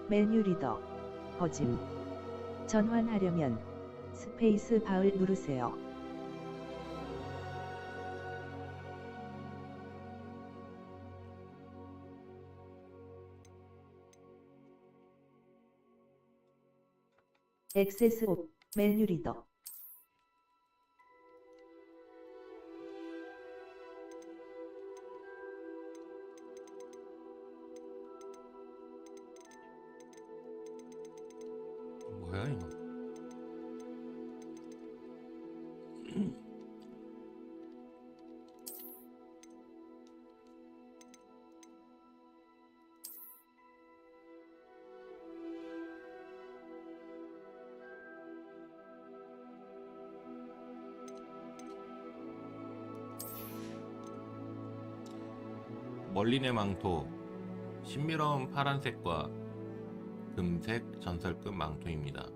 메뉴 리더, 버짐. 전환하려면 스페이스 바를 누르세요. 액세스 옵, 메뉴 리더. 뭐야 이거? 멀린의 망토, 신비로운 파란색과 금색 전설급 망토입니다.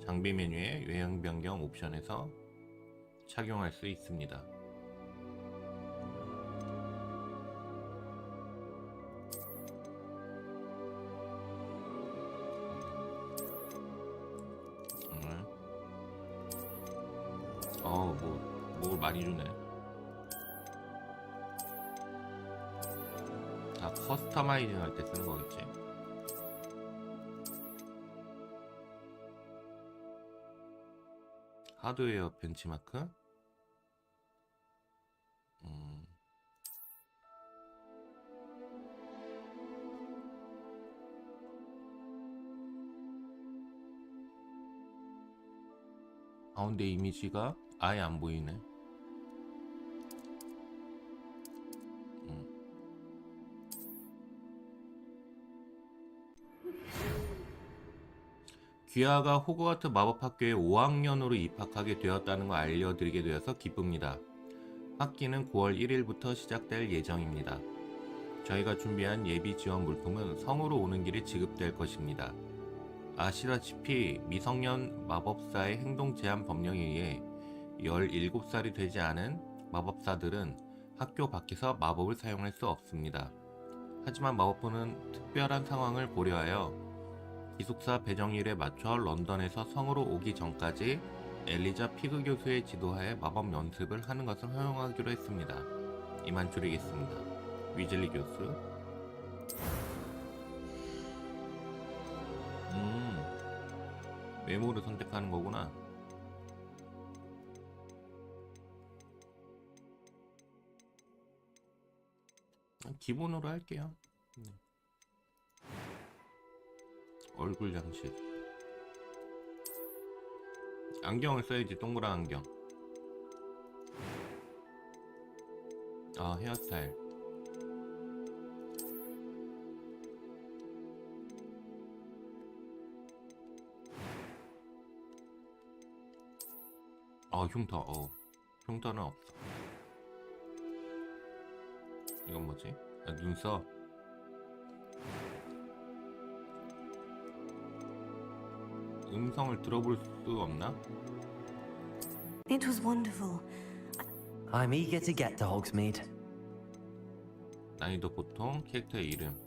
장비 메뉴의 외형 변경 옵션에서 착용할 수 있습니다. 뭘 많이 주네. 다 커스터마이징 할 때 쓰는 거겠지. 하드웨어 벤치마크. 가운데 이미지가 아예 안 보이네. 귀하가 호그와트 마법학교에 5학년으로 입학하게 되었다는 걸 알려드리게 되어서 기쁩니다. 학기는 9월 1일부터 시작될 예정입니다. 저희가 준비한 예비 지원 물품은 성으로 오는 길에 지급될 것입니다. 아시다시피 미성년 마법사의 행동 제한 법령에 의해 17살이 되지 않은 마법사들은 학교 밖에서 마법을 사용할 수 없습니다. 하지만 마법부는 특별한 상황을 고려하여 기숙사 배정일에 맞춰 런던에서 성으로 오기 전까지 엘리자 피그 교수의 지도하에 마법 연습을 하는 것을 허용하기로 했습니다. 이만 줄이겠습니다. 위즐리 교수. 메모를 선택하는 거구나. 기본으로 할게요. 얼굴 장식. 안경을 써야지. 동그란 안경. 아, 헤어스타일. 흉터. 흉터는 없어. 이건 뭐지? 눈썹. 음성을 들어볼 수 없나? It was wonderful. I'm eager to get to Hogsmeade. 난이도 보통, 캐릭터의 이름.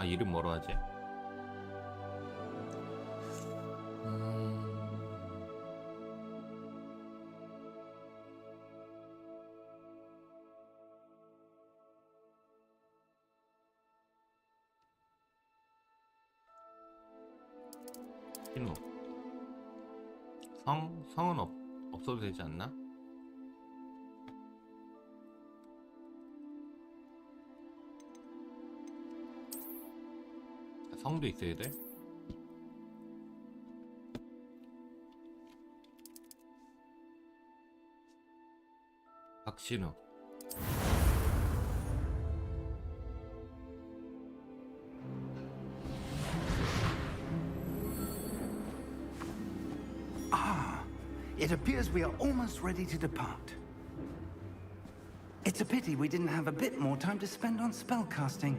이름 뭐로 하지? 신호. 성은 없어도 되지 않나? 성도 있어야 돼? 박신우. It appears we are almost ready to depart. It's a pity we didn't have a bit more time to spend on spellcasting.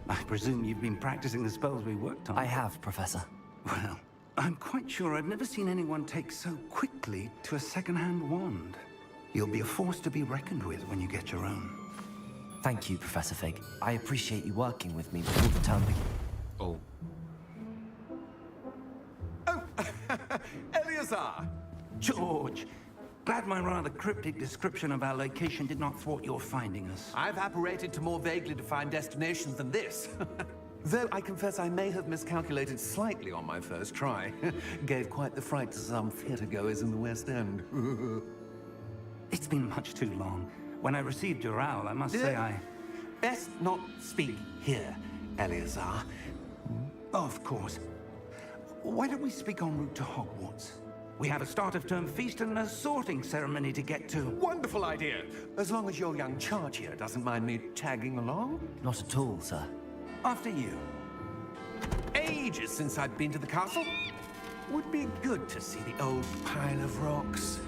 I presume you've been practicing the spells we worked on. I have, Professor. Well, I'm quite sure I've never seen anyone take so quickly to a second-hand wand. You'll be a force to be reckoned with when you get your own. Thank you, Professor Fig. I appreciate you working with me before the term begins. 어, Eleazar! George, glad my rather cryptic description of our location did not thwart your finding us. I've apparated to more vaguely defined destinations than this. Though I confess I may have miscalculated slightly on my first try. Gave quite the fright to some theatre-goers in the West End. It's been much too long. When I received your owl, I must say I... Best not speak here, Eleazar. Of course. Why don't we speak en route to Hogwarts? We have a start-of-term feast and a sorting ceremony to get to. Wonderful idea! As long as your young charge here doesn't mind me tagging along. Not at all, sir. After you. Ages since I've been to the castle. Would be good to see the old pile of rocks.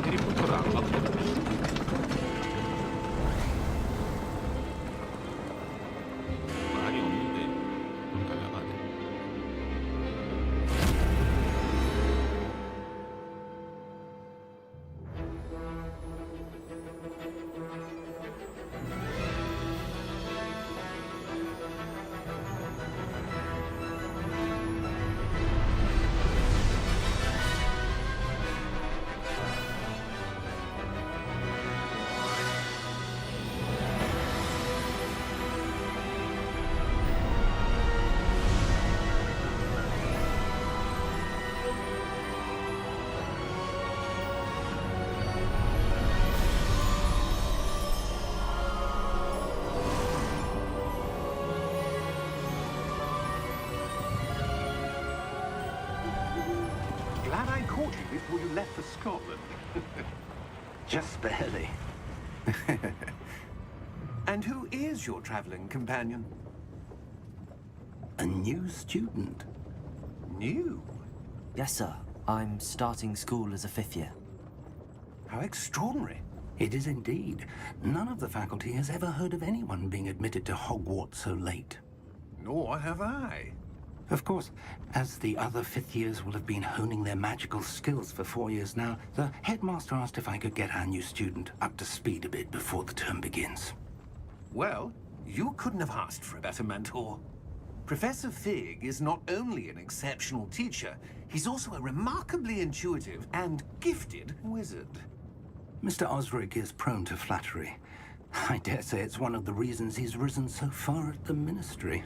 해리포터를 안 봤거든요. 말이 없는데 날아가네. Glad I caught you before you left for Scotland. Just barely. And who is your traveling companion? A new student. New? Yes, sir. I'm starting school as a 5th year. How extraordinary. It is indeed. None of the faculty has ever heard of anyone being admitted to Hogwarts so late. Nor have I. Of course, as the other 5th years will have been honing their magical skills for 4 years now, the headmaster asked if I could get our new student up to speed a bit before the term begins. Well, you couldn't have asked for a better mentor. Professor Fig is not only an exceptional teacher, he's also a remarkably intuitive and gifted wizard. Mr. Osric is prone to flattery. I dare say it's one of the reasons he's risen so far at the ministry.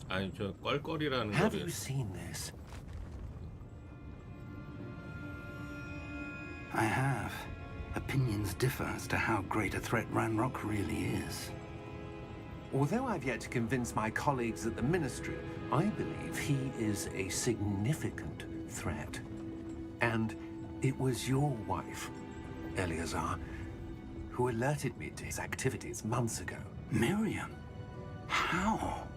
아니 저 껄껄이라는 Have 거를 you seen this? I have. Opinions differ as to how great a threat Ranrock really is. Although I've yet to convince my colleagues at the ministry, I believe he is a significant threat. And it was your wife, Eleazar, who alerted me to his activities months ago. Miriam? How?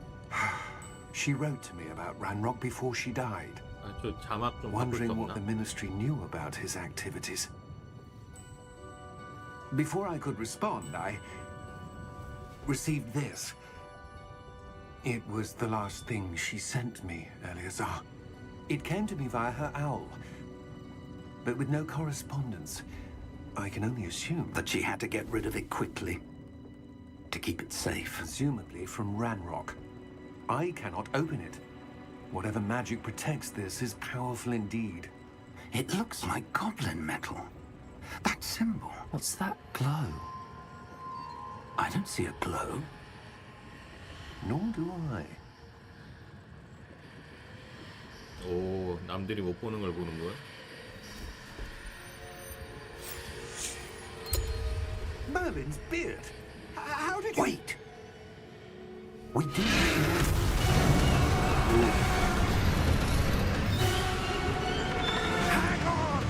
She wrote to me about Ranrock before she died, 아, 저 자막 좀 바꿀 수 wondering what 없나? the ministry knew about his activities. Before I could respond, I received this. It was the last thing she sent me, Eleazar. It came to me via her owl, but with no correspondence. I can only assume That she had to get rid of it quickly. To keep it safe. presumably from Ranrock. I cannot open it. Whatever magic protects this is powerful indeed. It looks like goblin metal. That symbol. What's that glow? I don't see a glow. Nor do I. 오, 남들이 못 보는 걸 보는 거야? Merlin's beard. How did you... Wait! We did. Hang on!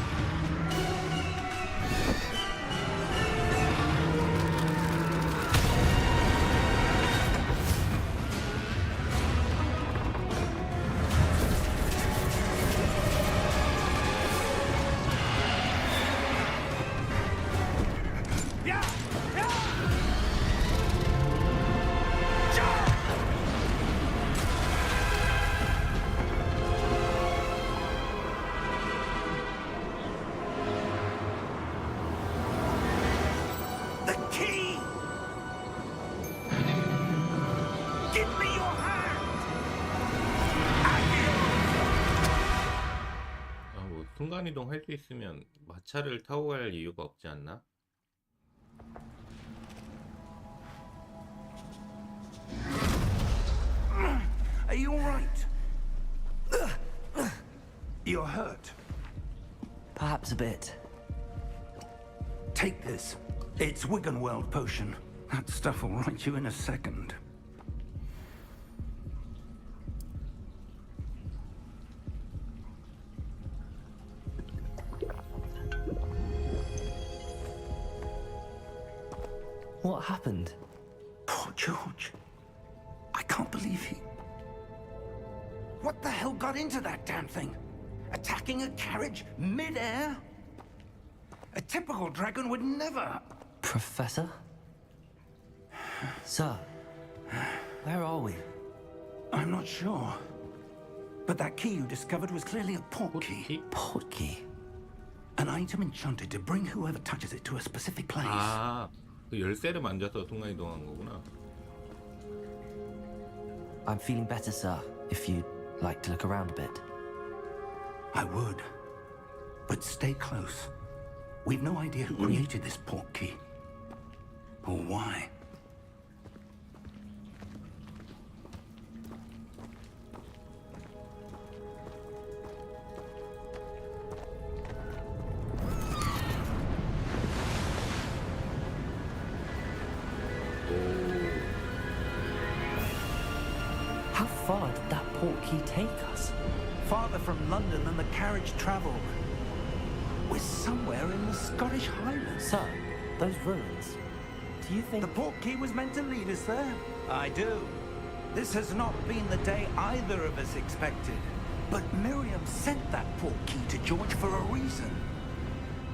순간이동 할 수 있으면 마차를 타고 갈 이유가 없지 않나? Are you all right? You're hurt. Perhaps a bit. Take this. It's Wiggenweld potion. That stuff will right you in a second. What happened? Poor George. I can't believe he... What the hell got into that damn thing? Attacking a carriage mid-air? A typical dragon would never... Professor? Sir, where are we? I'm not sure. But that key you discovered was clearly a port key. Port key. An item enchanted to bring whoever touches it to a specific place. 아, 그 열쇠를 만져서 순간이동한 거구나. I'm feeling better, sir, if you'd like to look around a bit. I would. But stay close. We've no idea who created this port key. Or why. How far did that port key take us? Farther from London than the carriage travelled. We're somewhere in the Scottish Highlands. Sir, those ruins. Do you think... The port key was meant to lead us there? I do. This has not been the day either of us expected. But Miriam sent that port key to George for a reason.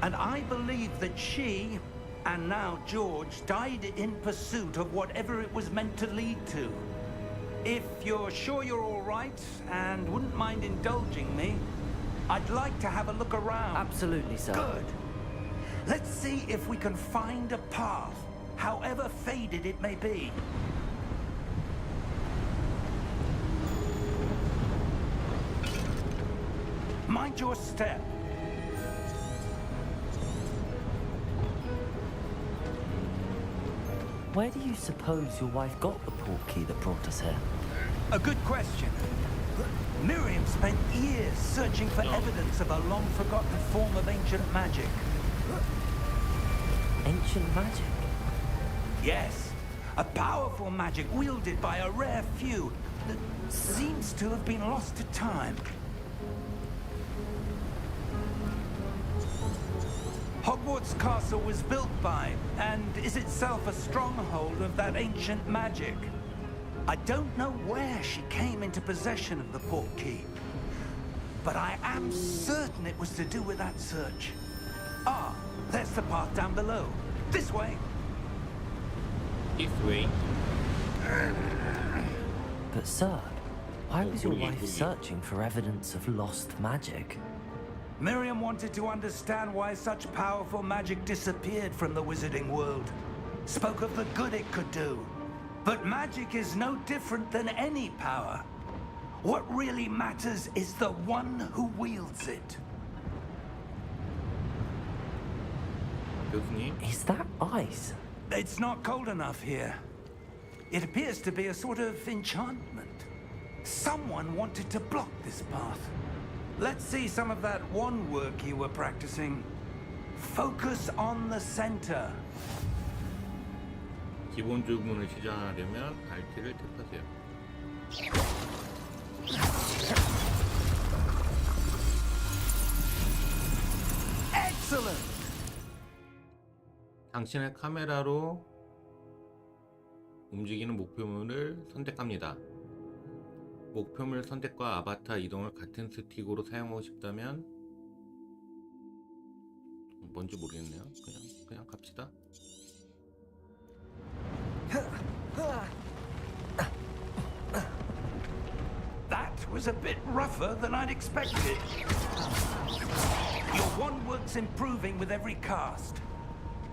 And I believe that she, and now George, died in pursuit of whatever it was meant to lead to. If you're sure you're all right and wouldn't mind indulging me, I'd like to have a look around. Absolutely, sir. Good. Let's see if we can find a path, however faded it may be. Mind your step. Where do you suppose your wife got the port key that brought us here? A good question. Miriam spent years searching for evidence of a long-forgotten form of ancient magic. Ancient magic? Yes, a powerful magic wielded by a rare few that seems to have been lost to time. Hogwarts Castle was built by, and is itself a stronghold of that ancient magic. I don't know where she came into possession of the port key, but I am certain it was to do with that search. Ah, there's the path down below. This way. This way. But sir, why was your wife searching for evidence of lost magic? Miriam wanted to understand why such powerful magic disappeared from the wizarding world. Spoke of the good it could do. But magic is no different than any power. What really matters is the one who wields it. 교수님, Is that ice? It's not cold enough here. It appears to be a sort of enchantment. Someone wanted to block this path. Let's see some of that one work you were practicing. Focus on the center. 기본 주문을 시작하려면 Alt를 탭하세요. Excellent! 당신의 카메라로 움직이는 목표물을 선택합니다. 목표물 선택과 아바타 이동을 같은 스틱으로 사용하고 싶다면 뭔지 모르겠네요. 그냥 갑시다. That was a bit rougher than I'd expected. Your one work's improving with every cast.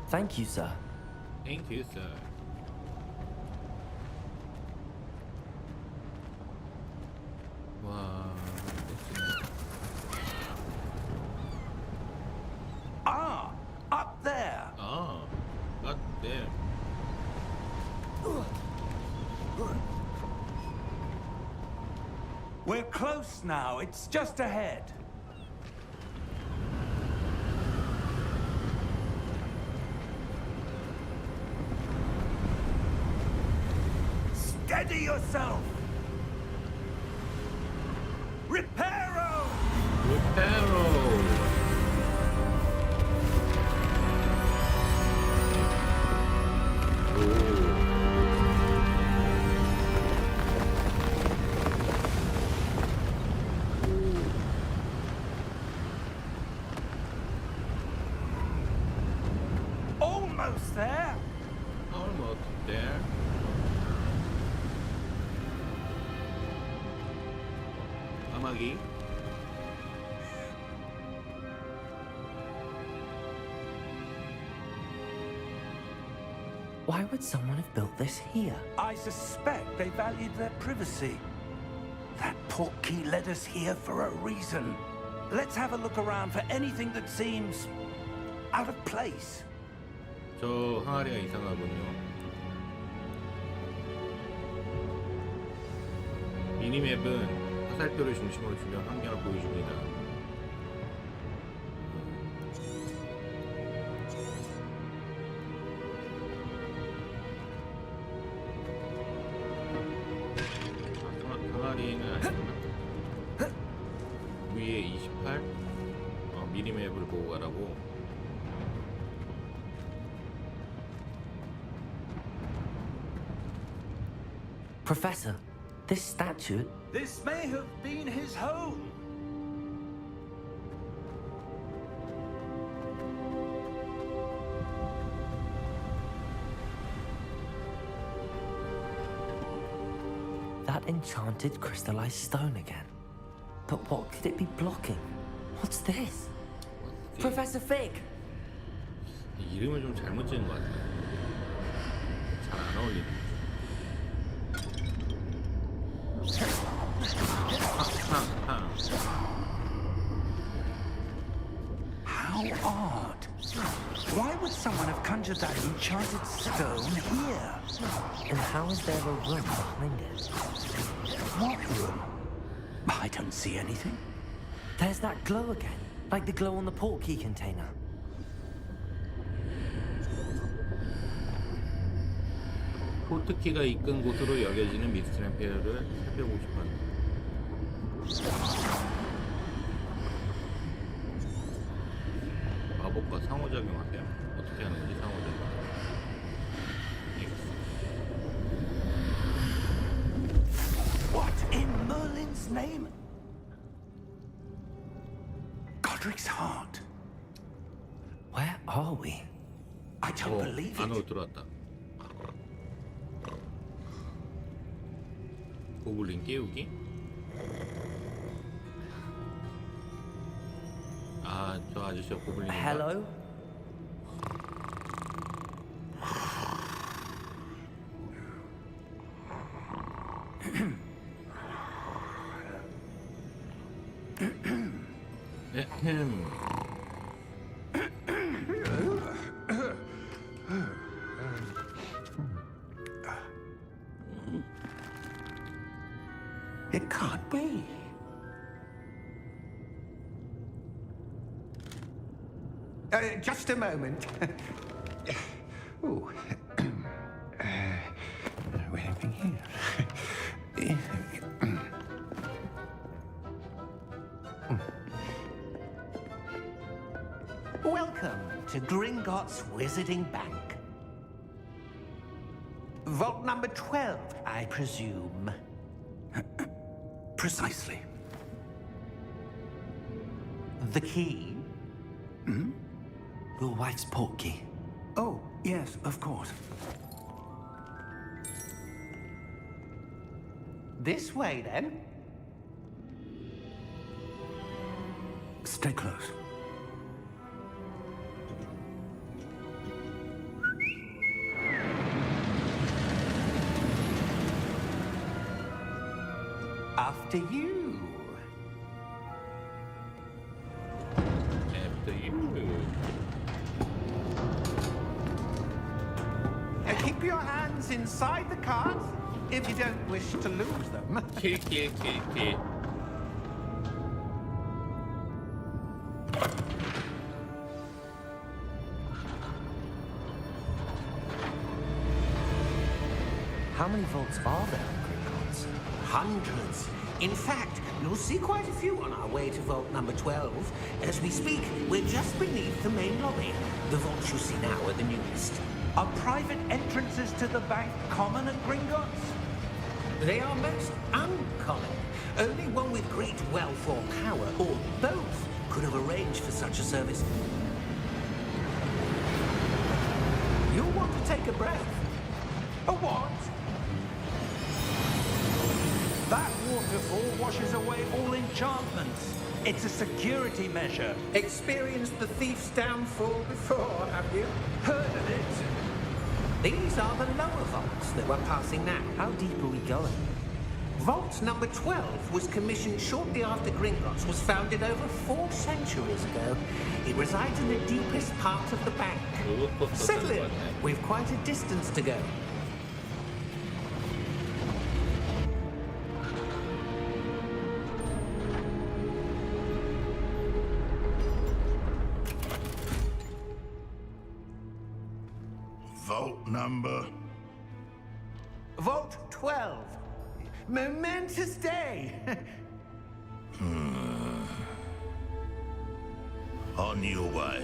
Thank you, sir. Thank you, sir. 와, 멋지네. here. 아, 네. We're close now. It's just ahead. Steady yourself. Reparo! 루페로. Almost there. Almost there. 까마귀. Why would someone have built this here? I suspect they valued their privacy. That portkey led us here for a reason. Let's have a look around for anything that seems out of place. 저 항아리가 이상하군요. 미니맵은 화살표를 중심으로 주변 환경을 보여줍니다. 항아리는 아니구나. 위에 28 미니맵을 보고 가라고. Professor, this statue. This may have been his home. That enchanted crystallized stone again. But what could it be blocking? What's this? Professor Fig! 이름을 좀 잘못 지은 것 같아요. 잘 안 어울리네. How odd. Why would someone have conjured that enchanted stone here? And how is there a room behind it? What room? I don't see anything. There's that glow again, like the glow on the portkey container. 포트키가 이끈 곳으로 여겨지는 미스트램페어를 살펴보고 싶었는데 마법과 상호작용하세요? 어떻게 하는 거지 상호작용? What in Merlin's name? Godric's heart. Where are we? I don't believe 안으로 it. 들어왔다. 고블린 깨우기? 아, 저 아저씨가 고블린인가? Hello? 에헴. It can't be. Just a moment. Ooh. Anything here? Welcome to Gringotts Wizarding Bank. Vault number 12, I presume. Precisely. The key? Your wife's portkey. Oh, yes, of course. This way, then. Stay close. After you. After you. keep your hands inside the cart if you don't wish to lose them. 킬. How many vaults are there in Gringotts? Hundreds. In fact, you'll see quite a few on our way to vault number 12. As we speak, we're just beneath the main lobby. The vaults you see now are the newest. Are private entrances to the bank common at Gringotts? They are most uncommon. Only one with great wealth or power, or both, could have arranged for such a service. You'll want to take a breath. A what? That waterfall washes away all enchantments. It's a security measure. Experienced the thief's downfall before, have you? Heard of it? These are the lower vaults that we're passing now. How deep are we going? Vault number 12 was commissioned shortly after Gringotts was founded over 4 centuries ago. It resides in the deepest part of the bank. Settle in. We've quite a distance to go. Vault number. Vault 12. Momentous day. On your way.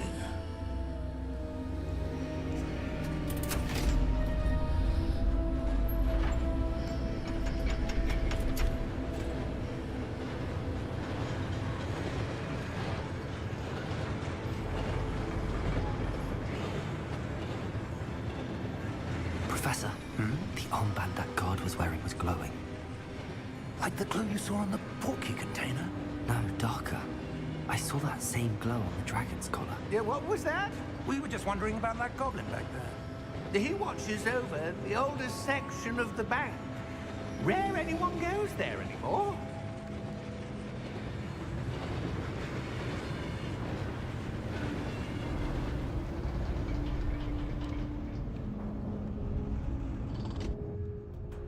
Professor, the armband that guard was wearing was glowing. Like the glow you saw on the portkey container? No, darker. I saw that same glow on the dragon's collar. Yeah, what was that? We were just wondering about that goblin back there. He watches over the oldest section of the bank. Rare anyone goes there anymore.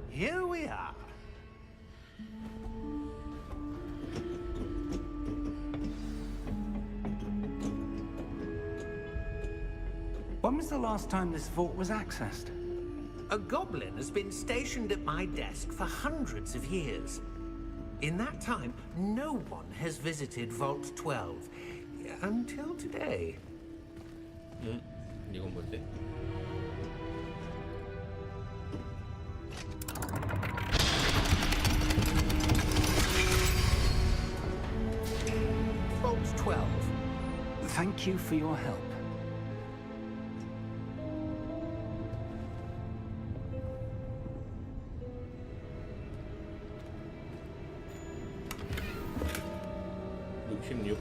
Here we are. When was the last time this vault was accessed? A goblin has been stationed at my desk for hundreds of years. In that time, no one has visited Vault 12. Until today. 이건 뭔데? Vault 12. Thank you for your help.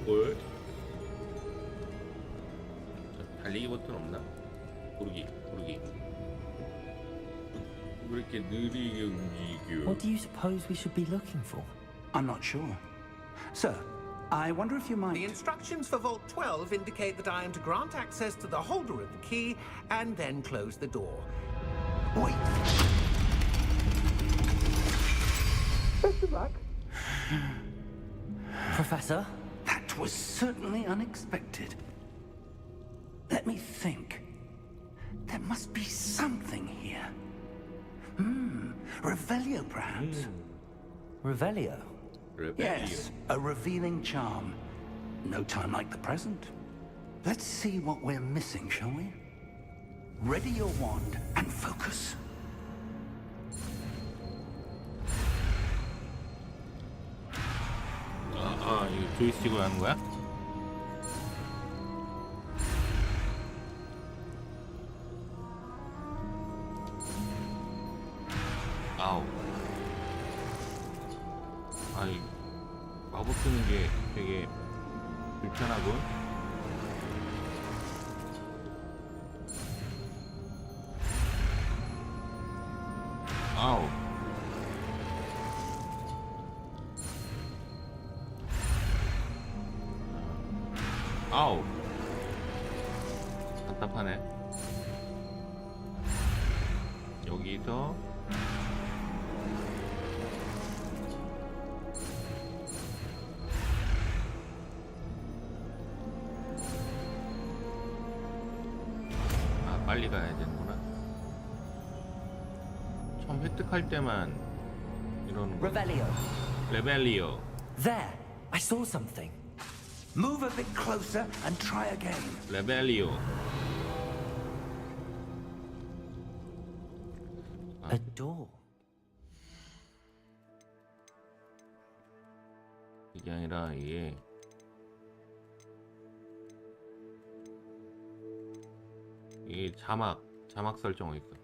골. 달리기 버튼 없나? 고르기. 왜 이렇게 느리게 움직여? What do you suppose we should be looking for? I'm not sure. Sir, I wonder if you might... The instructions for Vault 12 indicate that I am to grant access to the holder of the key and then close the door. Wait. Best of luck. Professor? That was certainly unexpected. Let me think. There must be something here. Revelio, perhaps? Revelio? Yes, a revealing charm. No time like the present. Let's see what we're missing, shall we? Ready your wand and focus. 이거 조이스틱으로 하는 거야? 아우. 아니, 마법 쓰는 게 되게 불편하군. 아우. 아우. 답답하네. 여기서 빨리 가야 되는구나. 처음 획득할 때만 이러는 거. Revelio. 레벨리오. There, I saw something. Move a bit closer and try again. 레벨리오. A door. 이게 아니라 이게 자막 설정 어디 있어?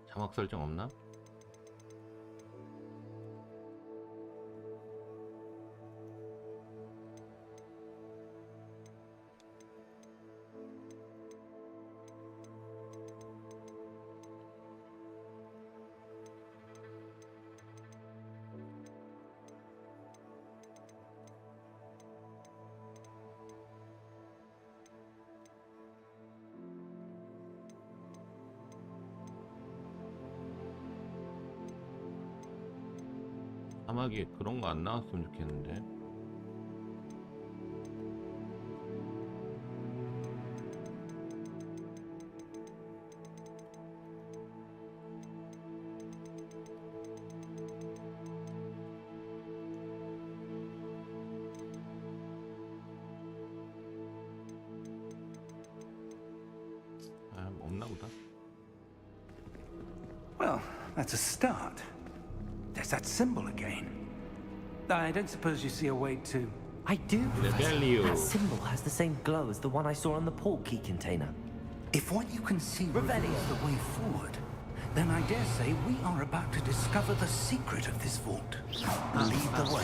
자막 설정 없나? 사막에 그런 거 안 나왔으면 좋겠는데. 아, 없나 보다. Well, that's a start. There's that symbol again. I don't suppose you see a way to... I do, Professor. Revelio. That symbol has the same glow as the one I saw on the port key container. If what you can see Revelio. reveals the way forward, then I dare say we are about to discover the secret of this vault. Lead the way.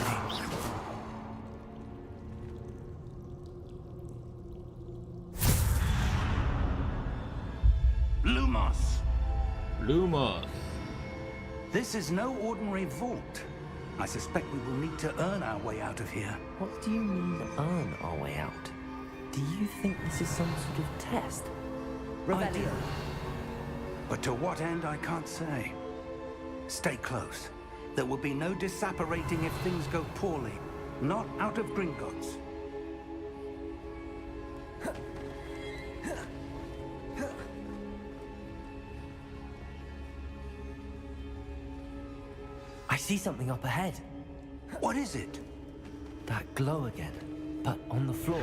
Lumos! 루머스. This is no ordinary vault. I suspect we will need to earn our way out of here. What do you mean, earn our way out? Do you think this is some sort of test? I do. But to what end, I can't say. Stay close. There will be no disapparating if things go poorly. Not out of Gringotts. I see something up ahead. What is it? That glow again, but on the floor.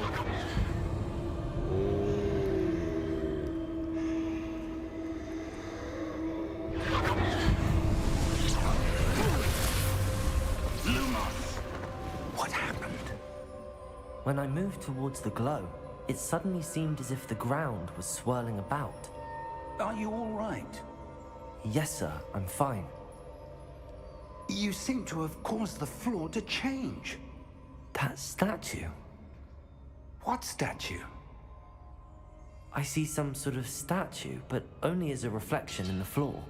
Lumos! What happened? When I moved towards the glow, it suddenly seemed as if the ground was swirling about. Are you all right? Yes, sir, I'm fine. You seem to have caused the floor to change. That statue. What statue? I see some sort of statue, but only as a reflection in the floor.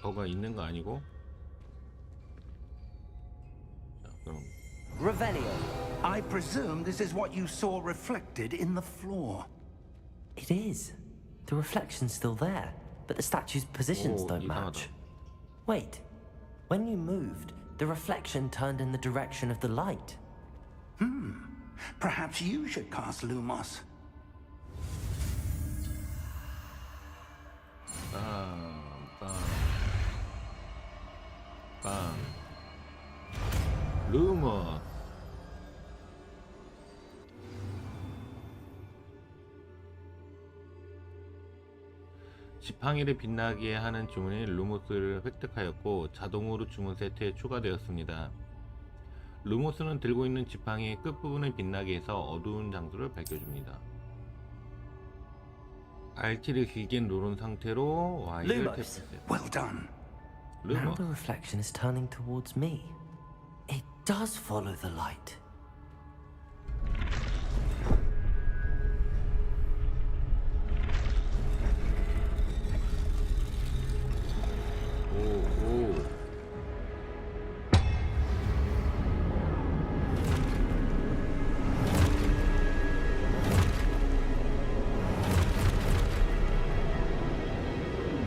뭐가 있는 거 아니고? 자, 그럼 Revelio. I presume this is what you saw reflected in the floor. It is. The reflection's still there, but the statue's positions Oh, don't 이상하다. match. Wait. When you moved, the reflection turned in the direction of the light. Perhaps you should cast Lumos. 빵. 루머. 지팡이를 빛나게 하는 주문인 루모스를 획득하였고 자동으로 주문 세트에 추가되었습니다. 루모스는 들고 있는 지팡이의 끝부분을 빛나게 해서 어두운 장소를 밝혀줍니다. RT를 길게 누른 상태로 Y를 루모스. 탭하세요. Well done. Now 루머. the reflection is turning towards me. It does follow the light. 오.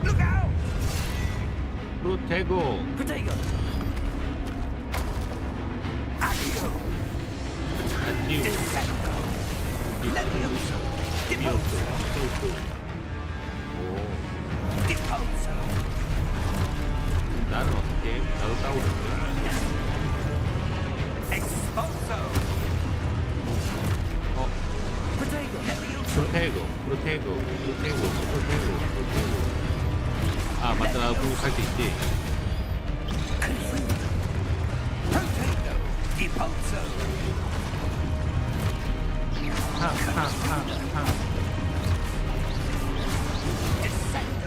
Look out! 프로테고. Protego! Accio! 아디오. Levioso! 미오토. Deposo! 오. Deposo! 나는 어떻게? 나도 싸우는데. Exposo! 어. Protego! Levioso! 프로테고. 아 맞다, 나 공격할 수 있지. Confringo! Protego! Deposo! 하. Descendo!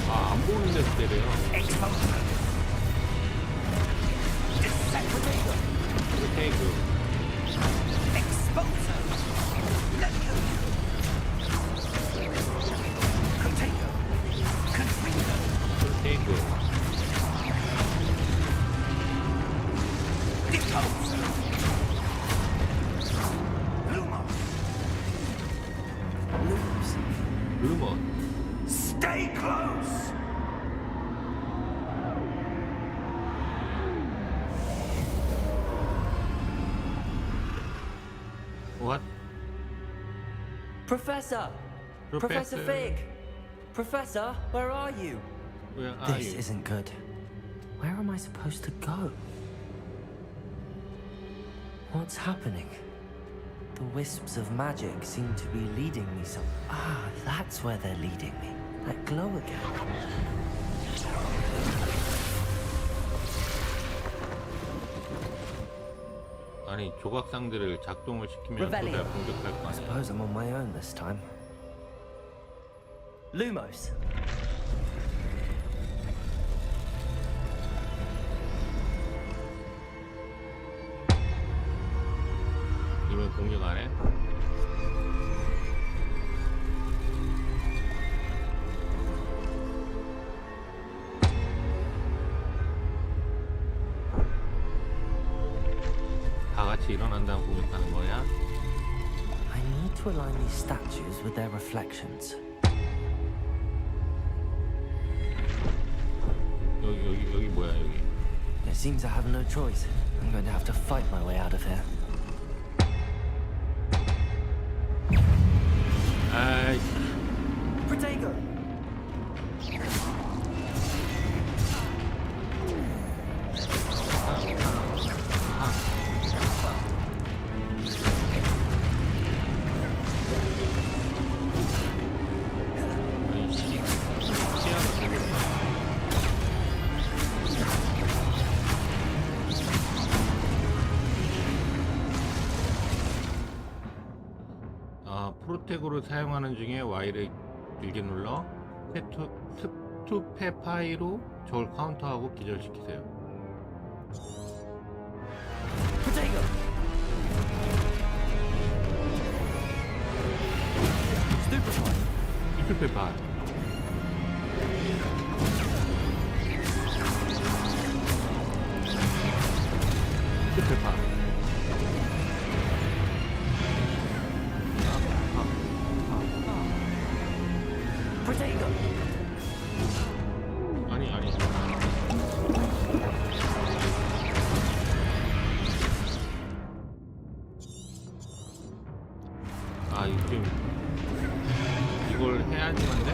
아, 안 보는 데서 때려요. Exposo! Descendo! 프로테고. Exposo! Levioso! Protego! Confringo! 프로테고. Deposo! Lumos! 루머. Stay close! What? Professor! Professor Fig! Professor, where are you? Where are This you? isn't good. Where am I supposed to go? What's happening? The wisps of magic seem to be leading me some. Ah, that's where they're leading me. That glow again. 아니, 조각상들을 작동을 시키면 또 Revelio. 날 공격할 거 I 아니야. suppose I'm on my own this time. Lumos. 이번 공격 안 해? 다 같이 일어난 다음 공격하는 거야? I need to align these statues with their reflections. 여기 뭐야, 여기? It seems I have no choice. I'm going to have to fight my way out of here. 아이, Protego! 시야가 되게 프로텍으로 사용하는 중에 Y를 길게 눌러 스투페파이로 저걸 카운터하고 기절시키세요. Protego! Stupefy! 스투페파. 스투페파. Protego! 아니. 아, 이게 이걸 해야지만 돼?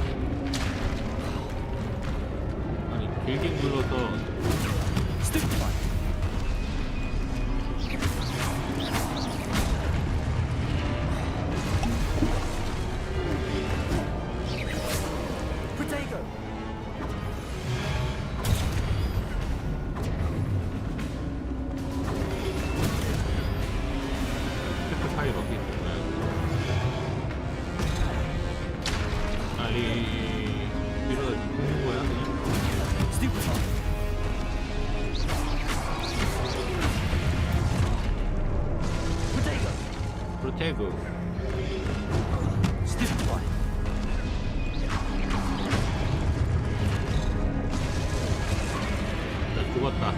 아니, 길게 눌러서 Stupefy! Protego! 스투페파이 어디 있는 거야? 아, 이러다 죽는 거야, 그냥? Stupefy! 태그. Stupid one. 나 죽었다.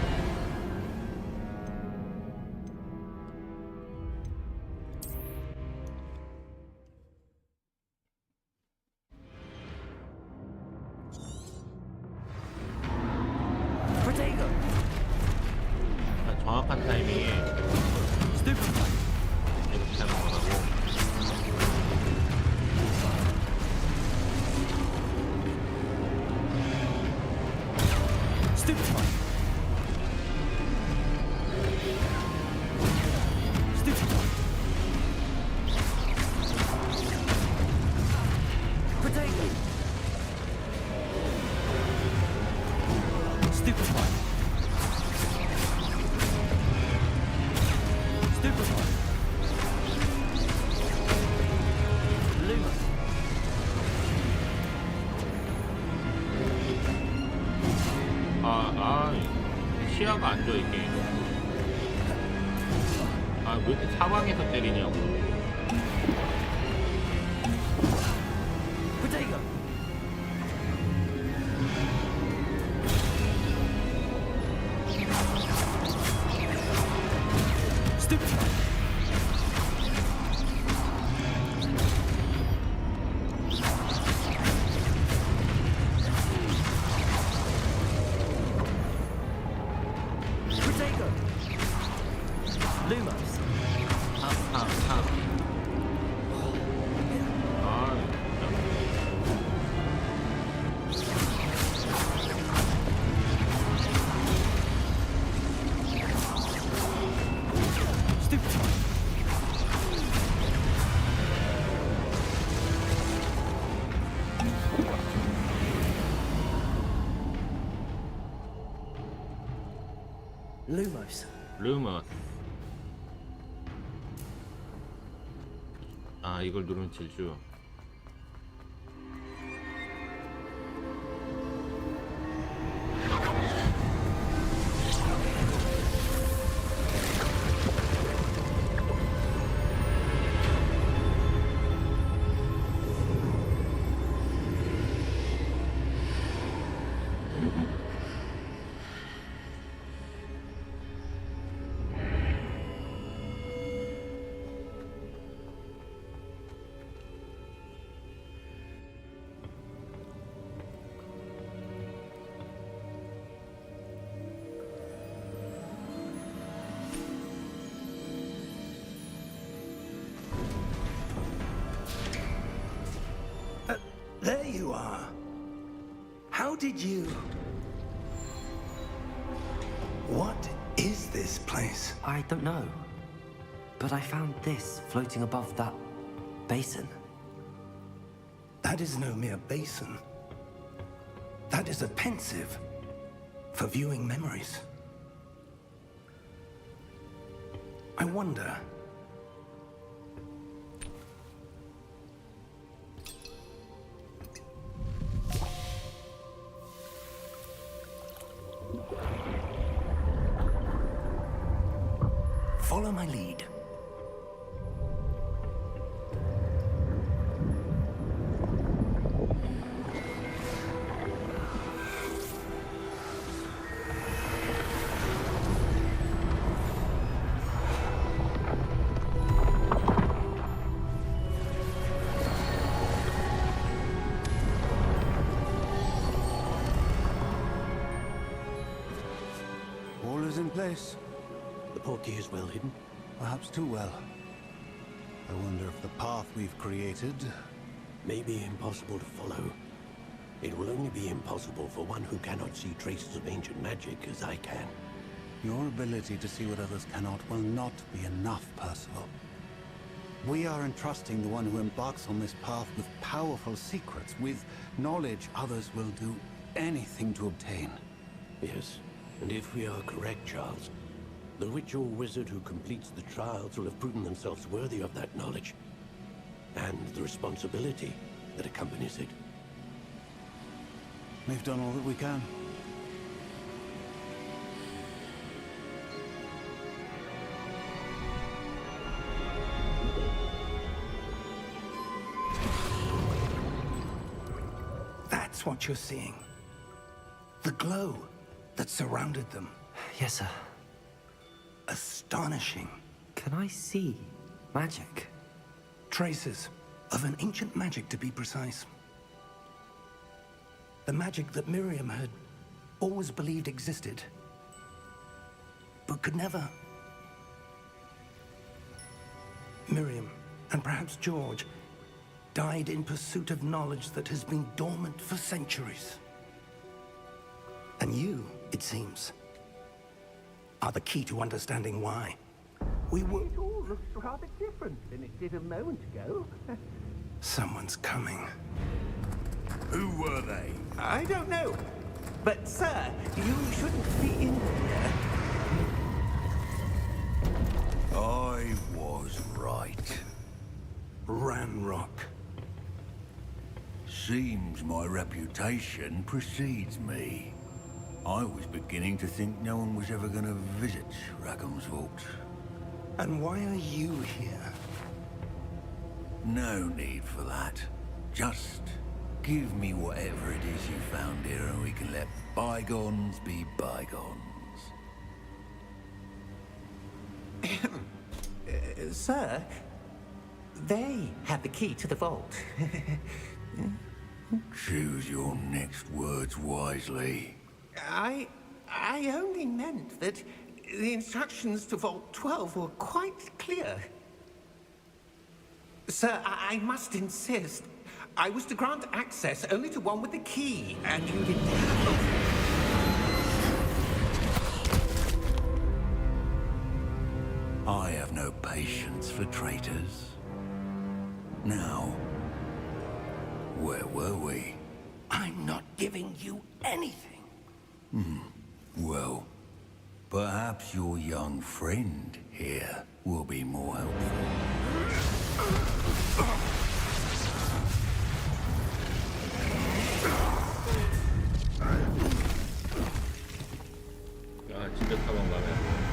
Protego. 자, 정확한 타이밍에 Stupid one. 이렇게 하는 거라고. Stupid one. Stupid one. Protego. Stupid one. Stupid one. Luma. 시야가 안 좋아 이게. 아, 왜 이렇게 사방에서 때리냐고. Protego. Stupid one. Protego. Lumos. Stupid one. Lumos. 루머. 아, 이걸 누르면 질주. There you are. How did you... What is this place? I don't know. But I found this floating above that basin. That is no mere basin. That is a pensive for viewing memories. I wonder... Follow my lead. All is in place. The portkey is well hidden. Perhaps too well. I wonder if the path we've created... May be impossible to follow. It will only be impossible for one who cannot see traces of ancient magic as I can. Your ability to see what others cannot will not be enough, Percival. We are entrusting the one who embarks on this path with powerful secrets, with knowledge others will do anything to obtain. Yes, and if we are correct, Charles, the witch or wizard who completes the trials will have proven themselves worthy of that knowledge, and the responsibility that accompanies it. We've done all that we can. That's what you're seeing. The glow that surrounded them. Yes, sir. Astonishing. Can I see magic? Traces of an ancient magic, to be precise. The magic that Miriam had always believed existed, but could never. Miriam, and perhaps George, died in pursuit of knowledge that has been dormant for centuries. And you, it seems, are the key to understanding why. We were... It all looks rather different than it did a moment ago. Someone's coming. Who were they? I don't know. But, sir, you shouldn't be in here. I was right. Ranrock. Seems my reputation precedes me. I was beginning to think no one was ever going to visit Rackham's vault. And why are you here? No need for that. Just give me whatever it is you found here and we can let bygones be bygones. Sir, they have the key to the vault. Choose your next words wisely. I only meant that the instructions to Vault 12 were quite clear. Sir, I must insist. I was to grant access only to one with the key, and you didn't have it. I have no patience for traitors. Now, where were we? I'm not giving you anything. Well, perhaps your young friend here will be more helpful. 아, 집에 타방 가면.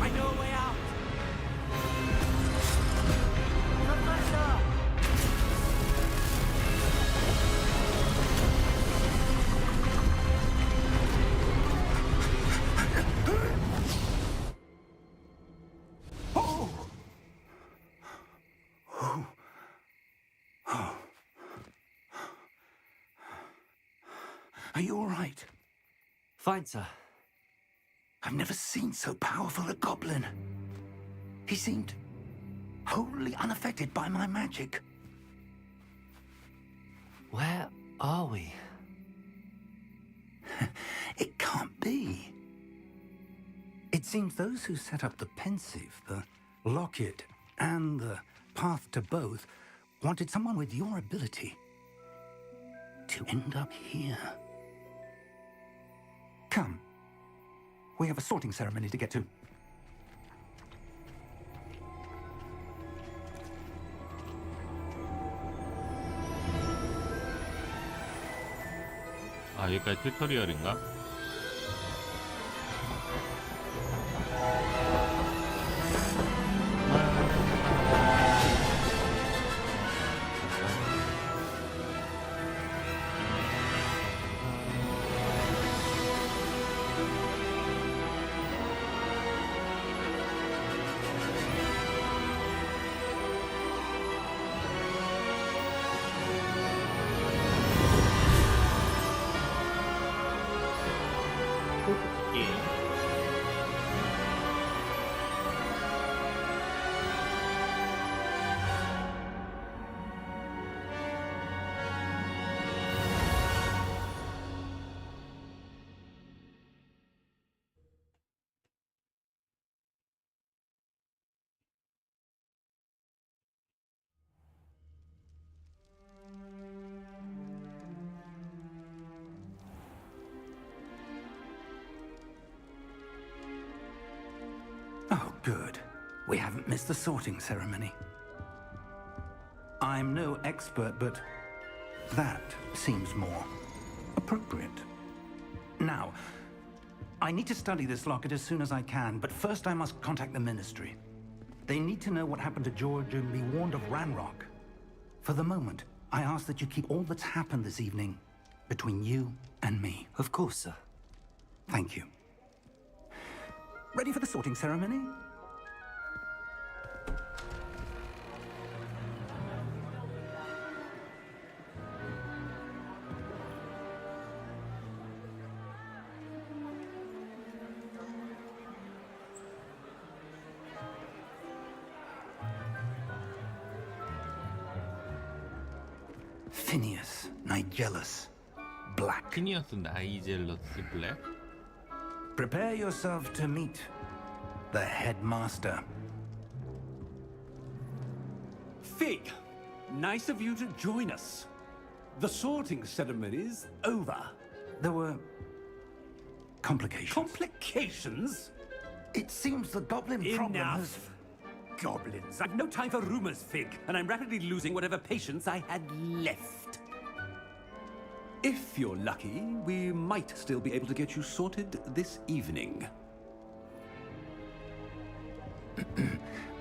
I know a way out. Are you all right? Fine, sir. I've never seen so powerful a goblin. He seemed wholly unaffected by my magic. Where are we? It can't be. It seems those who set up the pensive, the locket, and the path to both wanted someone with your ability to end up here. Come. We have a sorting ceremony to get to. 아, 여기까지 튜토리얼인가? Good. We haven't missed the sorting ceremony. I'm no expert, but that seems more appropriate. Now, I need to study this locket as soon as I can, but first I must contact the Ministry. They need to know what happened to George and be warned of Ranrock. For the moment, I ask that you keep all that's happened this evening between you and me. Of course, sir. Thank you. Ready for the sorting ceremony? Phineas, Nigellus, Black. 피니어스 나이젤러스 블랙. Prepare yourself to meet the headmaster. Fig, nice of you to join us. The sorting ceremony's over. There were complications. Complications? It seems the goblin problem has... Enough! Goblins. I've no time for rumors, Fig, and I'm rapidly losing whatever patience I had left. If you're lucky, we might still be able to get you sorted this evening.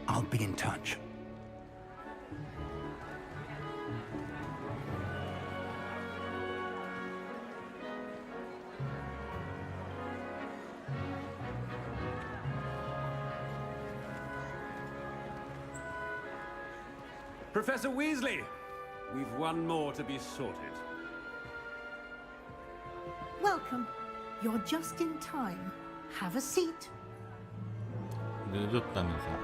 I'll be in touch. Professor Weasley, we've one more to be sorted. Welcome. You're just in time. Have a seat. 늦었다면서.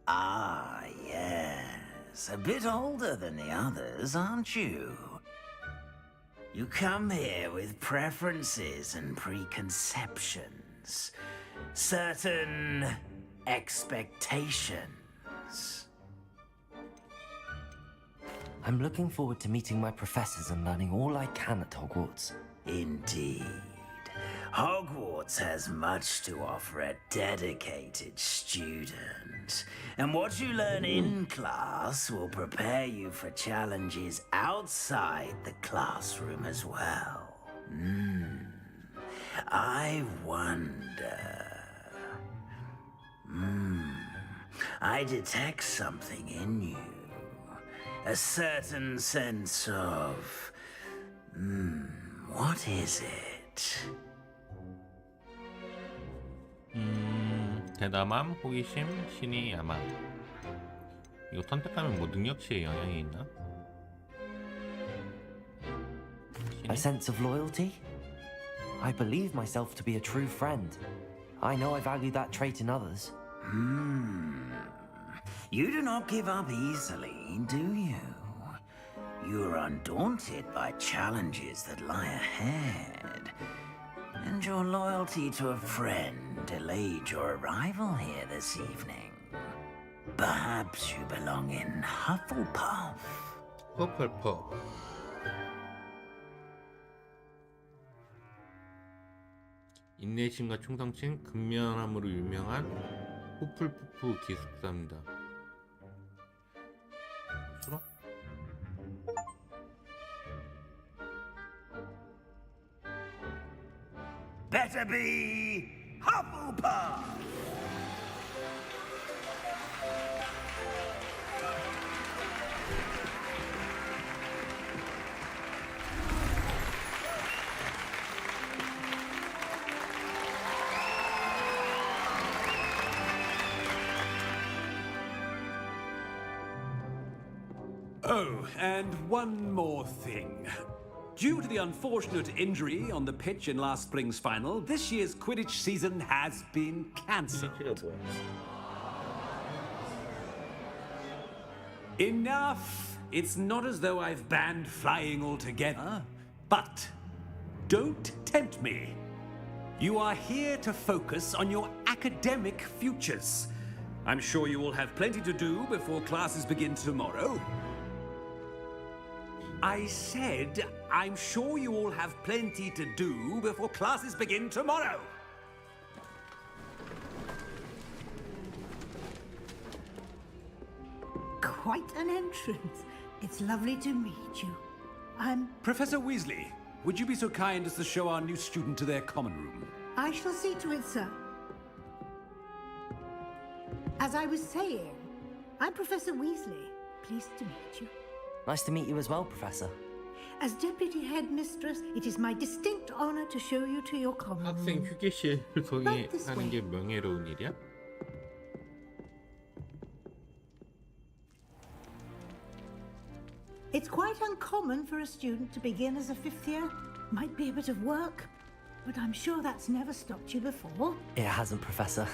Ah, yes. A bit older than the others, aren't you? You come here with preferences and preconceptions. Certain expectations. I'm looking forward to meeting my professors and learning all I can at Hogwarts. Indeed. Hogwarts has much to offer a dedicated student. And what you learn in class will prepare you for challenges outside the classroom as well. I wonder... I detect something in you. A certain sense of... what is it? 대담함, 호기심, 신의 야망. 이거 선택하면 뭐 능력치에 영향이 있나? A sense of loyalty? I believe myself to be a true friend. I know I value that trait in others. You do not give up easily, do you? You are undaunted by challenges that lie ahead. And your loyalty to a friend delayed your arrival here this evening. Perhaps you belong in Hufflepuff. 퍼플퍼. 인내심과 충성심, 근면함으로 유명한 후플푸프 기숙사입니다. 싫어? Better be Hufflepuff! Oh, and one more thing. Due to the unfortunate injury on the pitch in last spring's final, this year's Quidditch season has been cancelled. Enough! It's not as though I've banned flying altogether, but don't tempt me. You are here to focus on your academic futures. I'm sure you all have plenty to do before classes begin tomorrow. I said, I'm sure you all have plenty to do before classes begin tomorrow. Quite an entrance. It's lovely to meet you. Professor Weasley, would you be so kind as to show our new student to their common room? I shall see to it, sir. As I was saying, I'm Professor Weasley. Pleased to meet you. Nice to meet you as well, Professor. As Deputy Headmistress, it is my distinct honor to show you to your common 학생 room. 휴게실 하는 게 명예로운 일이야? It's quite uncommon for a student to begin as a fifth year. Might be a bit of work, but I'm sure that's never stopped you before. It hasn't, Professor.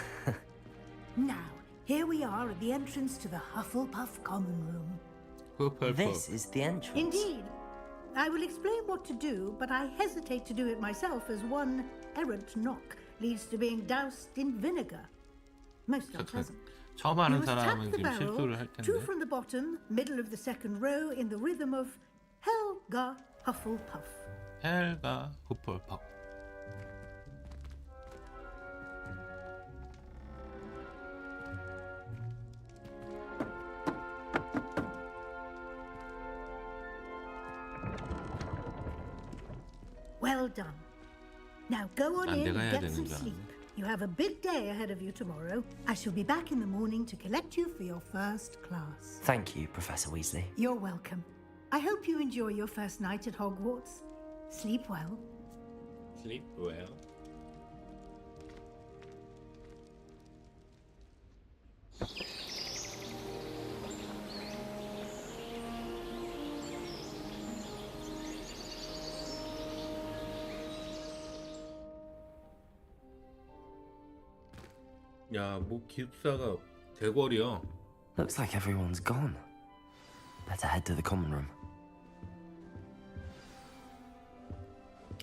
Now, here we are at the entrance to the Hufflepuff Common Room. This is the entrance. Indeed. I will explain what to do, but I hesitate to do it myself as one errant knock leads to being doused in vinegar. Most unpleasant. 처음 You 하는 must tap 사람은 the 지금 barrel, 실수를 할 two 텐데. from the bottom, middle of the second row, in the rhythm of Helga Hufflepuff. 헬가 후펄팝. Well done. Now go on in 내가 해야 and get 되는 some 줄 sleep. 알았네. You have a big day ahead of you tomorrow. I shall be back in the morning to collect you for your first class. Thank you, Professor Weasley. You're welcome. I hope you enjoy your first night at Hogwarts. Sleep well. Sleep well. 야, 뭐 기숙사가 대궐이야. Looks like everyone's gone. Better head to the common room.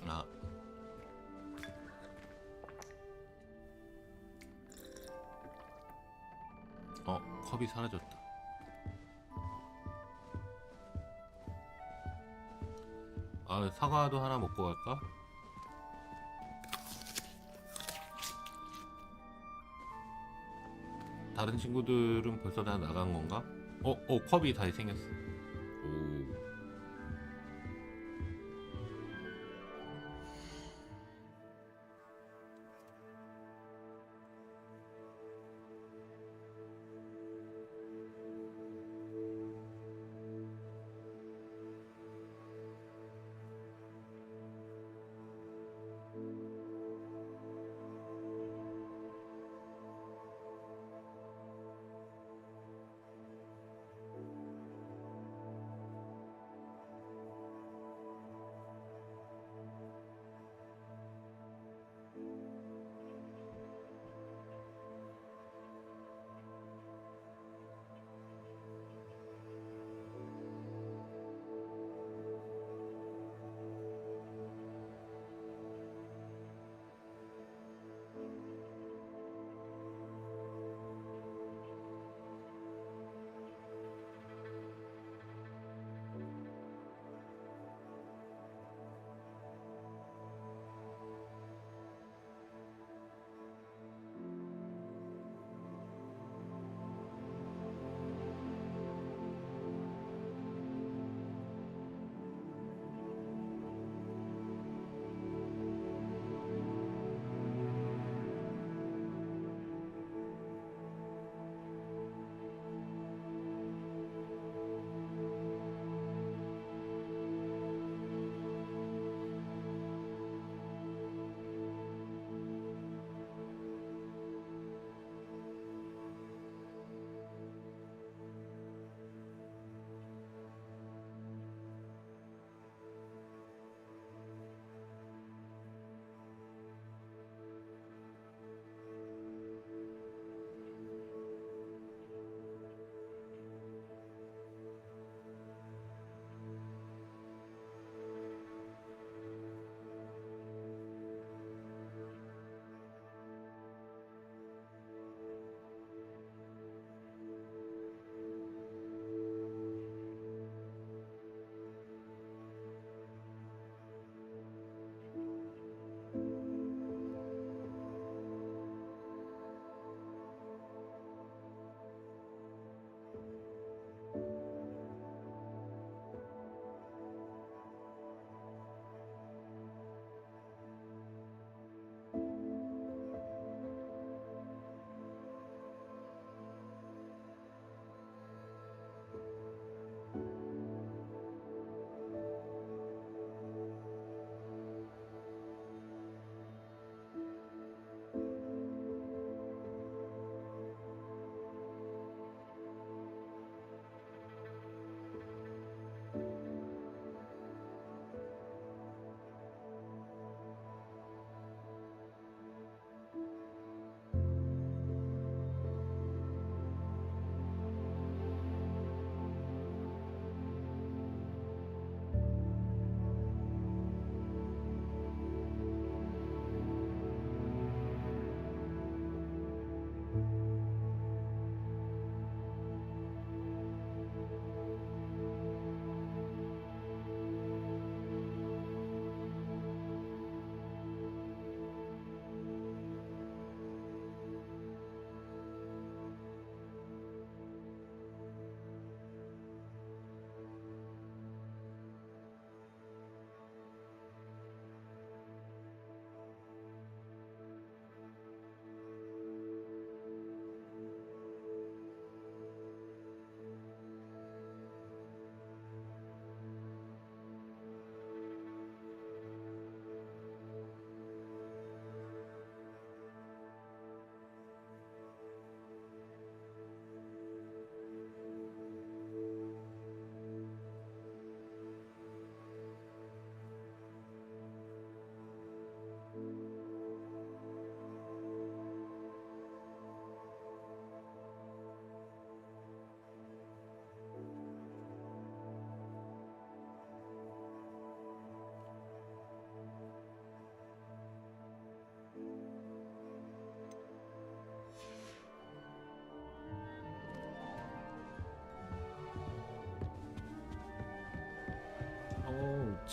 아. 컵이 사라졌다. 아, 사과도 하나 먹고 갈까? 다른 친구들은 벌써 다 나간 건가? 컵이 다시 생겼어. 오.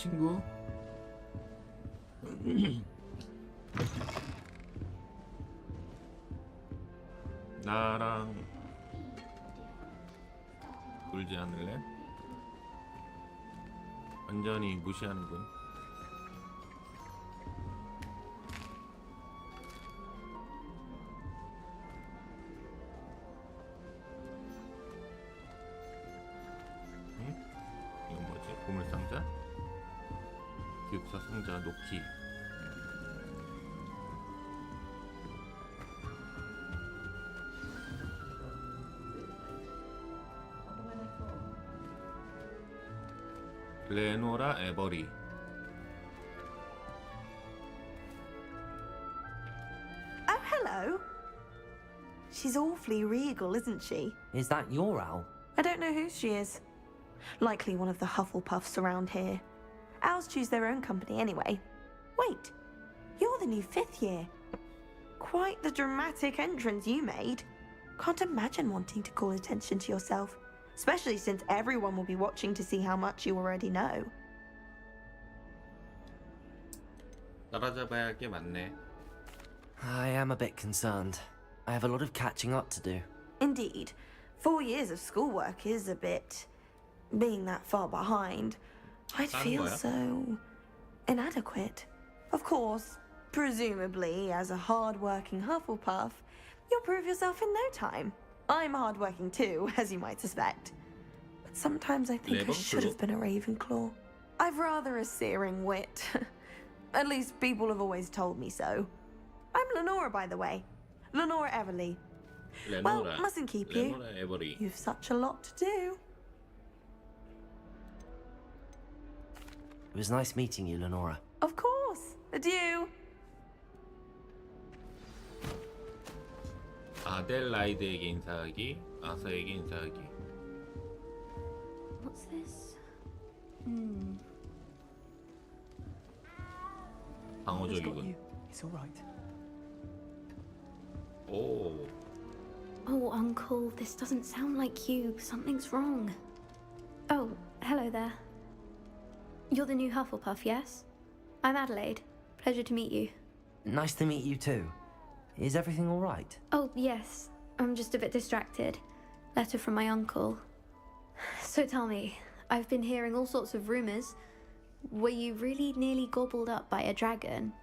친구. 나랑 놀지 않을래? 완전히 무시하는군. 응? 이건 뭐지? 보물상자? 기숙사 상자 놓기. 레노라 에버리. Oh, hello. She's awfully regal, isn't she? Is that your owl? I don't know who she is. Likely one of the Hufflepuffs around here. Owls choose their own company anyway. Wait, you're the new 5th year. Quite the dramatic entrance you made. Can't imagine wanting to call attention to yourself, especially since everyone will be watching to see how much you already know. 따라잡아야 할 게 많네. I am a bit concerned. I have a lot of catching up to do. Indeed, 4 years of schoolwork is a bit... being that far behind, I'd feel so... inadequate. Of course, presumably, as a hard-working Hufflepuff, you'll prove yourself in no time. I'm hard-working too, as you might suspect. But sometimes I think I should have been a Ravenclaw. I've rather a searing wit. At least people have always told me so. I'm Lenora, by the way. Lenora Everly. Well, mustn't keep you. You've such a lot to do. It was nice meeting you, Lenora. Of course. Adieu. 아델라이드에게 인사하기, 아서에게 인사하기. What's this? 방어적이군. It's all right. 오. Oh, Uncle, this doesn't sound like you. Something's wrong. Oh, hello there. You're the new Hufflepuff, yes? I'm Adelaide. Pleasure to meet you. Nice to meet you too. Is everything all right? Oh, yes. I'm just a bit distracted. Letter from my uncle. So tell me, I've been hearing all sorts of rumors. Were you really nearly gobbled up by a dragon?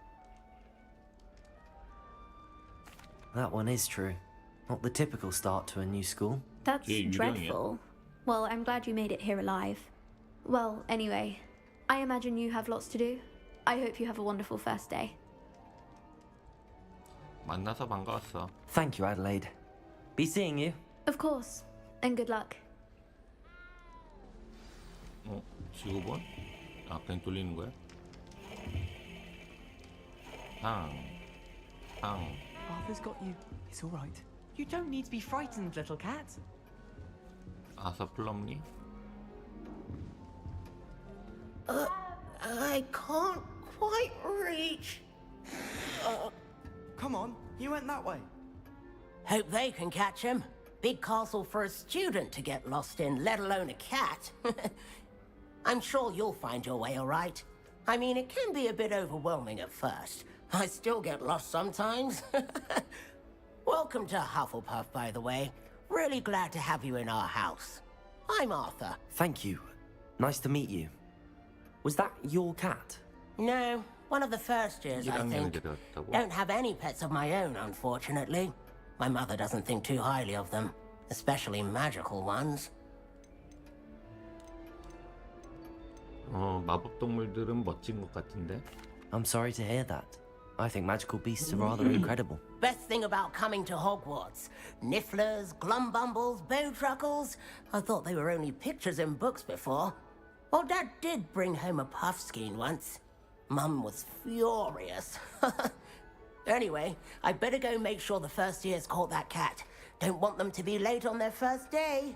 That one is true. Not the typical start to a new school. That's dreadful. Well, I'm glad you made it here alive. Well, anyway, I imagine you have lots to do. I hope you have a wonderful first day. 만나서 반가웠어. Thank you, Adelaide. Be seeing you. Of course, and good luck. 지구본? 아, 그냥 돌리는 거야? Arthur's got you. It's all right. You don't need to be frightened, little cat. 아서 플럼리? I can't quite reach. Come on, you went that way. Hope they can catch him. Big castle for a student to get lost in, let alone a cat. I'm sure you'll find your way all right. I mean, it can be a bit overwhelming at first. I still get lost sometimes. Welcome to Hufflepuff, by the way. Really glad to have you in our house. I'm Arthur. Thank you. Nice to meet you. Was that your cat? No, one of the first years, I think. Don't have any pets of my own, unfortunately. My mother doesn't think too highly of them, especially magical ones. 마법 동물들은 멋진 것 같은데. I'm sorry to hear that. I think magical beasts are rather incredible. Best thing about coming to Hogwarts. Nifflers, Glumbumbles, Bowtruckles. I thought they were only pictures in books before. Well, Dad did bring home a Puffskein once. Mum was furious. Anyway, I better go make sure the first years caught that cat. Don't want them to be late on their first day.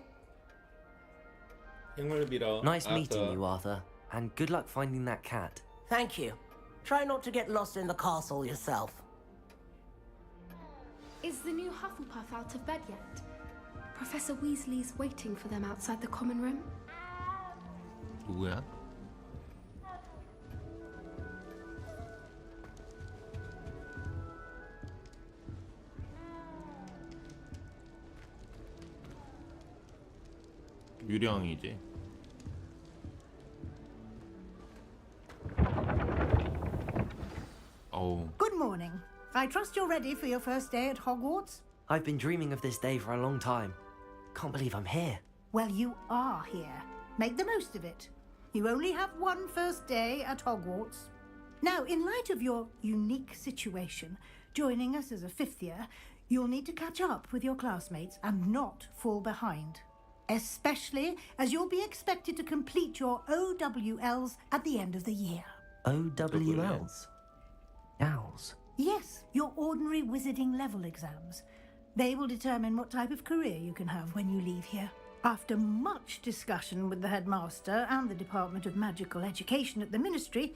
Nice meeting you, Arthur. And good luck finding that cat. Thank you. Try not to get lost in the castle yourself. Is the new Hufflepuff out of bed yet? Professor Weasley's waiting for them outside the common room. 누구야? 유령이지. 어우. Good morning. I trust you're ready for your first day at Hogwarts? I've been dreaming of this day for a long time. Can't believe I'm here. Well, you are here. Make the most of it. You only have one first day at Hogwarts. Now, in light of your unique situation, joining us as a fifth year, you'll need to catch up with your classmates and not fall behind. Especially as you'll be expected to complete your OWLs at the end of the year. OWLs? Owls? Yes, your ordinary wizarding level exams. They will determine what type of career you can have when you leave here. After much discussion with the headmaster and the Department of Magical Education at the Ministry,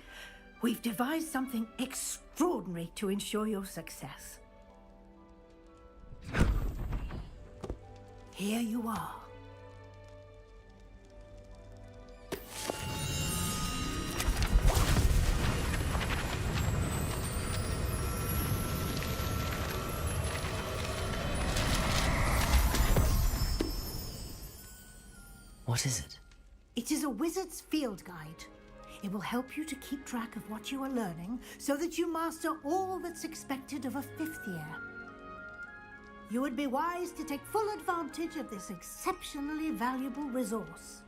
we've devised something extraordinary to ensure your success. Here you are. What is it? It is a wizard's field guide. It will help you to keep track of what you are learning so that you master all that's expected of a fifth year. You would be wise to take full advantage of this exceptionally valuable resource.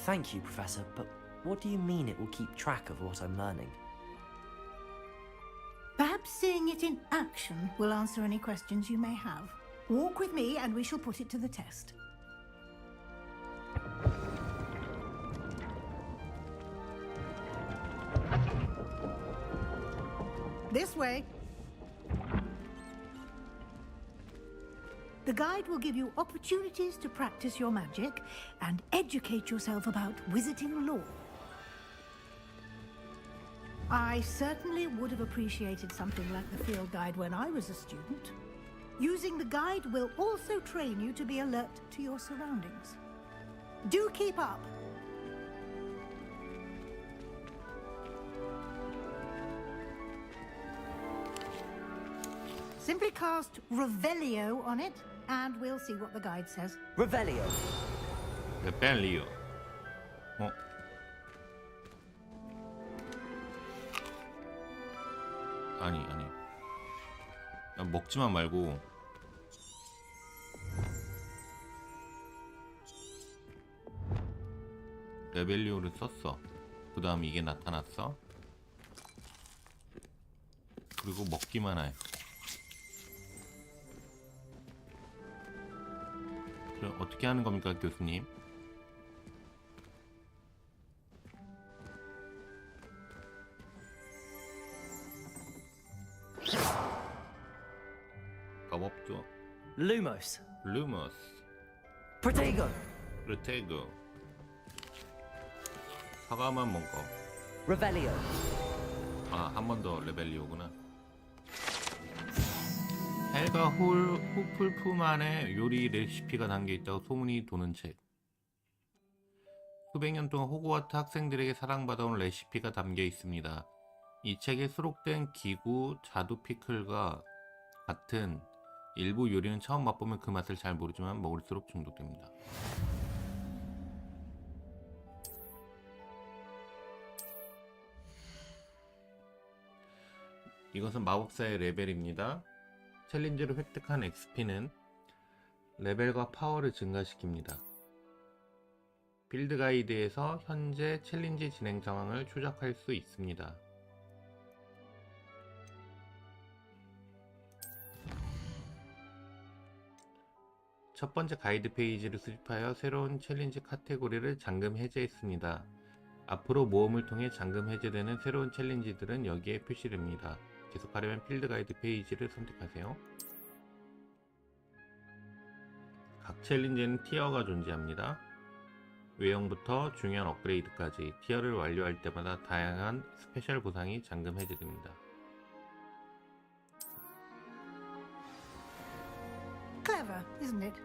Thank you, Professor, but what do you mean it will keep track of what I'm learning? Perhaps seeing it in action will answer any questions you may have. Walk with me and we shall put it to the test. This way. The guide will give you opportunities to practice your magic and educate yourself about wizarding lore. I certainly would have appreciated something like the field guide when I was a student. Using the guide will also train you to be alert to your surroundings. Do keep up! Simply cast Revelio on it, and we'll see what the guide says. Revelio. 레벨리오. 어? 아니. 먹지만 말고. 레벨리오를 썼어. 그 다음 이게 나타났어. 그리고 먹기만 해. 그럼 어떻게 하는 겁니까, 교수님? 겁없죠. Lumos. 루머스. Protego. 르테고. 사과만 먹어. Revelio. 아, 한 번 더 레벨리오구나. 헬가 후플프만의 요리 레시피가 담겨있다고 소문이 도는 책. 수백 년 동안 호그와트 학생들에게 사랑받아온 레시피가 담겨 있습니다. 이 책에 수록된 기구, 자두 피클과 같은 일부 요리는 처음 맛보면 그 맛을 잘 모르지만 먹을수록 중독됩니다. 이것은 마법사의 레벨입니다. 챌린지를 획득한 XP는 레벨과 파워를 증가시킵니다. 빌드 가이드에서 현재 챌린지 진행 상황을 추적할 수 있습니다. 첫 번째 가이드 페이지를 수집하여 새로운 챌린지 카테고리를 잠금 해제했습니다. 앞으로 모험을 통해 잠금 해제되는 새로운 챌린지들은 여기에 표시됩니다. 계속하려면 필드 가이드 페이지를 선택하세요. 각 챌린지는 티어가 존재합니다. 외형부터 중요한 업그레이드까지 티어를 완료할 때마다 다양한 스페셜 보상이 잠금 해제됩니다. Clever, isn't it?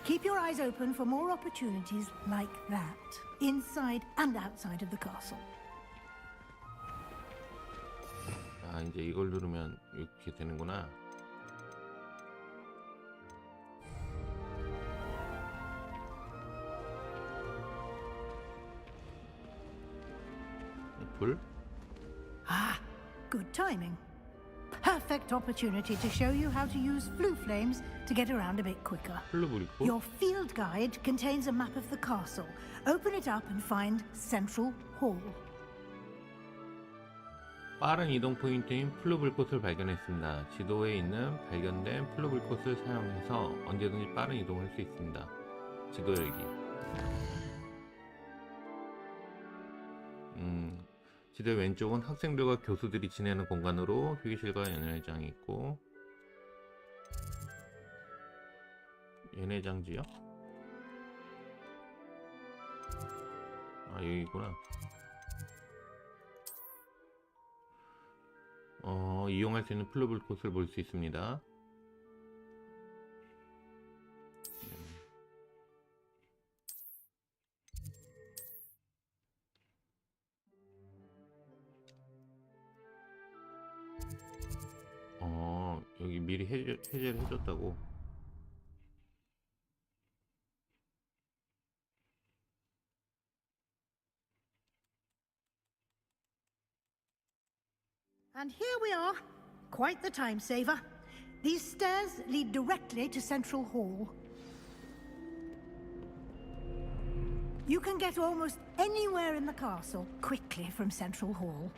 Keep your eyes open for more opportunities like that, inside and outside of the castle. 아, 이제 이걸 누르면 이렇게 되는구나. 불. Ah, good timing. Perfect opportunity to show you how to use flue flames to get around a bit quicker. 플루불 있고. Your field guide contains a map of the castle. Open it up and find Central Hall. 빠른 이동 포인트인 플루불꽃을 발견했습니다. 지도에 있는 발견된 플루불꽃을 사용해서 언제든지 빠른 이동을 할 수 있습니다. 지도 열기. 지도의 왼쪽은 학생들과 교수들이 지내는 공간으로 휴게실과 연회장이 있고, 연회장지요? 아, 여기구나. 이용할 수 있는 플루불꽃을 볼 수 있습니다. 여기 미리 해제를 해줬다고. And here we are. Quite the time saver. These stairs lead directly to Central Hall. You can get almost anywhere in the castle quickly from Central Hall.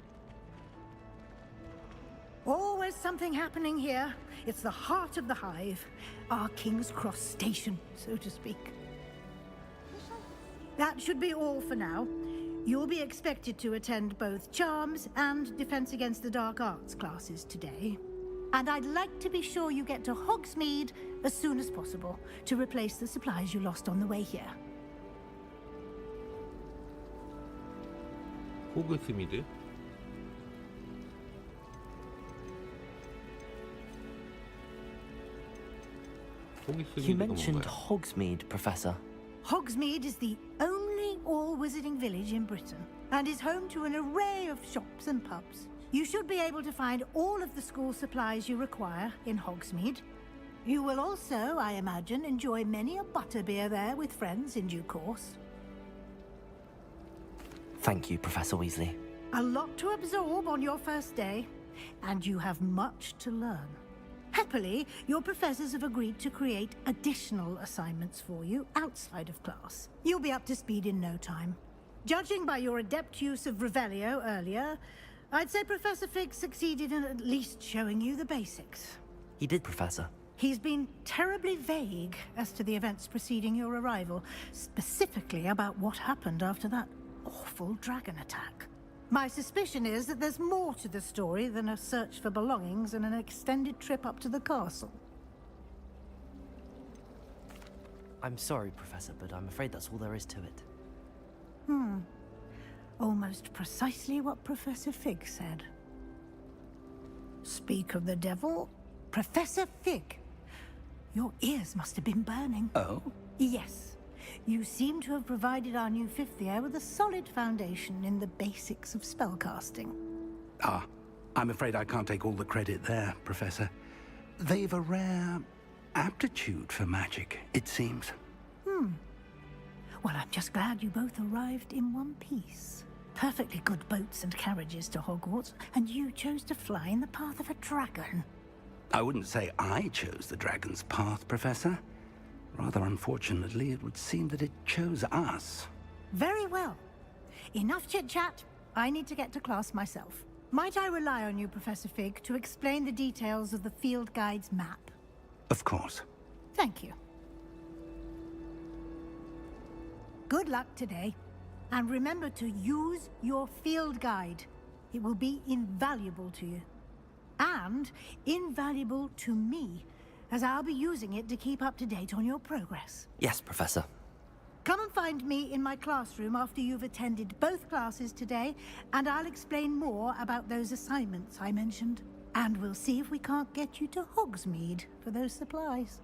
Always something happening here. It's the heart of the hive. Our King's Cross station, so to speak. That should be all for now. You'll be expected to attend both Charms and Defense Against the Dark Arts classes today. And I'd like to be sure you get to Hogsmeade as soon as possible to replace the supplies you lost on the way here. 호그스미드? You mentioned Hogsmeade, Professor. Hogsmeade is the only all-wizarding village in Britain and is home to an array of shops and pubs. You should be able to find all of the school supplies you require in Hogsmeade. You will also, I imagine, enjoy many a butterbeer there with friends in due course. Thank you, Professor Weasley. A lot to absorb on your first day, and you have much to learn. Happily, your professors have agreed to create additional assignments for you outside of class. You'll be up to speed in no time. Judging by your adept use of Revelio earlier, I'd say Professor Fig succeeded in at least showing you the basics. He did, Professor. He's been terribly vague as to the events preceding your arrival, specifically about what happened after that awful dragon attack. My suspicion is that there's more to the story than a search for belongings and an extended trip up to the castle. I'm sorry, Professor, but I'm afraid that's all there is to it. Almost precisely what Professor Fig said. Speak of the devil, Professor Fig. Your ears must have been burning. Oh? Yes. You seem to have provided our new fifth year with a solid foundation in the basics of spellcasting. Ah, I'm afraid I can't take all the credit there, Professor. They've a rare aptitude for magic, it seems. Well, I'm just glad you both arrived in one piece. Perfectly good boats and carriages to Hogwarts, and you chose to fly in the path of a dragon. I wouldn't say I chose the dragon's path, Professor. Rather unfortunately, it would seem that it chose us. Very well. Enough chit-chat. I need to get to class myself. Might I rely on you, Professor Fig, to explain the details of the field guide's map? Of course. Thank you. Good luck today. And remember to use your field guide. It will be invaluable to you. And invaluable to me, as I'll be using it to keep up to date on your progress. Yes, Professor. Come and find me in my classroom after you've attended both classes today, and I'll explain more about those assignments I mentioned. And we'll see if we can't get you to Hogsmeade for those supplies.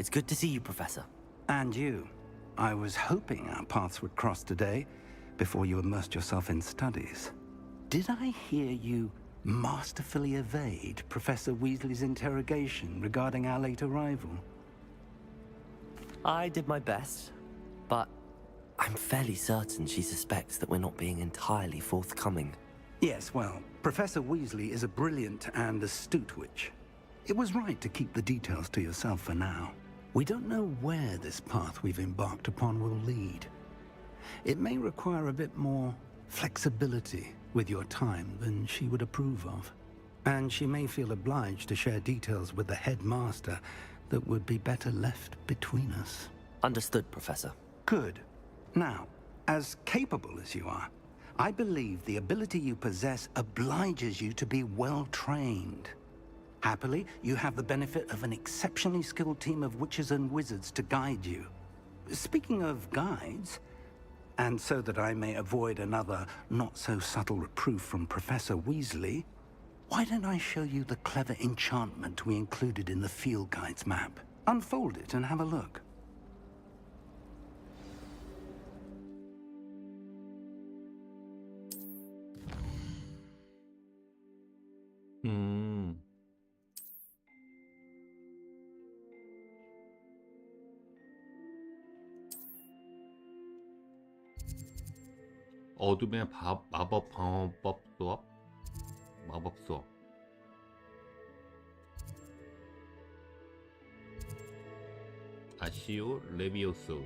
It's good to see you, Professor. And you. I was hoping our paths would cross today, before you immersed yourself in studies. Did I hear you masterfully evade Professor Weasley's interrogation regarding our late arrival? I did my best, but I'm fairly certain she suspects that we're not being entirely forthcoming. Yes, well, Professor Weasley is a brilliant and astute witch. It was right to keep the details to yourself for now. We don't know where this path we've embarked upon will lead. It may require a bit more flexibility with your time than she would approve of. And she may feel obliged to share details with the headmaster that would be better left between us. Understood, Professor. Good. Now, as capable as you are, I believe the ability you possess obliges you to be well trained. Happily, you have the benefit of an exceptionally skilled team of witches and wizards to guide you. Speaking of guides, and so that I may avoid another not-so-subtle reproof from Professor Weasley, why don't I show you the clever enchantment we included in the field guide's map? Unfold it and have a look. 어둠의 마법 방어법 수업? 마법 수업. 아시오 레비오스.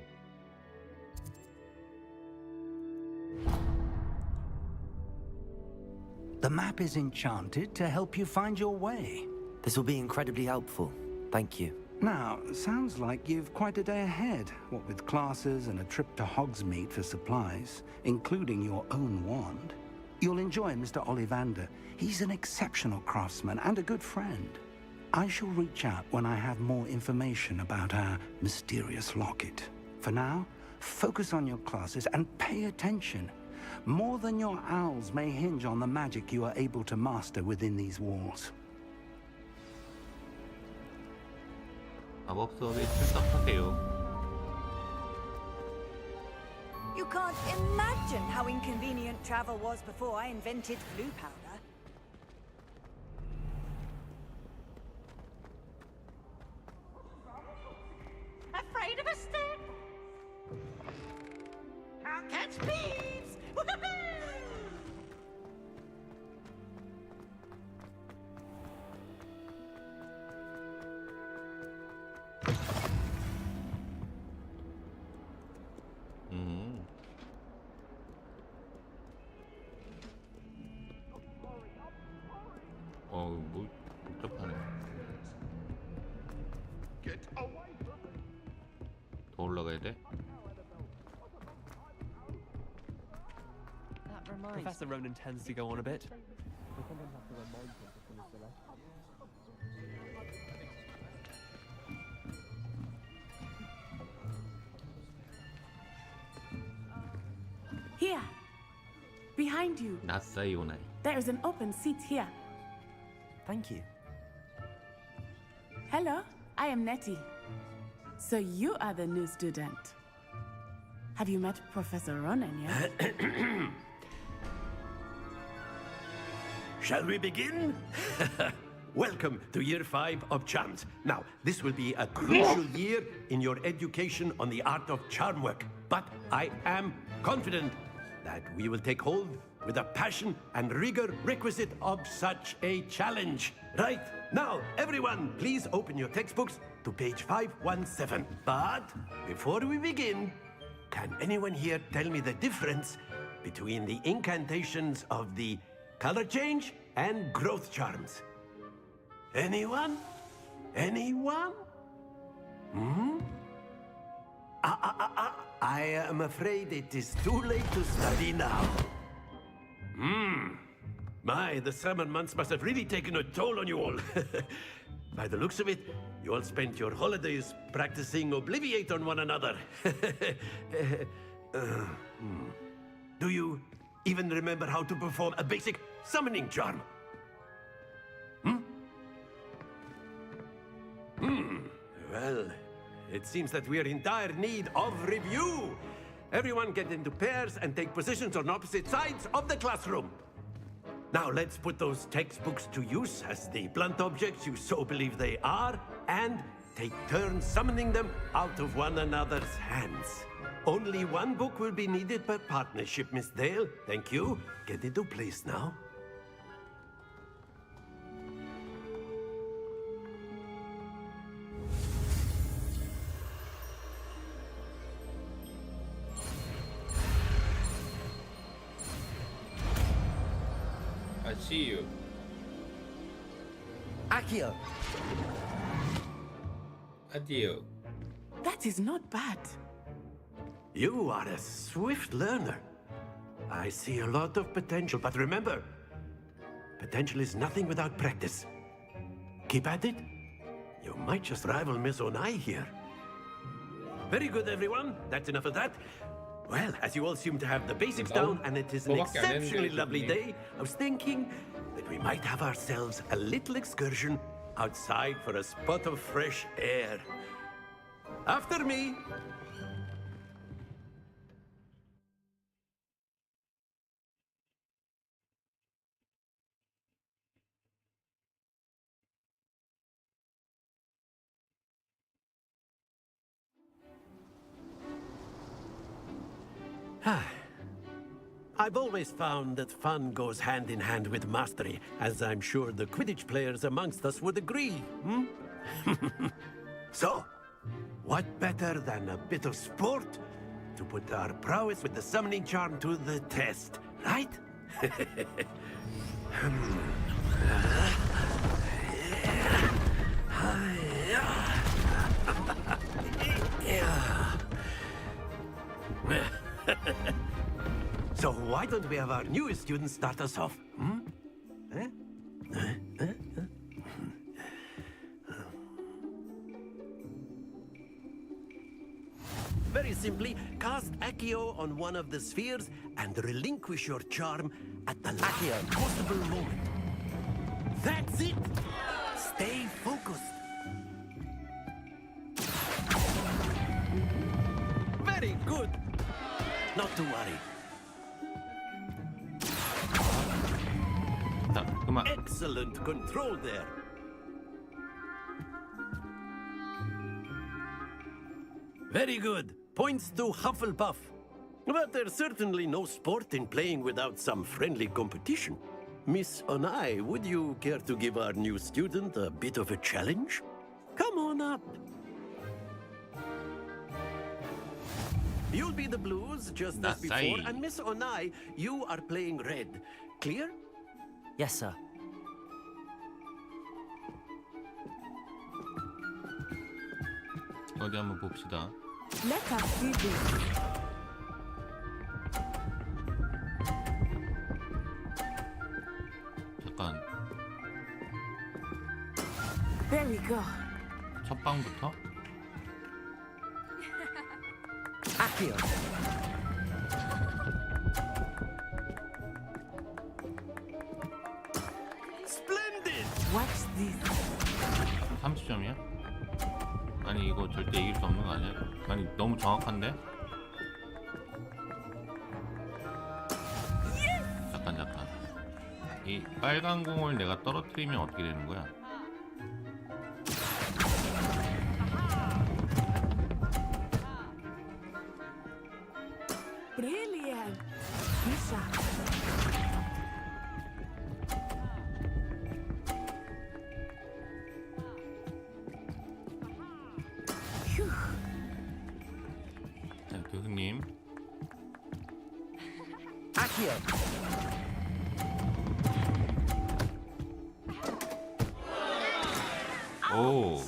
The map is enchanted to help you find your way. This will be incredibly helpful. Thank you. Now, sounds like you've quite a day ahead, what with classes and a trip to Hogsmeade for supplies, including your own wand. You'll enjoy Mr. Ollivander. He's an exceptional craftsman and a good friend. I shall reach out when I have more information about our mysterious locket. For now, focus on your classes and pay attention. More than your owls may hinge on the magic you are able to master within these walls. 마법 수업에 출석하세요. You can't imagine how inconvenient travel was before I invented blue powder. Afraid of a stick? Can't catch thieves! 뭐 복잡하네. 더 올라가야 돼? Professor Ronan tends to go on a bit. Here, behind you. 나사이오나이. There is an open seat here. Thank you. Hello, I am Nettie. So you are the new student. Have you met Professor Ronan yet? Shall we begin? Welcome to Year 5 of Charms. Now, this will be a crucial year in your education on the art of charm work. But I am confident that we will take hold with the passion and rigor requisite of such a challenge. Right, now, everyone, please open your textbooks to page 517. But before we begin, can anyone here tell me the difference between the incantations of the color change and growth charms? Anyone? Anyone? I am afraid it is too late to study now. My, the summer months must have really taken a toll on you all. By the looks of it, you all spent your holidays practicing Obliviate on one another. Do you even remember how to perform a basic summoning charm? Well, it seems that we're in dire need of review. Everyone get into pairs and take positions on opposite sides of the classroom. Now let's put those textbooks to use as the blunt objects you so believe they are, and take turns summoning them out of one another's hands. Only one book will be needed per partnership, Miss Dale. Thank you. Get into place now. I see you. Accio. Addio. That is not bad. You are a swift learner. I see a lot of potential, but remember, potential is nothing without practice. Keep at it. You might just rival Miss Onai here. Very good, everyone. That's enough of that. Well, as you all seem to have the basics down, and it is an exceptionally lovely day, I was thinking that we might have ourselves a little excursion outside for a spot of fresh air. After me. I've always found that fun goes hand in hand with mastery, as I'm sure the Quidditch players amongst us would agree, So, what better than a bit of sport to put our prowess with the summoning charm to the test, right? So why don't we have our newest student start us off? Very simply, cast Accio on one of the spheres and relinquish your charm at the last possible moment. That's it! Stay focused. Very good. Not to worry. Excellent control there. Very good. Points to Hufflepuff. But there's certainly no sport in playing without some friendly competition. Miss Onai, would you care to give our new student a bit of a challenge? Come on up. You'll be the blues, just as before, and Miss Onai, you are playing red. Clear? Yes, sir. 어디 한번 봅시다. Let us see this. 잠깐. There we go. 첫 방부터. Accio. Splendid. Watch this. 30점이야? 아니 이거 절대 이길 수 없는 거 아니야? 아니 너무 정확한데? 잠깐. 이 빨간 공을 내가 떨어뜨리면 어떻게 되는 거야? Brilliant. Misha. 자, 교수님. Accio. 오.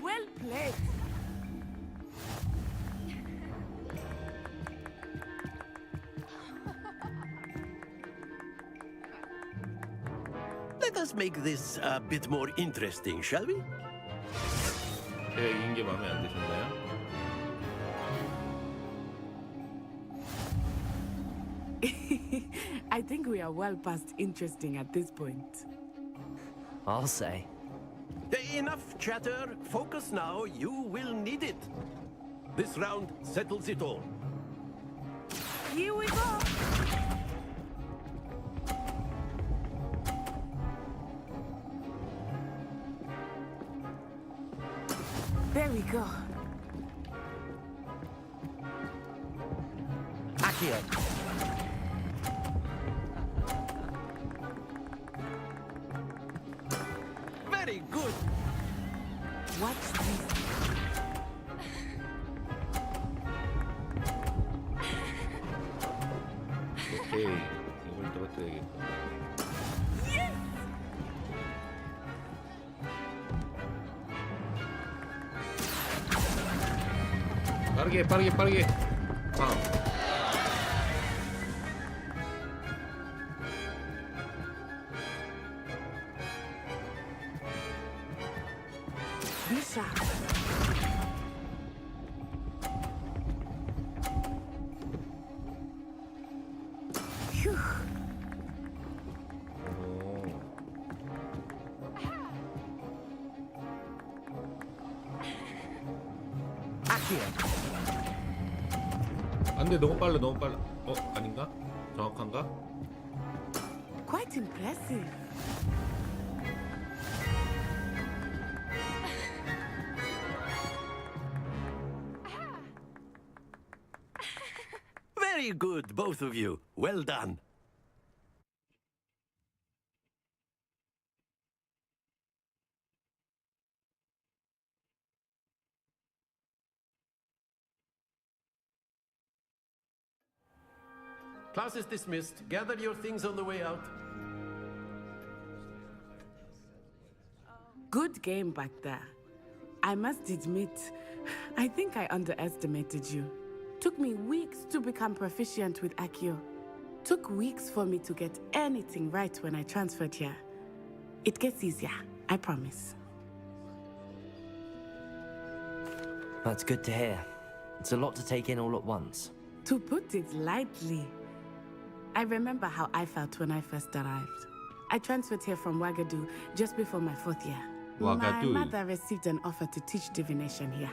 Well played. Let us make this a bit more interesting, shall we? 제가 이긴 게 마음에 안 드셨나요? I think we are well past interesting at this point. I'll say. Enough chatter. Focus now. You will need it. This round settles it all. Here we go. There we go. Accio. Very good. Watch this. 오케이. 이걸 떨어뜨려야겠다. 빠르게 빠르게 빠르게. Be sharp. Phew. 안돼 너무 빨라 너무 빨라. 아닌가? 정확한가? Quite impressive. Very good, both of you. Well done. Class is dismissed. Gather your things on the way out. Good game back there. I must admit, I think I underestimated you. Took me weeks to become proficient with Accio. Took weeks for me to get anything right when I transferred here. It gets easier, I promise. That's good to hear. It's a lot to take in all at once. To put it lightly, I remember how I felt when I first arrived. I transferred here from Ouagadougou just before my 4th year. Ouagadougou. My mother received an offer to teach divination here.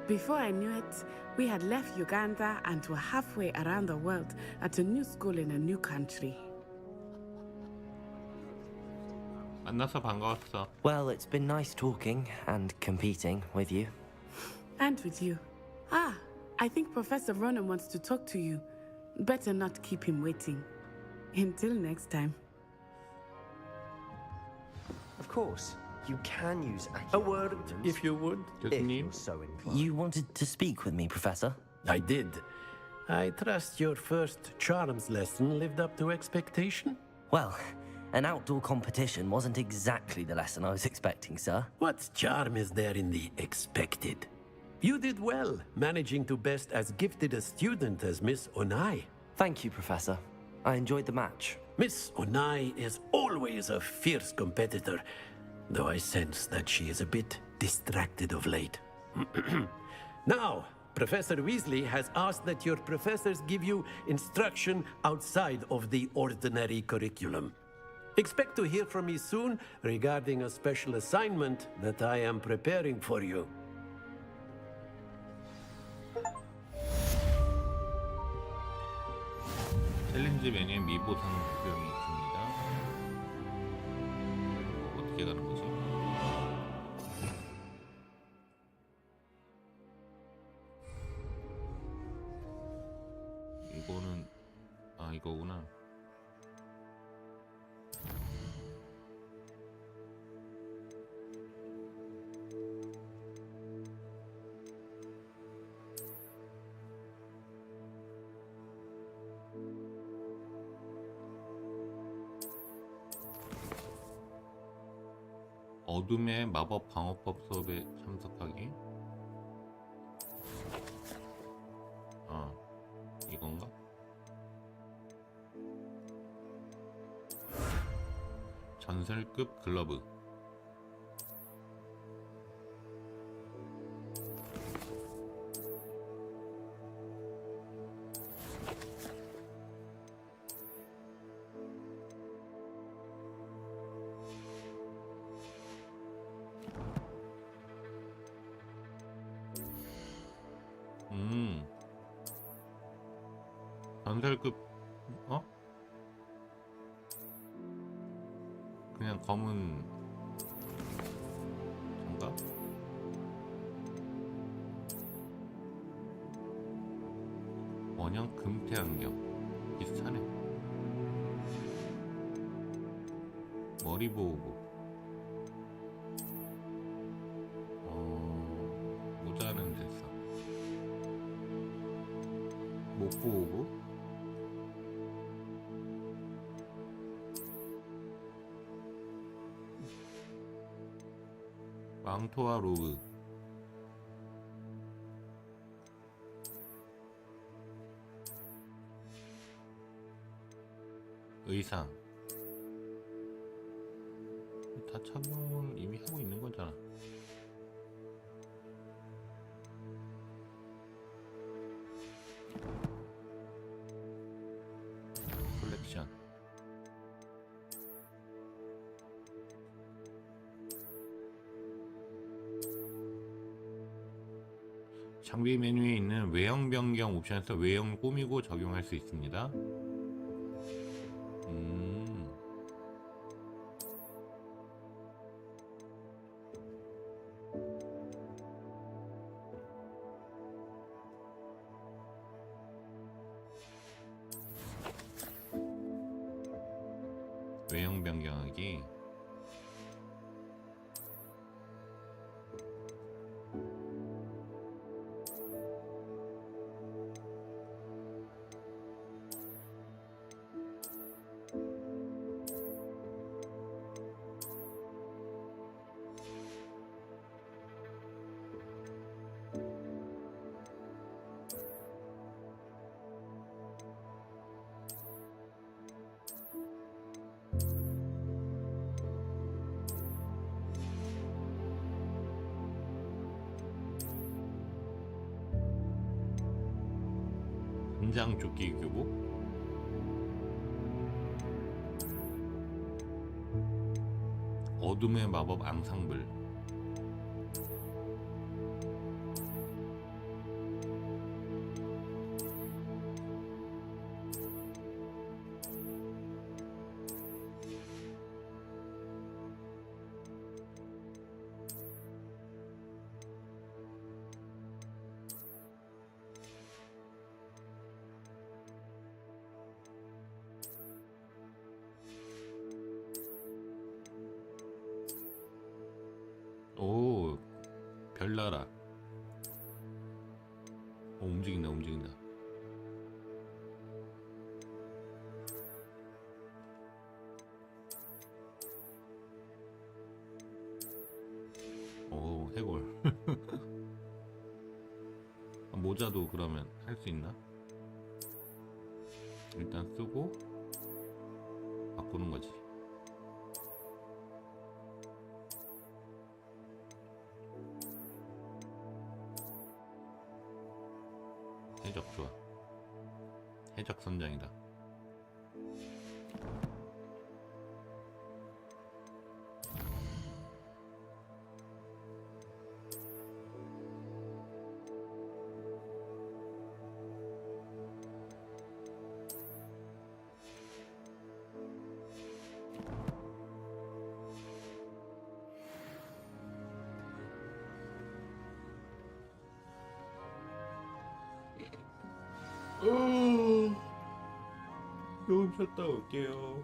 Before I knew it, we had left Uganda and were halfway around the world at a new school in a new country. 만나서 반가웠어. Well, it's been nice talking and competing with you. And with you. Ah, I think Professor Ronan wants to talk to you. Better not keep him waiting. Until next time. Of course, you can use A word, if you would. if you're so inclined. You wanted to speak with me, Professor? I did. I trust your first charms lesson lived up to expectation? Well, an outdoor competition wasn't exactly the lesson I was expecting, sir. What charm is there in the expected? You did well, managing to best as gifted a student as Miss Onai. Thank you, Professor. I enjoyed the match. Miss Onai is always a fierce competitor, though I sense that she is a bit distracted of late. Now, Professor Weasley has asked that your professors give you instruction outside of the ordinary curriculum. Expect to hear from me soon regarding a special assignment that I am preparing for you. 챌린지 메뉴에 미보상 표현이 있습니다. 어떻게 가는 거지? 이거는 이거구나. 어둠의 마법 방어법 수업에 참석하기. 이건가? 전설급 글러브. 전설급 어? 그냥 검은 장갑? 원형 금태 안경 비슷하네. 머리 보호구. 모자는 됐어. 목 보호구. 망토와 로그. 의상. 다 착용은 이미 하고 있는 거잖아. 컬렉션. 장비 메뉴에 있는 외형 변경 옵션에서 외형을 꾸미고 적용할 수 있습니다. 외형 변경하기. 분장 조끼 교복. 어둠의 마법 앙상블. 오, 별나라. 오, 움직인다, 움직인다. 오, 해골. 모자도 그러면 할 수 있나? 일단 쓰고 바꾸는 거지. 해적 좋아. 해적 선장이다. 조금 쉬었다 올게요.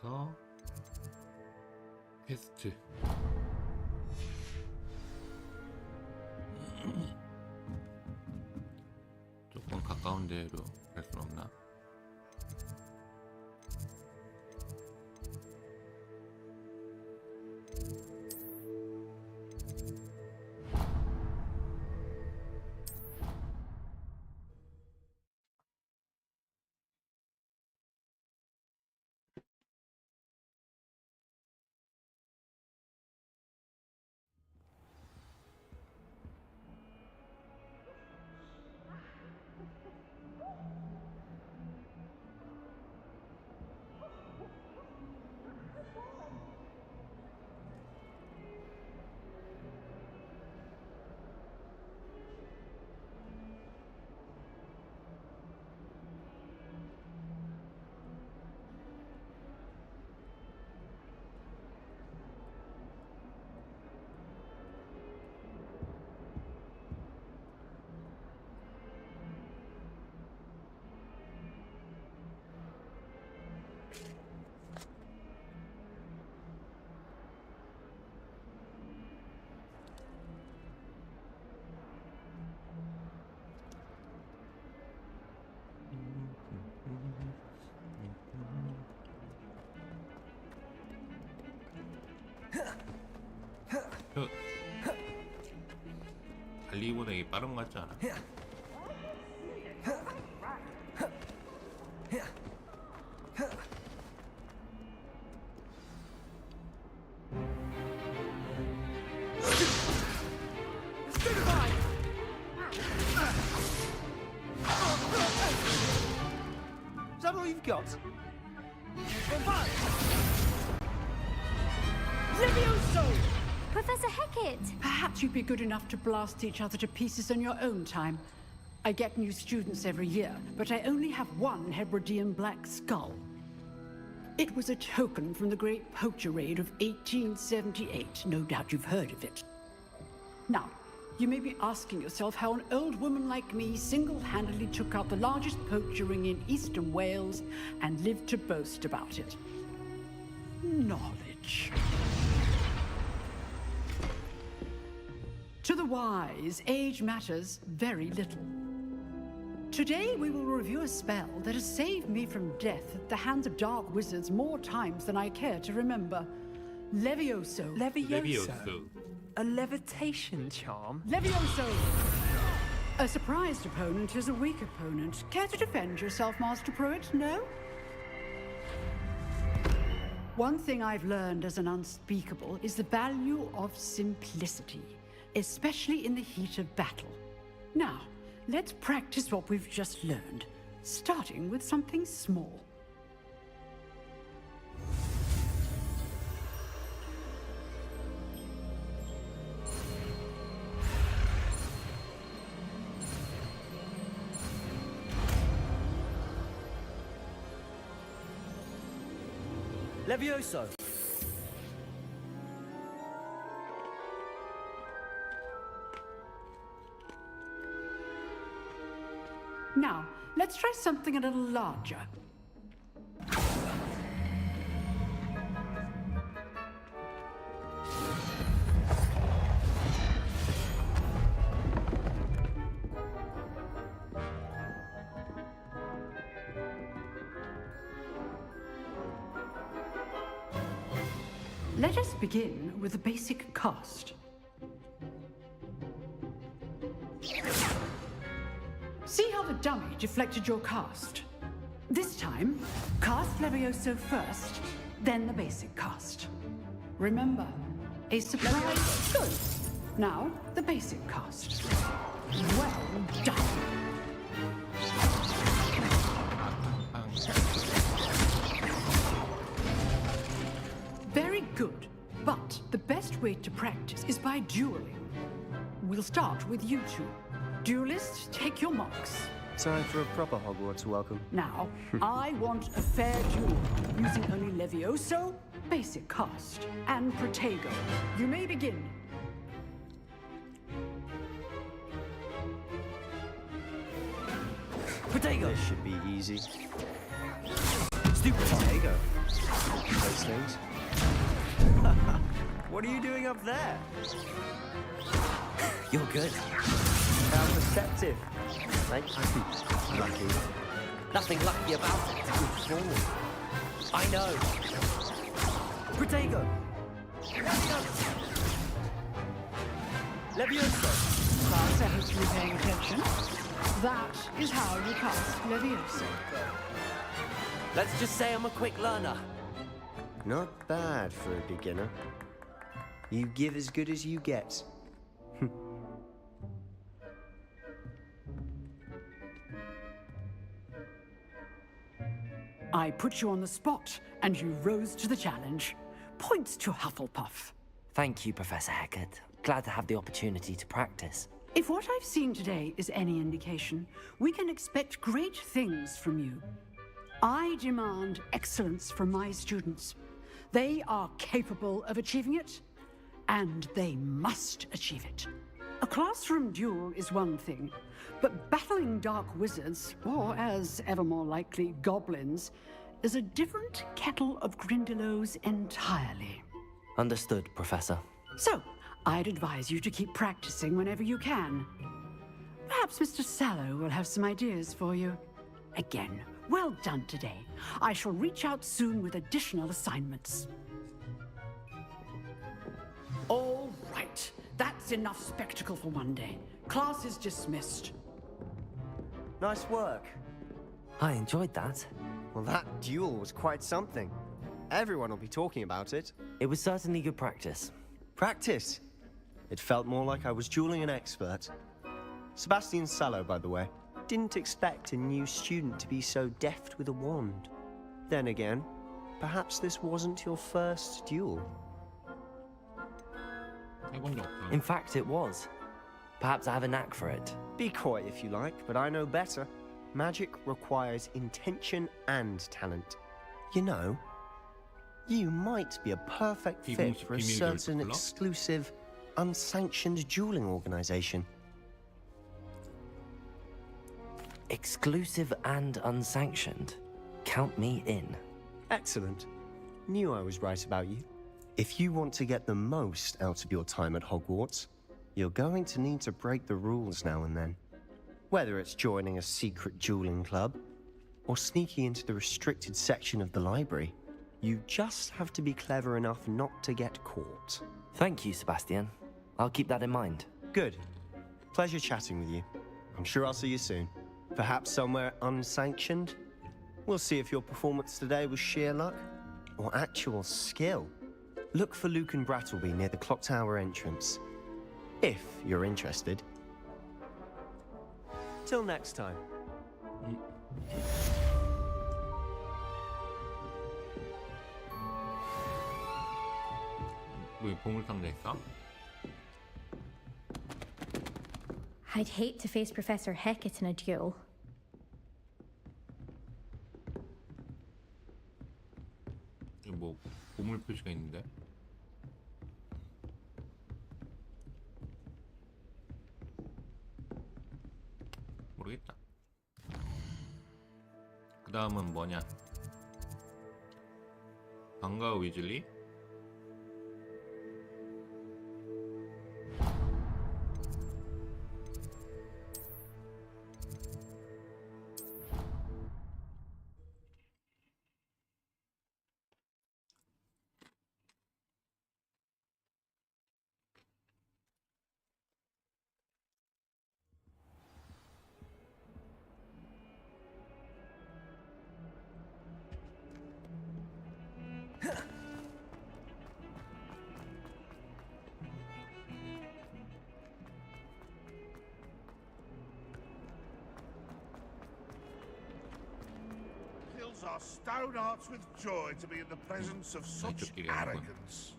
가서 퀘스트. 조금 가까운 데로 갈 순 없나? 달리기보다 이게 빠른 것 같지 않아? Is that all you've got? Levioso! Professor Hecat! Perhaps you'd be good enough to blast each other to pieces in your own time. I get new students every year, but I only have one Hebridean black skull. It was a token from the Great Poacher Raid of 1878. No doubt you've heard of it. Now, you may be asking yourself how an old woman like me single-handedly took out the largest poacher ring in eastern Wales and lived to boast about it. Knowledge. To the wise, age matters very little. Today we will review a spell that has saved me from death at the hands of dark wizards more times than I care to remember. Levioso. Levioso. A levitation charm? Levioso! A surprised opponent is a weak opponent. Care to defend yourself, Master Pruitt? No? One thing I've learned as an unspeakable is the value of simplicity, especially in the heat of battle. Now, let's practice what we've just learned, starting with something small. Levioso! Now, let's try something a little larger. Let us begin with the basic cast. See how the dummy deflected your cast? This time, cast Levioso first, then the basic cast. Remember, a surprise. Good. Now, the basic cast. Well done. Very good. But the best way to practice is by dueling. We'll start with you two. Duelists, take your marks. Time for a proper Hogwarts welcome. Now, I want a fair duel, using only Levioso, basic cast, and Protego. You may begin. Protego! This should be easy. Stupid potato. Those things. What are you doing up there? You're good. How perceptive. Thank you. Lucky. Nothing lucky about it. It's good form. I know. Protego. Levioso. Class, I hope you were paying attention. That is how you cast Leviosa. Let's just say I'm a quick learner. Not bad for a beginner. You give as good as you get. I put you on the spot, and you rose to the challenge. Points to Hufflepuff. Thank you, Professor Hecat. Glad to have the opportunity to practice. If what I've seen today is any indication, we can expect great things from you. I demand excellence from my students. They are capable of achieving it, and they must achieve it. A classroom duel is one thing, but battling dark wizards, or as ever more likely, goblins, is a different kettle of Grindylows entirely. Understood, Professor. So, I'd advise you to keep practicing whenever you can. Perhaps Mr. Sallow will have some ideas for you. Again, well done today. I shall reach out soon with additional assignments. All right. That's enough spectacle for one day. Class is dismissed. Nice work. I enjoyed that. Well, that duel was quite something. Everyone will be talking about it. It was certainly good practice. Practice? It felt more like I was dueling an expert. Sebastian Sallow, by the way. Didn't expect a new student to be so deft with a wand. Then again, perhaps this wasn't your first duel. In fact, it was. Perhaps I have a knack for it. Be coy if you like, but I know better. Magic requires intention and talent. You know, you might be a perfect fit for a certain exclusive, unsanctioned dueling organization. Exclusive and unsanctioned? Count me in. Excellent. Knew I was right about you. If you want to get the most out of your time at Hogwarts, you're going to need to break the rules now and then. Whether it's joining a secret dueling club, or sneaking into the restricted section of the library, you just have to be clever enough not to get caught. Thank you, Sebastian. I'll keep that in mind. Good. Pleasure chatting with you. I'm sure I'll see you soon. Perhaps somewhere unsanctioned? We'll see if your performance today was sheer luck, or actual skill. Look for Luke and Brattleby near the Clock Tower entrance. If you're interested. Till next time. 왜 보물상자 있어? I'd hate to face Professor Hecat in a duel. 뭐 보물 표시가 있는데? 모르겠다. 그 다음은 뭐냐? 방과 위즐리? Our stout hearts with joy to be in the presence of such arrogance.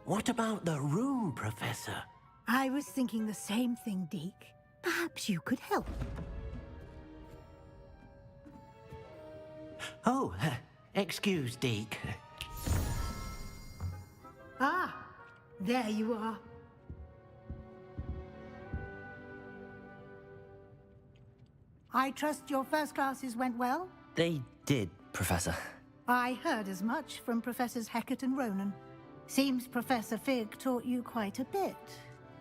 What about the room, Professor? I was thinking the same thing, Deke. Perhaps you could help. Oh, Excuse, Deke. Ah, there you are. I trust your first classes went well? They did, Professor. I heard as much from Professors Hecat and Ronan. Seems Professor Fig taught you quite a bit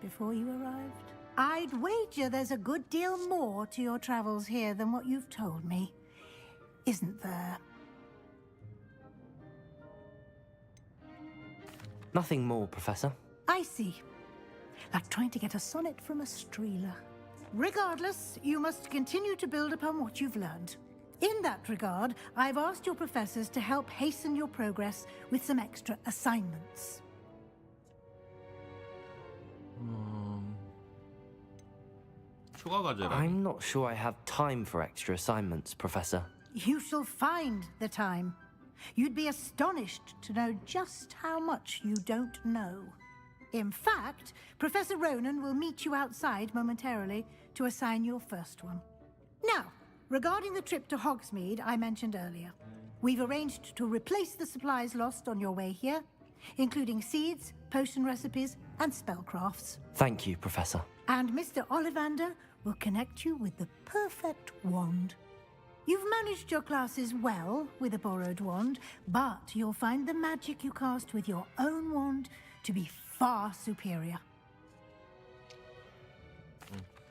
before you arrived. I'd wager there's a good deal more to your travels here than what you've told me. Isn't there? Nothing more, Professor. I see. Like trying to get a sonnet from a streeler. Regardless, you must continue to build upon what you've learned. In that regard, I've asked your professors to help hasten your progress with some extra assignments. 추가 과제라. I'm not sure I have time for extra assignments, Professor. You shall find the time. You'd be astonished to know just how much you don't know. In fact, Professor Ronan will meet you outside momentarily to assign your first one. Now, regarding the trip to Hogsmeade I mentioned earlier, we've arranged to replace the supplies lost on your way here, including seeds, potion recipes, and spellcrafts. Thank you, Professor. And Mr. Ollivander will connect you with the perfect wand. You've managed your classes well with a borrowed wand, but you'll find the magic you cast with your own wand to be far superior.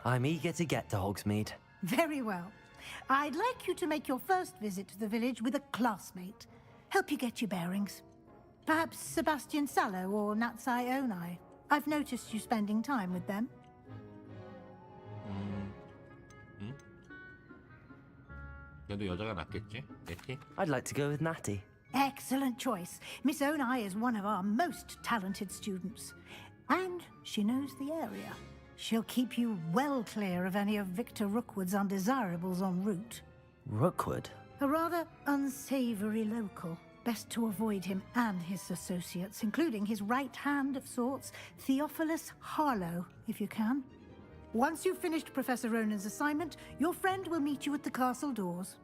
I'm eager to get to Hogsmeade. Very well. I'd like you to make your first visit to the village with a classmate. Help you get your bearings. Perhaps Sebastian Sallow or Natsai Onai. I've noticed you spending time with them. 그래도 여자가 낫겠지? 네티? I'd like to go with Natty. Excellent choice. Miss Onai is one of our most talented students. And she knows the area. She'll keep you well clear of any of Victor Rookwood's undesirables en route. Rookwood? A rather unsavory local. Best to avoid him and his associates, including his right hand of sorts, Theophilus Harlow, if you can. Once you've finished Professor Ronan's assignment, your friend will meet you at the castle doors.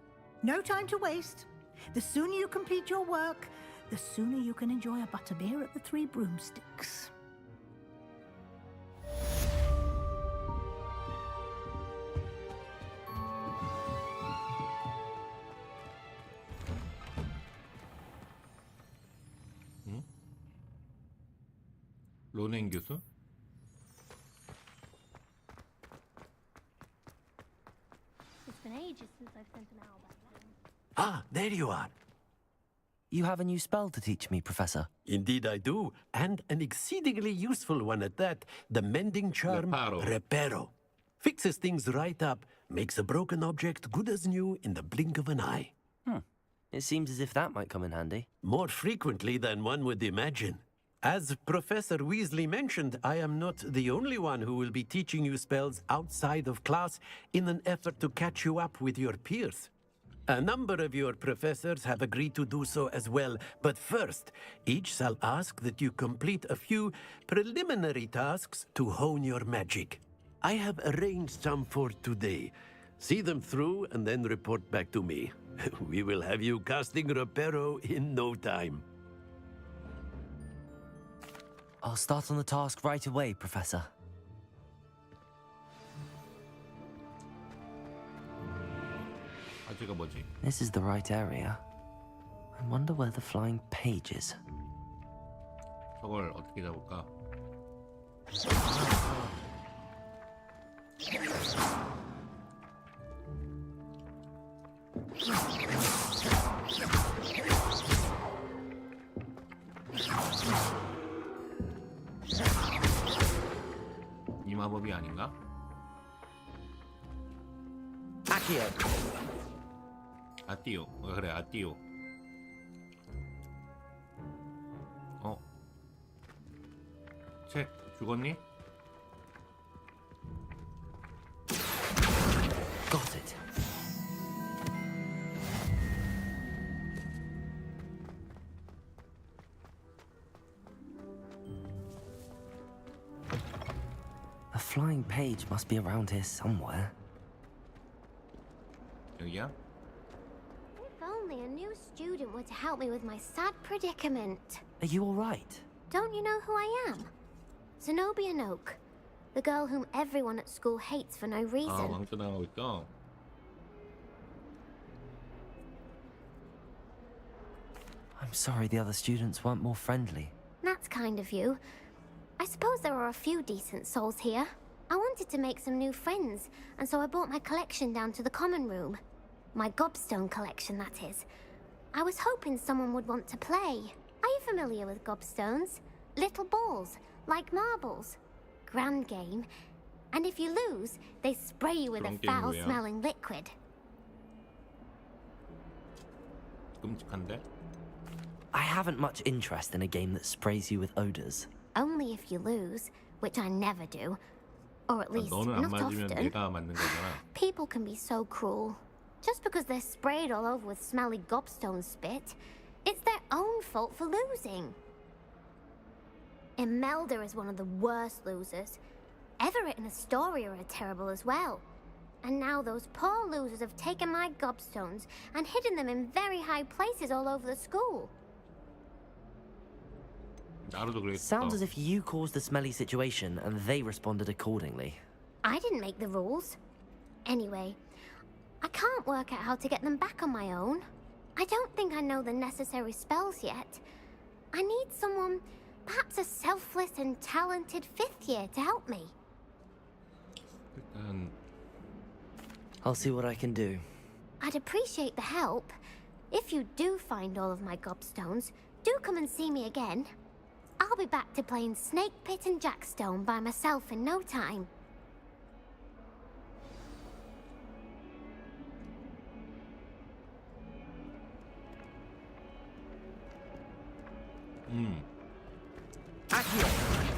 No time to waste. The sooner you complete your work, the sooner you can enjoy a butterbeer at the Three Broomsticks. 로넨 교수? It's been ages since I've sent an owl back down. Ah, there you are. You have a new spell to teach me, Professor. Indeed I do, and an exceedingly useful one at that. The mending charm, Reparo. Fixes things right up, makes a broken object good as new in the blink of an eye. It seems as if that might come in handy. More frequently than one would imagine. As Professor Weasley mentioned, I am not the only one who will be teaching you spells outside of class in an effort to catch you up with your peers. A number of your professors have agreed to do so as well, but first, each shall ask that you complete a few preliminary tasks to hone your magic. I have arranged some for today. See them through and then report back to me. We will have you casting Reparo in no time. I'll start on the task right away, Professor. 과제가 뭐지? This is the right area. I wonder where the flying page is. 저걸 어떻게 잡을까? 이 마법이 아닌가? 아띠오. 그래, 아띠오. 책 죽었니? Got it. A flying page must be around here somewhere. 여기야? Who found only a new student were to help me with my sad predicament. Are you all right? Don't you know who I am? Zenobia Noak, the girl whom everyone at school hates for no 아, reason. 왕따 당하고 있다. I'm sorry the other students weren't more friendly. That's kind of you. I suppose there are a few decent souls here. I wanted to make some new friends, and so I brought my collection down to the common room. My gobstone collection, that is. I was hoping someone would want to play. Are you familiar with gobstones? Little balls, like marbles. Grand game. And if you lose, they spray you with a foul-smelling liquid. 끔찍한데? I haven't much interest in a game that sprays you with odors. Only if you lose, which I never do. Or at least, 너는 안 not 맞으면 often. 내가 맞는 거잖아. People can be so cruel. Just because they're sprayed all over with smelly gobstone spit, it's their own fault for losing. Imelda is one of the worst losers. Everett and Astoria are terrible as well. And now those poor losers have taken my gobstones and hidden them in very high places all over the school. 나로도 그랬어. Sounds as if you caused the smelly situation and they responded accordingly. I didn't make the rules. Anyway, I can't work out how to get them back on my own. I don't think I know the necessary spells yet. I need someone, perhaps a selfless and talented fifth year to help me. 일단 I'll see what I can do. I'd appreciate the help. If you do find all of my gobstones, do come and see me again. I'll be back to playing Snake Pit and Jackstone by myself in no time.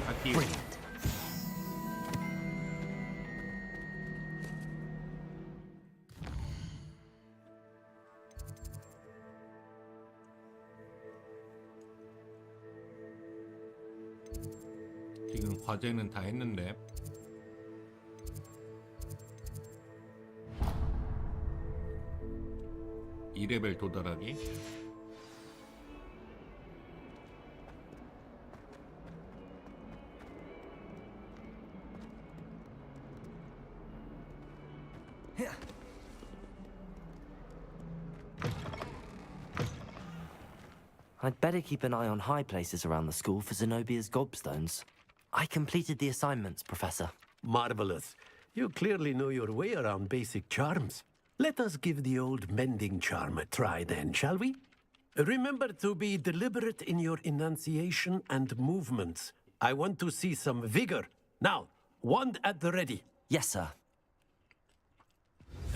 아키. Brilliant. 지금 과제는 다 했는데. 이 레벨 도달하기. I'd better keep an eye on high places around the school for Zenobia's gobstones. I completed the assignments, Professor. Marvelous. You clearly know your way around basic charms. Let us give the old mending charm a try then, shall we? Remember to be deliberate in your enunciation and movements. I want to see some vigor. Now, wand at the ready. Yes, sir.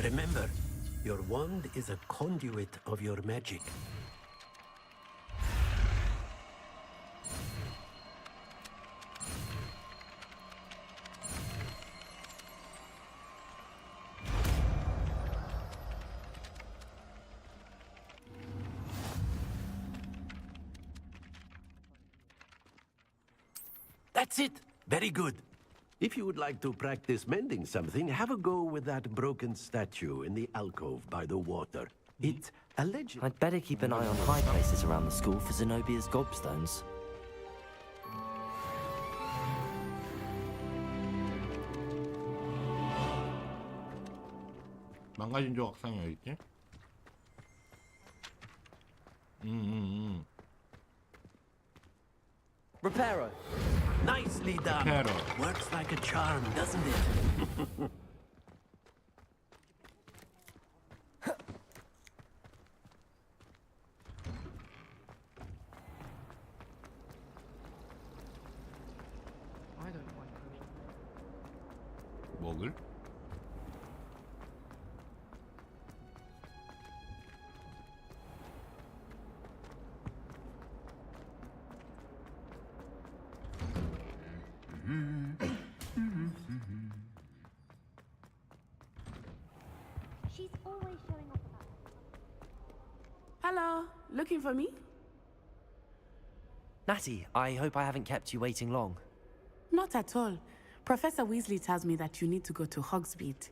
Remember, your wand is a conduit of your magic. That's it. Very good. If you would like to practice mending something, have a go with that broken statue in the alcove by the water. It allegedly... I'd better keep an eye on high places around the school for Zenobia's gobstones. 망가진 조각상이 어딨지? Reparo. Nicely done. Reparo. Works like a charm, doesn't it? I don't like cooking. 먹을? She's always showing off about Hello, looking for me? Natty, I hope I haven't kept you waiting long. Not at all. Professor Weasley tells me that you need to go to Hogsmeade.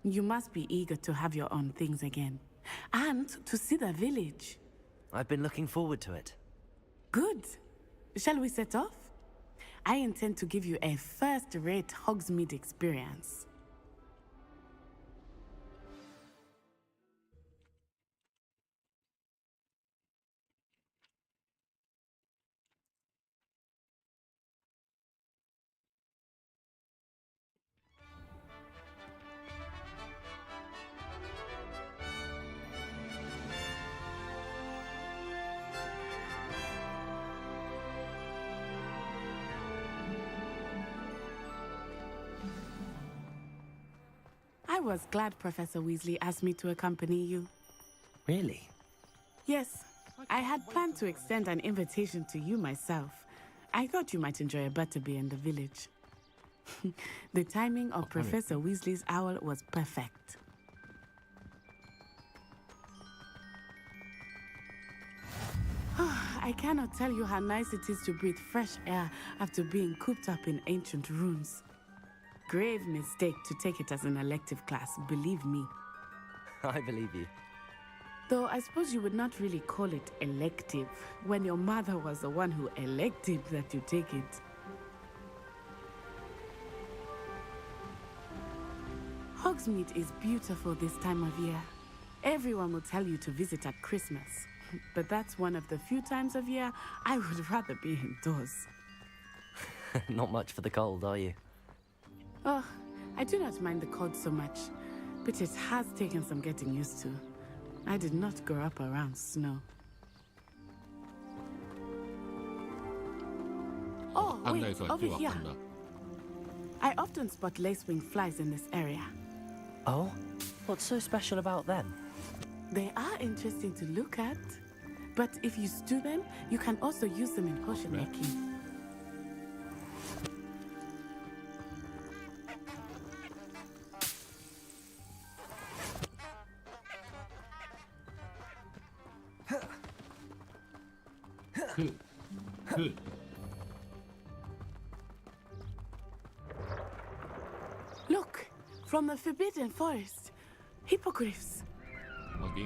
You must be eager to have your own things again. And to see the village. I've been looking forward to it. Good. Shall we set off? I intend to give you a first-rate Hogsmeade experience. I was glad Professor Weasley asked me to accompany you. Really? Yes, I had planned to extend an invitation to you myself. I thought you might enjoy a butterbeer in the village. The timing of Professor Weasley's owl was perfect. I cannot tell you how nice it is to breathe fresh air after being cooped up in ancient rooms. Grave mistake to take it as an elective class, believe me. I believe you. Though I suppose you would not really call it elective when your mother was the one who elected that you take it. Hogsmeade is beautiful this time of year. Everyone will tell you to visit at Christmas, but that's one of the few times of year I would rather be indoors. Not much for the cold, are you? Oh, I do not mind the cold so much, but it has taken some getting used to. I did not grow up around snow. Oh, wait, over here. I often spot lacewing flies in this area. Oh? What's so special about them? They are interesting to look at, but if you stew them, you can also use them in potion making. Look, from the Forbidden Forest, hippogriffs.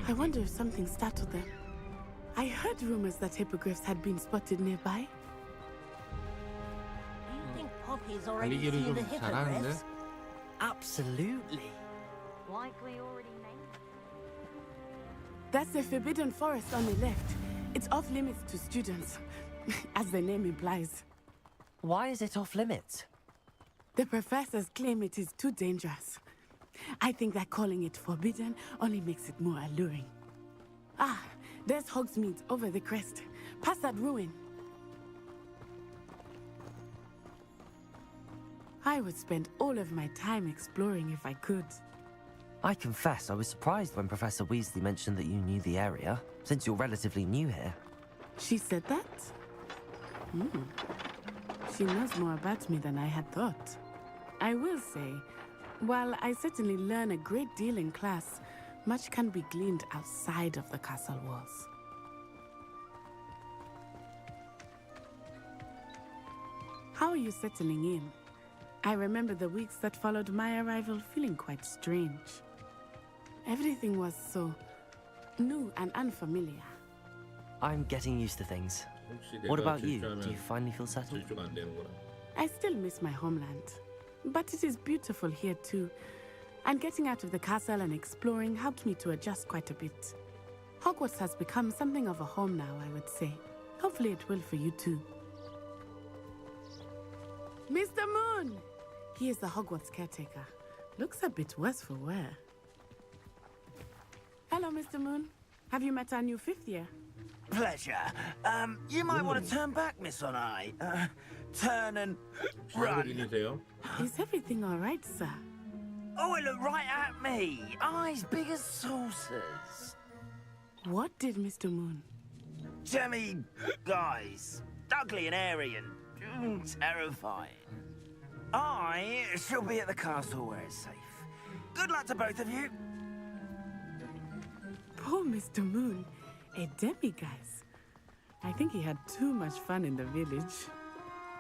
I wonder if something startled them. I heard rumors that hippogriffs had been spotted nearby. Do you think Poppy's already seen the hippogriffs? Absolutely. Likely already named. That's the Forbidden Forest on the left. It's off limits to students, as the name implies. Why is it off limits? The professors claim it is too dangerous. I think that calling it forbidden only makes it more alluring. Ah, there's Hogsmeade over the crest. Past that ruin. I would spend all of my time exploring if I could. I confess I was surprised when Professor Weasley mentioned that you knew the area, since you're relatively new here. She said that? She knows more about me than I had thought. I will say, while I certainly learn a great deal in class, much can be gleaned outside of the castle walls. How are you settling in? I remember the weeks that followed my arrival feeling quite strange. Everything was so new and unfamiliar. I'm getting used to things. What about you? Do you finally feel settled? I still miss my homeland, but it is beautiful here too. And getting out of the castle and exploring helped me to adjust quite a bit. Hogwarts has become something of a home now, I would say. Hopefully it will for you too. Mr. Moon! He is the Hogwarts caretaker. Looks a bit worse for wear. Hello, Mr. Moon. Have you met our new 5th year? Pleasure. You might want to turn back, Miss On-Eye. Turn and run. Is everything all right, sir? Oh, it looked right at me. Eyes big as saucers. What did Mr. Moon? Jemmy guys. Ugly and airy and terrifying. I shall be at the castle where it's safe. Good luck to both of you. Poor Mr. Moon. A demiguise. I think he had too much fun in the village.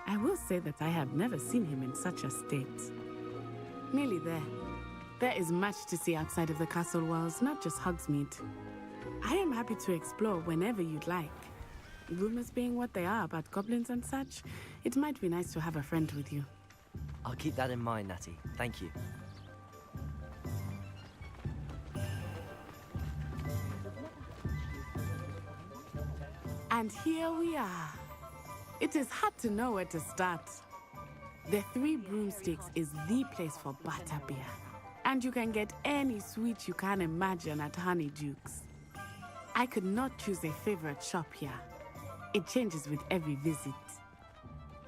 I will say that I have never seen him in such a state. Nearly there. There is much to see outside of the castle walls, not just Hogsmeade. I am happy to explore whenever you'd like. Rumors being what they are about goblins and such, it might be nice to have a friend with you. I'll keep that in mind, Natty. Thank you. And here we are. It is hard to know where to start. The Three Broomsticks is the place for butterbeer. And you can get any sweet you can imagine at Honeydukes. I could not choose a favorite shop here. It changes with every visit.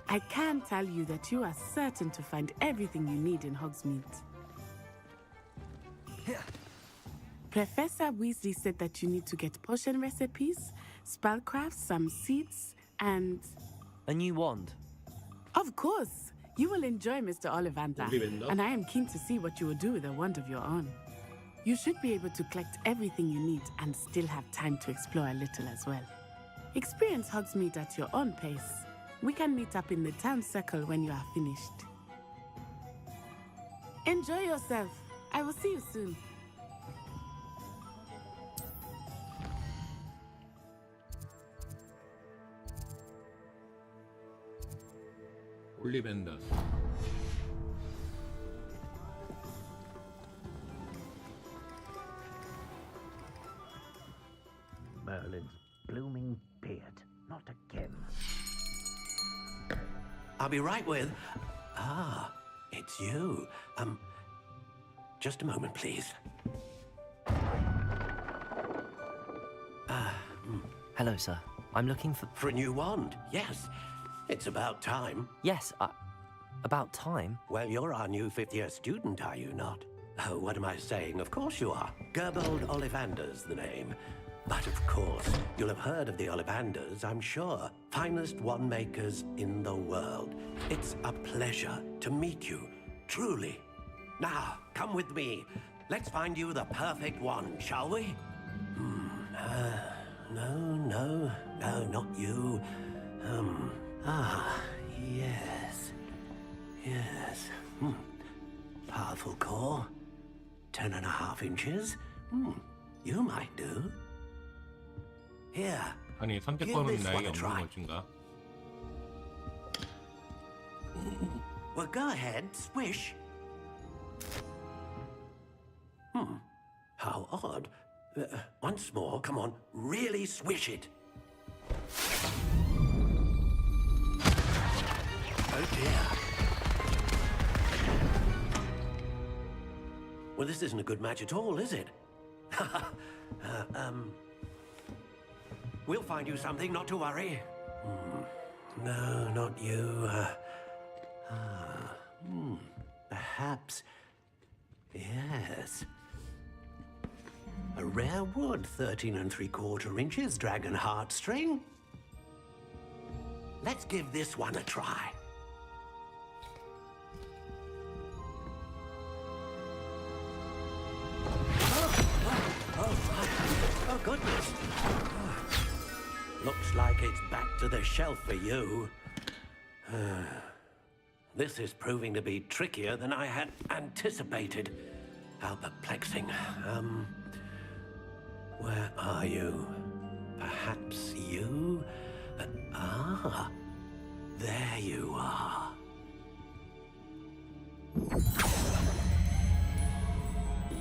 I can tell you that you are certain to find everything you need in Hogsmeade. Professor Weasley said that you need to get potion recipes, spellcrafts, some seeds, and... a new wand. Of course! You will enjoy Mr. Ollivander, Ollivander. and I am keen to see what you will do with a wand of your own. You should be able to collect everything you need and still have time to explore a little as well. Experience Hogsmeade at your own pace. We can meet up in the town circle when you are finished. Enjoy yourself. I will see you soon. 올리밴더. Merlin's blooming beard. Not again. I'll be right with... Ah, it's you. Just a moment, please. Hello, sir. I'm looking for... For a new wand, yes. It's about time. Yes, about time? Well, you're our new fifth-year student, are you not? Oh, what am I saying? Of course you are. Gerbold Ollivander's the name. But of course, you'll have heard of the Ollivanders, I'm sure. Finest wand makers in the world. It's a pleasure to meet you, truly. Now, come with me. Let's find you the perfect wand, shall we? No, not you. Yes. Powerful core. 10.5 inches. You might do. Here. 아니 Give 선택권은 this one 나에게 a 없는 try. 것인가? Well, go ahead, swish. How odd. Once more, come on, really swish it. Oh dear. Well, this isn't a good match at all, is it? We'll find you something, not to worry. No, not you. Perhaps. Yes. A rare wood, 13 3/4 inches, dragon heartstring. Let's give this one a try. Oh, goodness. Looks like it's back to the shelf for you. This is proving to be trickier than I had anticipated. How perplexing. Where are you? Perhaps you? There you are.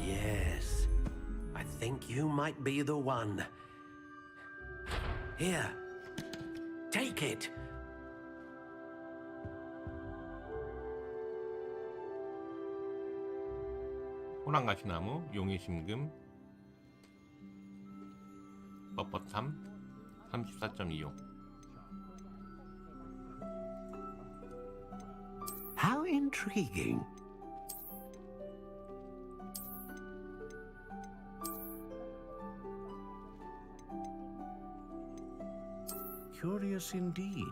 Yes, I think you might be the one. Here, take it. 호랑가시나무, 용의심금, 뻣뻣함, 34.25. How intriguing. Curious indeed.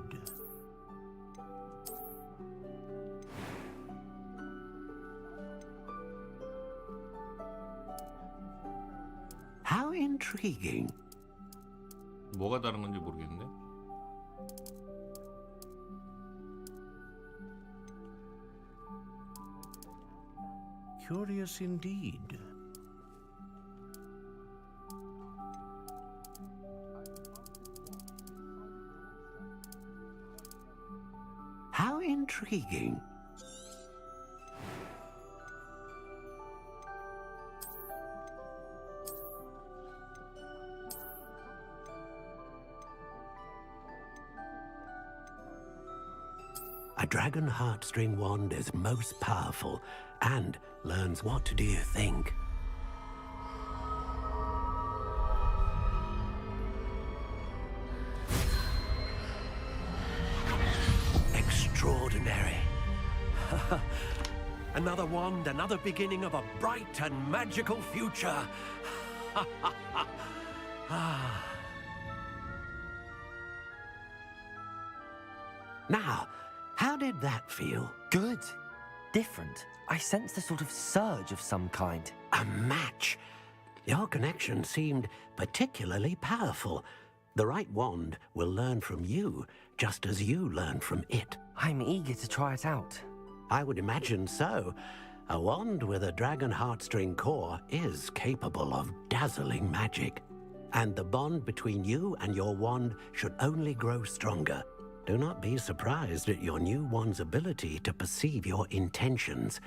How intriguing. 뭐가 다른 건지 모르겠네. Curious indeed. How intriguing. A dragon heartstring wand is most powerful and learns what do you think? Extraordinary. Another wand, another beginning of a bright and magical future. Now, how did that feel? Good. Different. I sensed a sort of surge of some kind. A match. Your connection seemed particularly powerful. The right wand will learn from you, just as you learn from it. I'm eager to try it out. I would imagine so. A wand with a dragon heartstring core is capable of dazzling magic. And the bond between you and your wand should only grow stronger. Do not be surprised at your new wand's ability to perceive your intentions,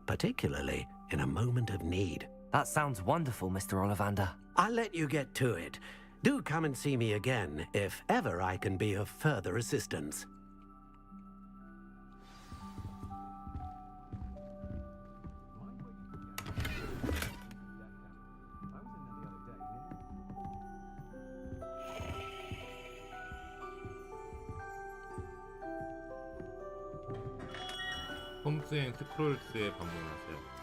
particularly in a moment of need. That sounds wonderful, Mr. Ollivander. I'll let you get to it. Do come and see me again if ever I can be of further assistance. 홈스앤 스크롤스에 방문하세요.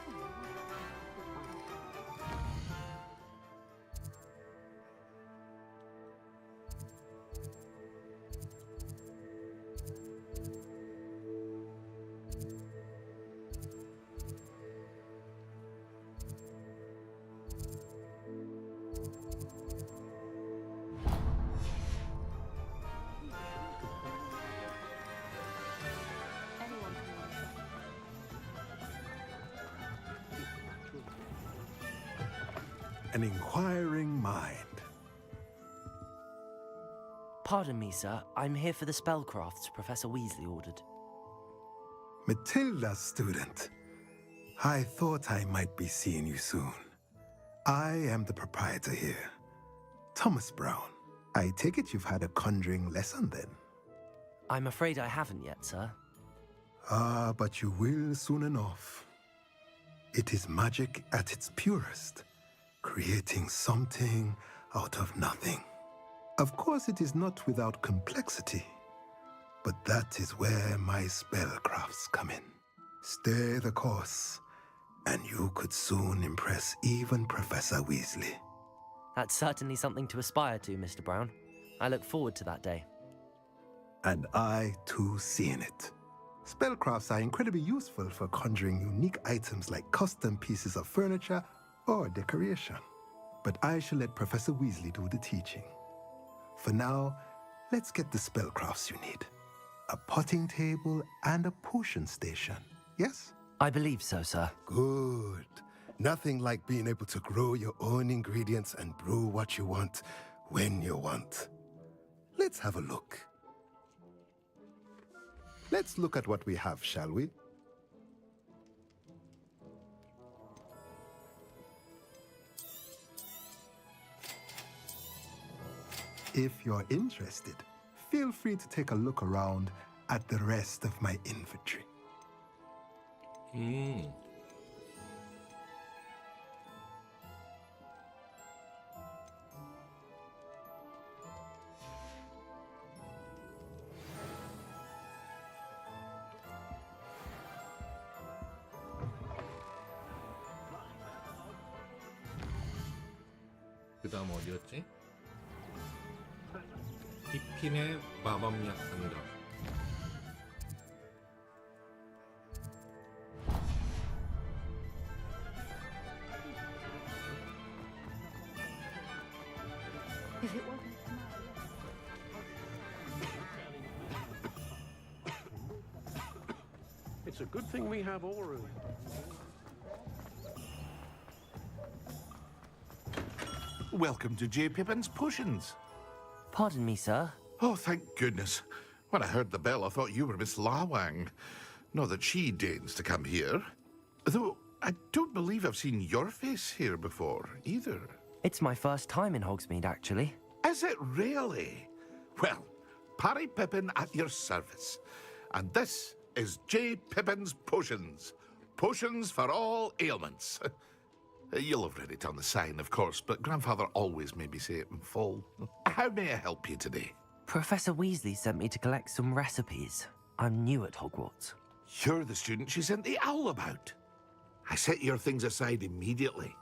An inquiring mind. Pardon me, sir. I'm here for the spellcrafts Professor Weasley ordered. Matilda's student. I thought I might be seeing you soon. I am the proprietor here, Thomas Brown. I take it you've had a conjuring lesson then? I'm afraid I haven't yet, sir. Ah, but you will soon enough. It is magic at its purest, creating something out of nothing. Of course, it is not without complexity, but that is where my spellcrafts come in. Stay the course, and you could soon impress even Professor Weasley. That's certainly something to aspire to, Mr. Brown. I look forward to that day. And I, too, seeing it. Spellcrafts are incredibly useful for conjuring unique items like custom pieces of furniture or decoration. But I shall let Professor Weasley do the teaching. For now, let's get the spellcrafts you need. A potting table and a potion station, yes? I believe so, sir. Good. Nothing like being able to grow your own ingredients and brew what you want when you want. Let's have a look. Let's look at what we have, shall we? If you're interested, feel free to take a look around at the rest of my inventory. 그 다음 어디였지? 디핀의 마법약 상점. It's a good thing we have Oru. welcome to J. Pippin's Potions. Pardon me, sir. Oh, thank goodness. When I heard the bell, I thought you were Miss Lawang. Not that she deigns to come here. Though, I don't believe I've seen your face here before, either. It's my first time in Hogsmeade, actually. Is it really? Well, Parry Pippin at your service. And this is J. Pippin's Potions. Potions for all ailments. You'll have read it on the sign, of course, but Grandfather always made me say it in full. How may I help you today? Professor Weasley sent me to collect some recipes. I'm new at Hogwarts. You're the student she sent the owl about. I set your things aside immediately.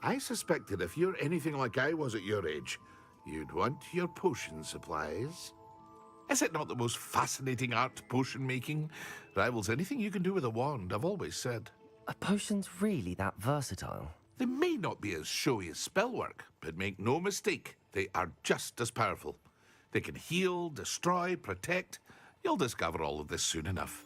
I suspected if you're anything like I was at your age, you'd want your potion supplies. Is it not the most fascinating art, potion making? Rivals anything you can do with a wand, I've always said. Are potions really that versatile? They may not be as showy as spellwork, but make no mistake, they are just as powerful. They can heal, destroy, protect. You'll discover all of this soon enough.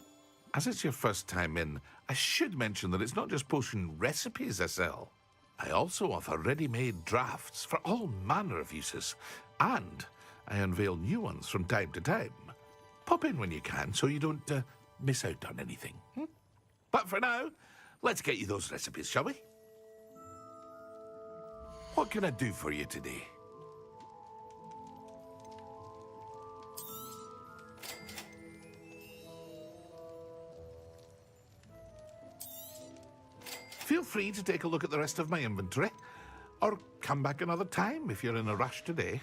As it's your first time in, I should mention that it's not just potion recipes I sell. I also offer ready-made drafts for all manner of uses, and I unveil new ones from time to time. Pop in when you can so you don't miss out on anything. But for now, let's get you those recipes, shall we? What can I do for you today? Feel free to take a look at the rest of my inventory, or come back another time if you're in a rush today.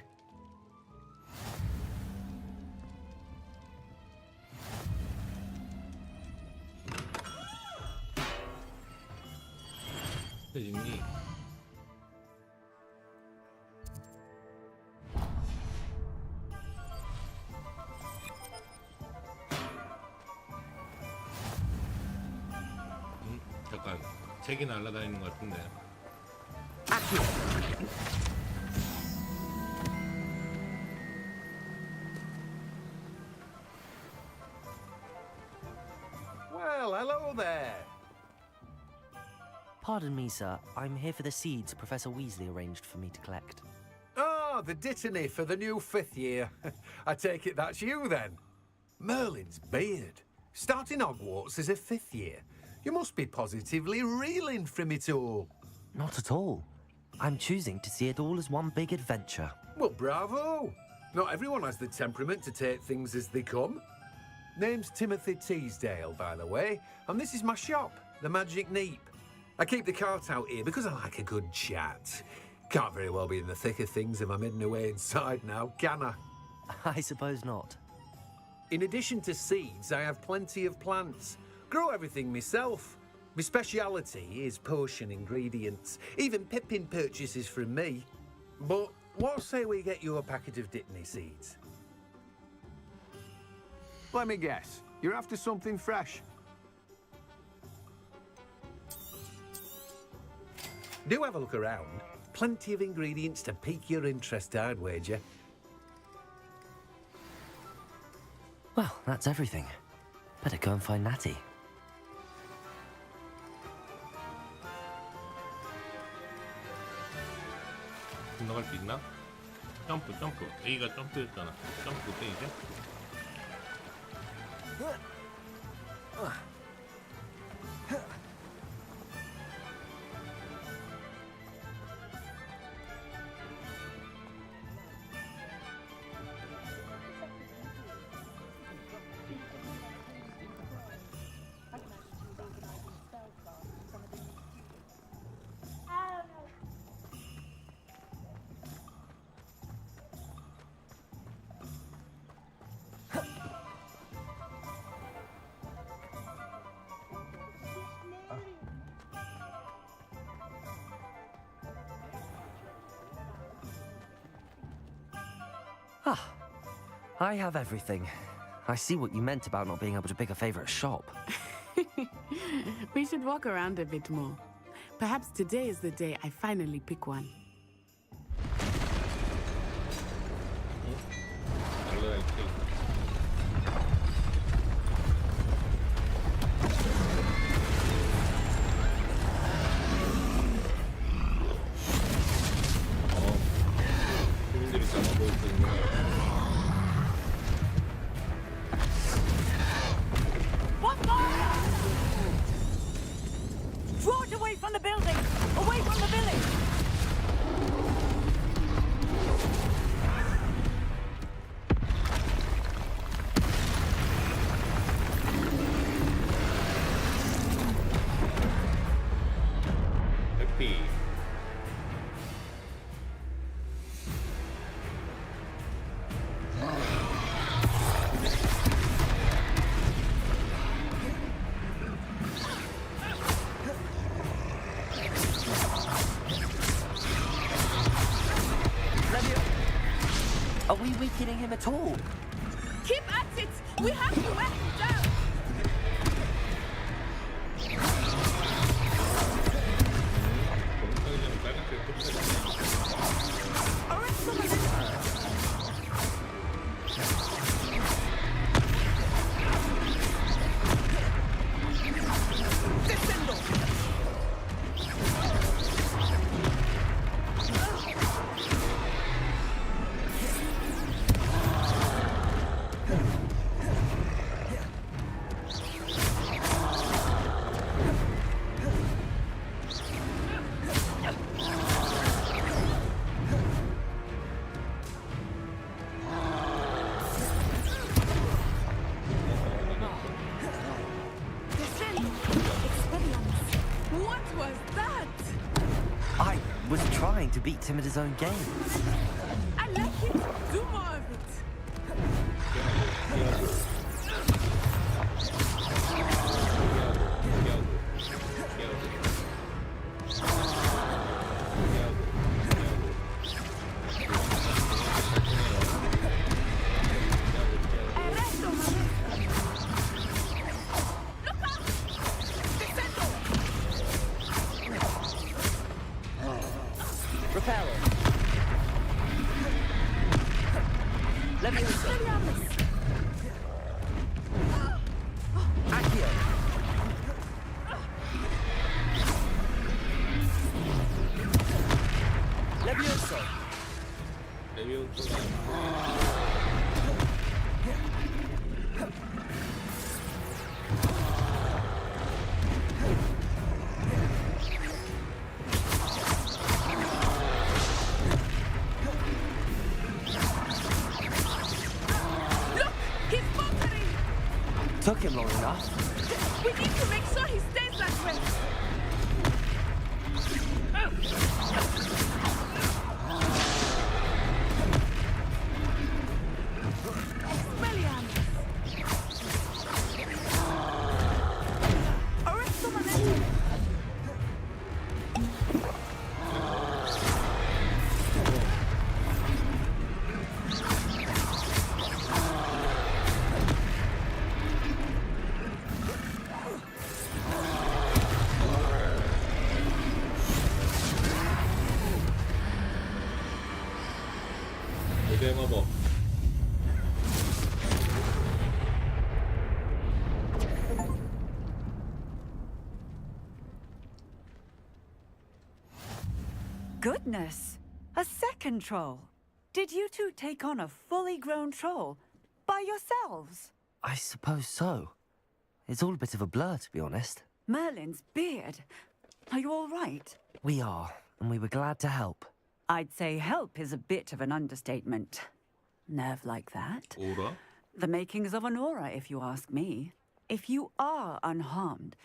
잠깐 책이 날아다니는 것 같은데. Well, hello there. Pardon me, sir. I'm here for the seeds Professor Weasley arranged for me to collect. Oh, the dittany for the new 5th year. I take it that's you, then. Merlin's beard. Starting Hogwarts as a 5th year. You must be positively reeling from it all. Not at all. I'm choosing to see it all as one big adventure. Well, bravo. Not everyone has the temperament to take things as they come. Name's Timothy Teasdale, by the way, and this is my shop, the Magic Neep. I keep the cart out here because I like a good chat. Can't very well be in the thick of things if I'm hidden away inside now, can I? I suppose not. In addition to seeds, I have plenty of plants. Grow everything myself. My speciality is potion ingredients. Even Pippin purchases from me. But what say we get you a packet of Dittany seeds? Let me guess. You're after something fresh. Do have a look around. Plenty of ingredients to pique your interest, I'd wager. Well, that's everything. Better go and find Natty. 건너갈 수 있나? 점프. A가 점프였잖아. 점프 돼 이제? Ah, I have everything. I see what you meant about not being able to pick a favorite shop. We should walk around a bit more. Perhaps today is the day I finally pick one. from the building! Away from the village! 해피. Are we weakening him at all? Keep at it! We have to wear him down! What was that? I was trying to beat him at his own game. I like it. Do more of it. Repel him. Leviosa. Accio. Leviosa. He's faltering! Took him long enough. We need to make sure he stays that way. Expelliarmus! Arresto Manetto! 고대 마법. Goodness! A second troll! Did you two take on a fully grown troll by yourselves? I suppose so. It's all a bit of a blur, to be honest. Merlin's beard. Are you all right? We are, and we were glad to help. I'd say help is a bit of an understatement. Nerve like that. Aura? The makings of an aura, if you ask me. If you are unharmed,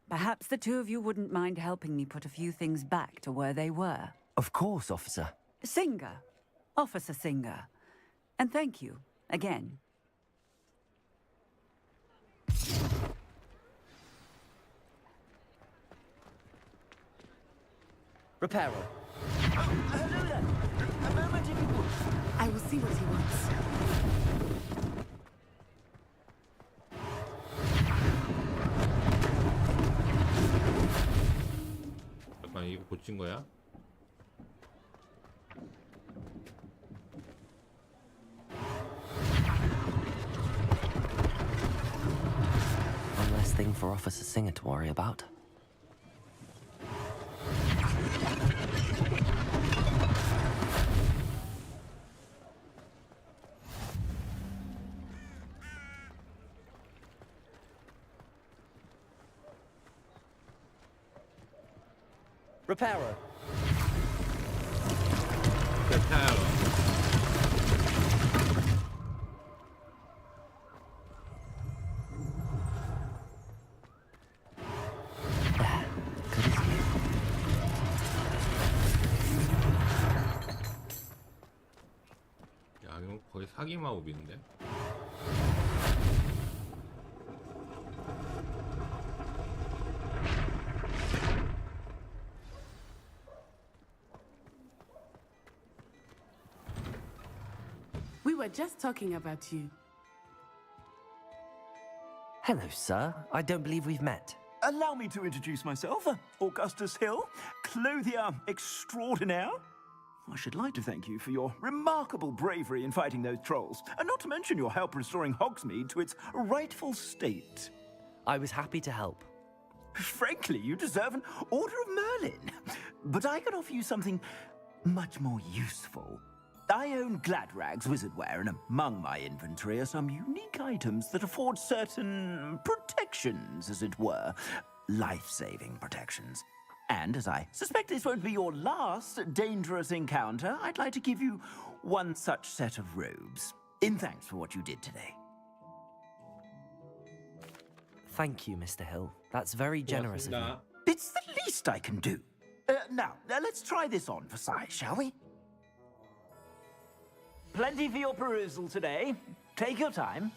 perhaps the two of you wouldn't mind helping me put a few things back to where they were. Of course, officer. Singer. Officer Singer. And thank you, again. Reparo. Hello there. A moment if you would. I will see what he wants. 잠깐 이거 고친 거야? One less thing for Officer Singer to worry about. Reparo. 야, 이건 거의 사기 마법인데. We were just talking about you. Hello, sir. I don't believe we've met. Allow me to introduce myself. Augustus Hill, clothier extraordinaire. I should like to thank you for your remarkable bravery in fighting those trolls, and not to mention your help restoring Hogsmeade to its rightful state. I was happy to help. Frankly, you deserve an Order of Merlin. But I can offer you something much more useful. I own Gladrag's wizardware, and among my inventory are some unique items that afford certain protections, as it were. Life-saving protections. And as I suspect this won't be your last dangerous encounter, I'd like to give you one such set of robes, in thanks for what you did today. Thank you, Mr. Hill. That's very generous of you. It's the least I can do. Now, let's try this on for size, shall we? Plenty for your perusal today. Take your time.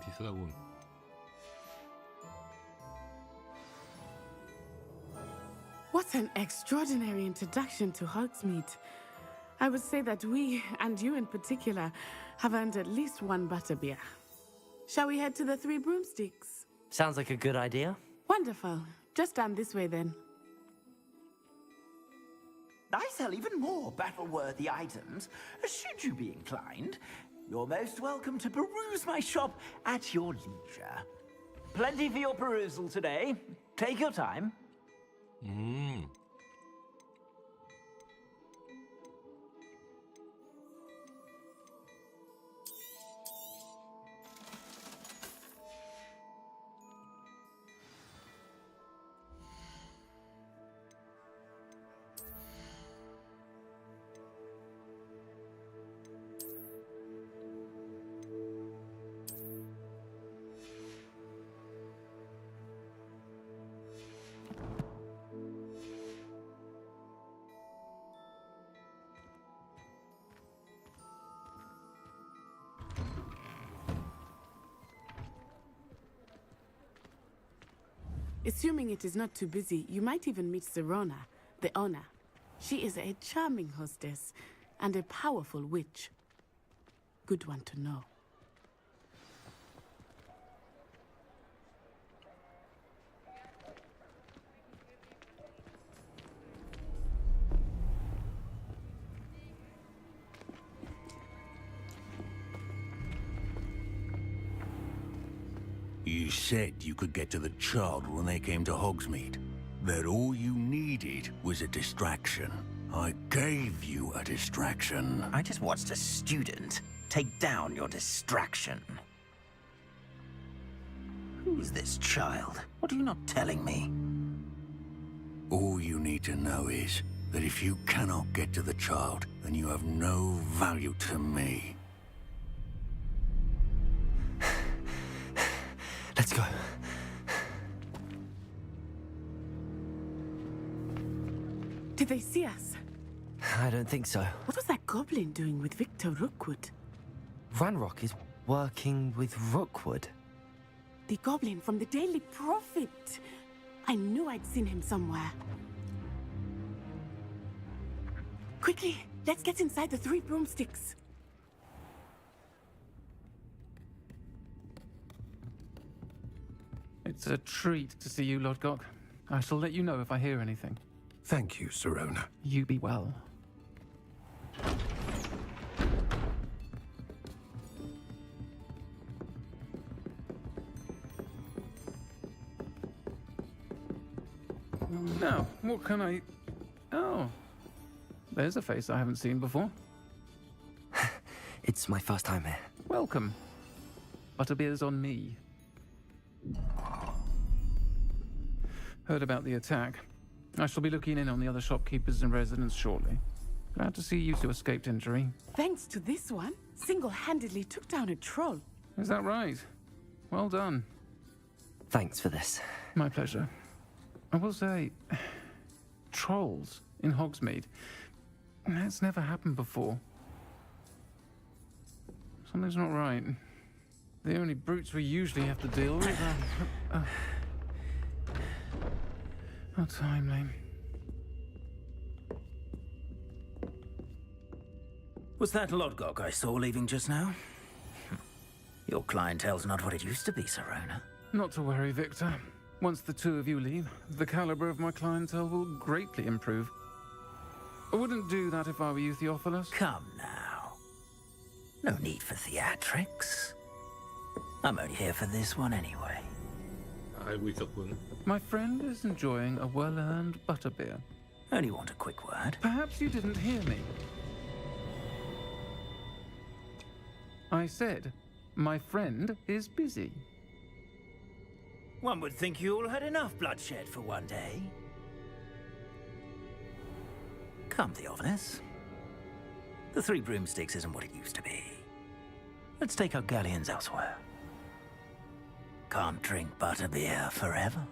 비싸군. What an extraordinary introduction to Hogsmeade. I would say that we, and you in particular, have earned at least one butterbeer. Shall we head to the Three Broomsticks? Sounds like a good idea. Wonderful. Just down this way then. I sell even more battle-worthy items. Should you be inclined, you're most welcome to peruse my shop at your leisure. Plenty for your perusal today. Take your time. Assuming it is not too busy, you might even meet Serona, the owner. She is a charming hostess and a powerful witch. Good one to know. You said you could get to the child when they came to Hogsmeade. That all you needed was a distraction. I gave you a distraction. I just watched a student take down your distraction. Who's this child? What are you not telling me? All you need to know is that if you cannot get to the child, then you have no value to me. Let's go. Did they see us? I don't think so. What was that goblin doing with Victor Rookwood? Ranrock is working with Rookwood. The goblin from the Daily Prophet. I knew I'd seen him somewhere. Quickly, let's get inside the Three Broomsticks. It's a treat to see you, Lodgok. I shall let you know if I hear anything. Thank you, Serona. You be well. Now, what can I... Oh, there's a face I haven't seen before. It's my first time here. Welcome. Butterbeer's on me. Heard about the attack. I shall be looking in on the other shopkeepers and residents shortly. Glad to see you two escaped injury. Thanks to this one, single-handedly took down a troll. Is that right? Well done. Thanks for this. My pleasure. I will say, trolls in Hogsmeade. That's never happened before. Something's not right. The only brutes we usually have to deal with are... How timely. Was that Lodgok I saw leaving just now? Your clientele's not what it used to be, Serona. Not to worry, Victor. Once the two of you leave, the caliber of my clientele will greatly improve. I wouldn't do that if I were you, Theophilus. Come now. No need for theatrics. I'm only here for this one anyway. 알고 있었군. My friend is enjoying a well-earned butterbeer. Only want a quick word. Perhaps you didn't hear me. I said, my friend is busy. One would think you all had enough bloodshed for one day. Come, Theophilus. The Three Broomsticks isn't what it used to be. Let's take our galleons elsewhere. Can't drink butterbeer forever.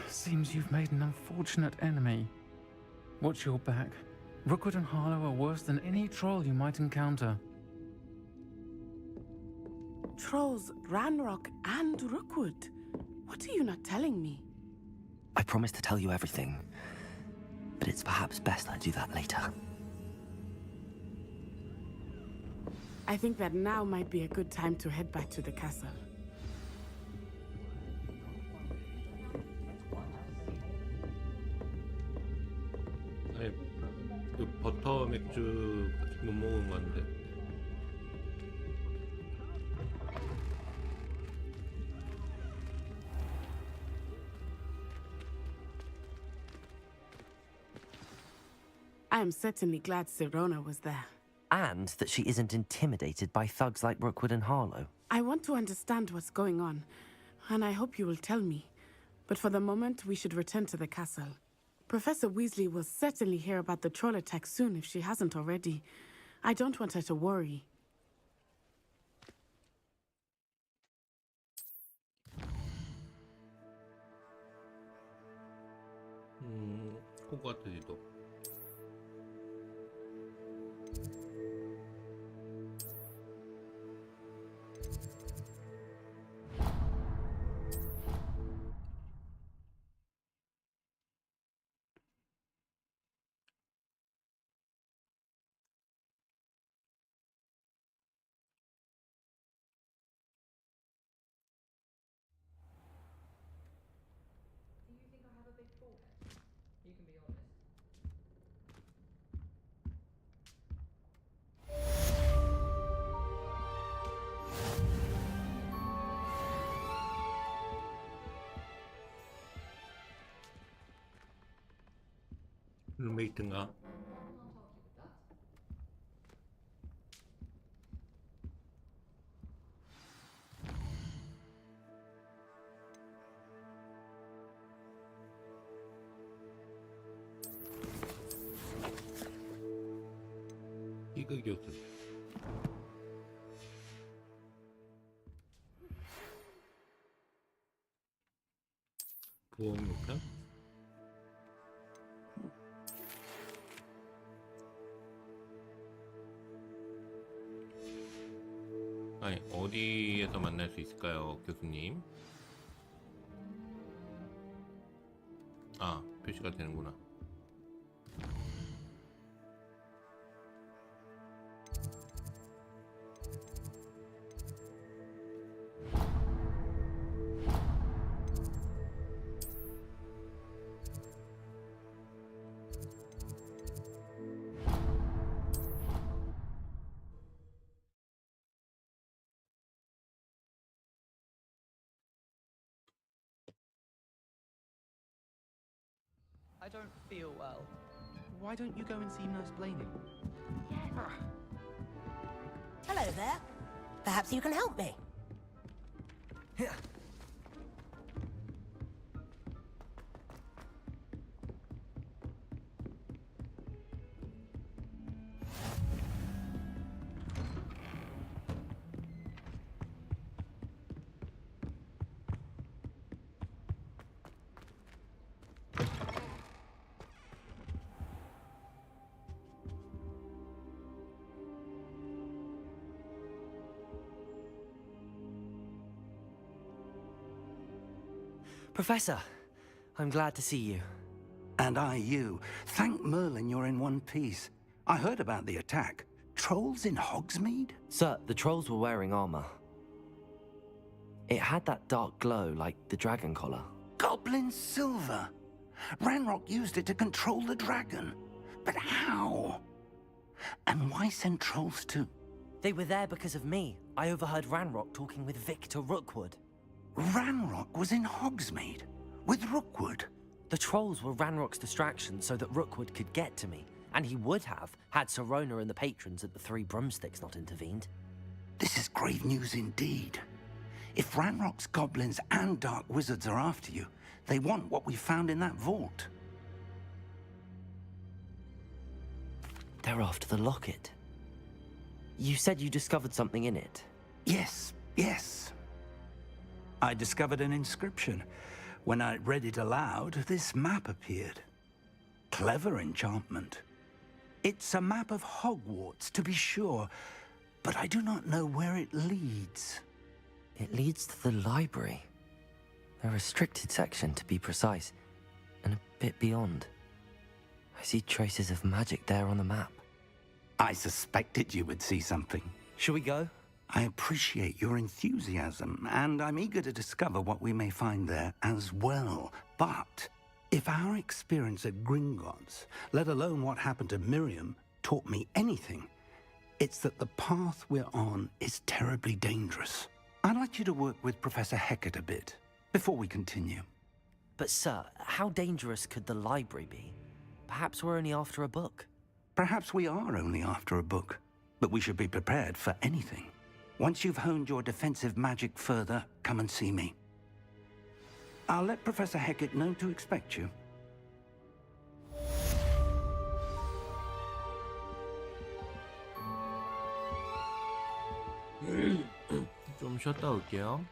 Seems you've made an unfortunate enemy. Watch your back. Rookwood and Harlow are worse than any troll you might encounter. Trolls, Ranrock, and Rookwood. What are you not telling me? I promised to tell you everything, but it's perhaps best I do that later. I think that now might be a good time to head back to the castle. 아니, 그 버터 맥주 아직 못 먹은 건데. I am certainly glad Serona was there. And that she isn't intimidated by thugs like Rookwood and Harlow. I want to understand what's going on, and I hope you will tell me. But for the moment, we should return to the castle. Professor Weasley will certainly hear about the troll attack soon if she hasn't already. I don't want her to worry. 호그와트 지도. 룸메이트인가? 희극교수. 보험료편? 아니, 어디에서 만날 수 있을까요, 교수님? 아, 표시가 되는구나. I don't feel well. Why don't you go and see Nurse Blaney? Yeah. Hello there. Perhaps you can help me. Professor, I'm glad to see you. And I you. Thank Merlin you're in one piece. I heard about the attack. Trolls in Hogsmeade? Sir, the trolls were wearing armor. It had that dark glow like the dragon collar. Goblin silver. Ranrock used it to control the dragon. But how? And why send trolls too? They were there because of me. I overheard Ranrock talking with Victor Rookwood. Ranrock was in Hogsmeade with Rookwood. The trolls were Ranrock's distraction so that Rookwood could get to me, and he would have had Sirona and the patrons at the Three Broomsticks not intervened. This is grave news indeed. If Ranrock's goblins and dark wizards are after you, they want what we found in that vault. They're after the locket. You said you discovered something in it. Yes. I discovered an inscription. When I read it aloud, this map appeared. Clever enchantment. It's a map of Hogwarts, to be sure, but I do not know where it leads. It leads to the library. A restricted section, to be precise, and a bit beyond. I see traces of magic there on the map. I suspected you would see something. Shall we go? I appreciate your enthusiasm, and I'm eager to discover what we may find there as well. But if our experience at Gringotts, let alone what happened to Miriam, taught me anything, it's that the path we're on is terribly dangerous. I'd like you to work with Professor Hecat a bit before we continue. But sir, how dangerous could the library be? Perhaps we're only after a book. Perhaps we are only after a book, but we should be prepared for anything. Once you've honed your defensive magic further, come and see me. I'll let Professor Hecat know to expect you. 좀 쉬었다 올게요.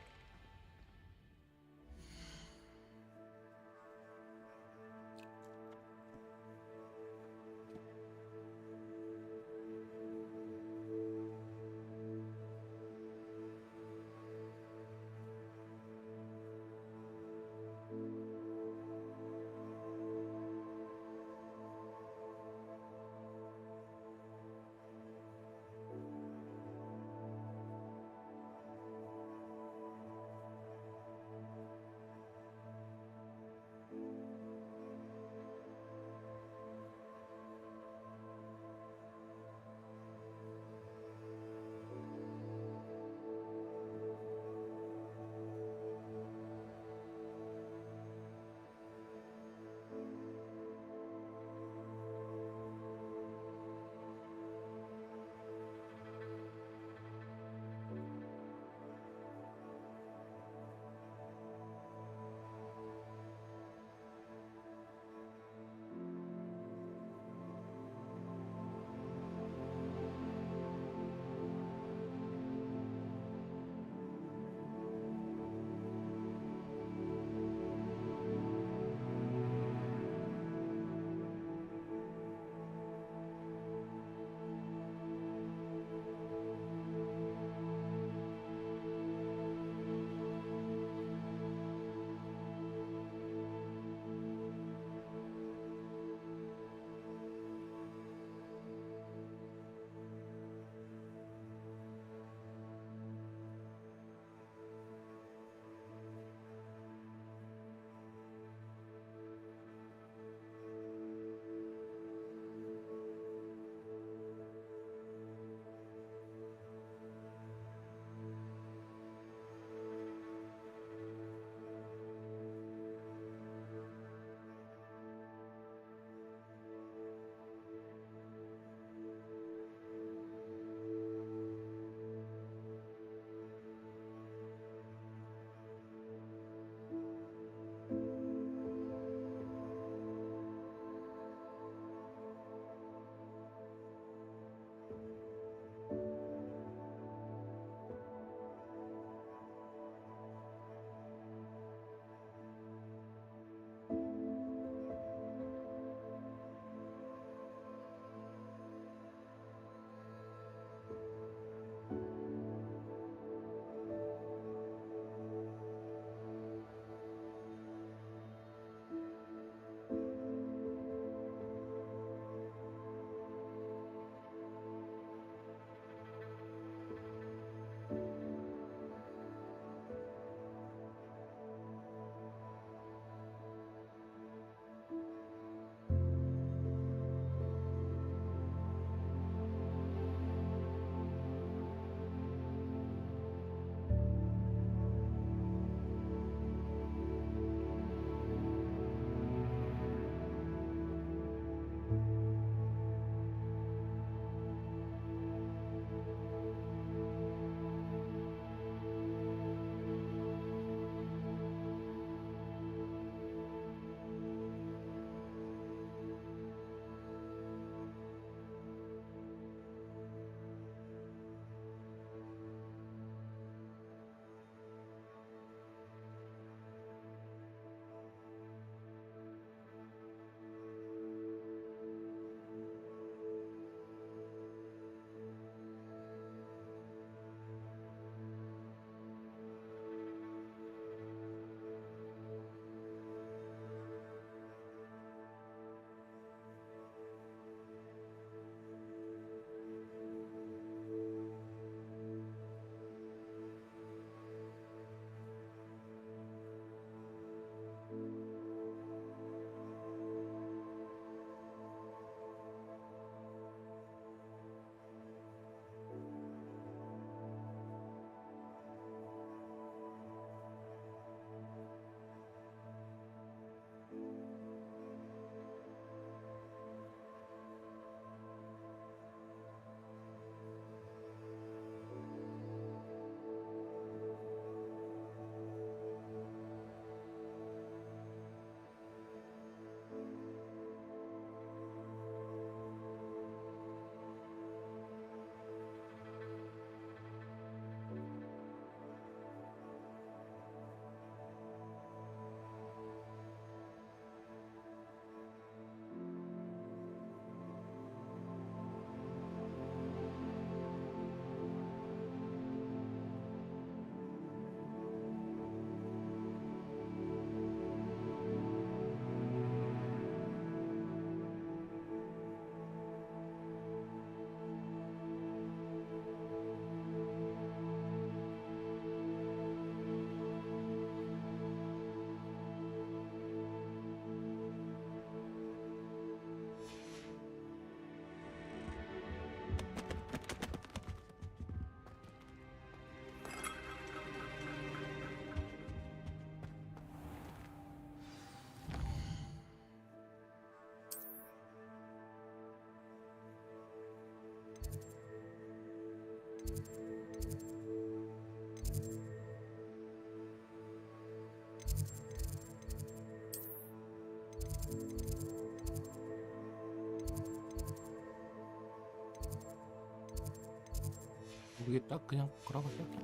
이게 딱 그냥 그러고 시작해.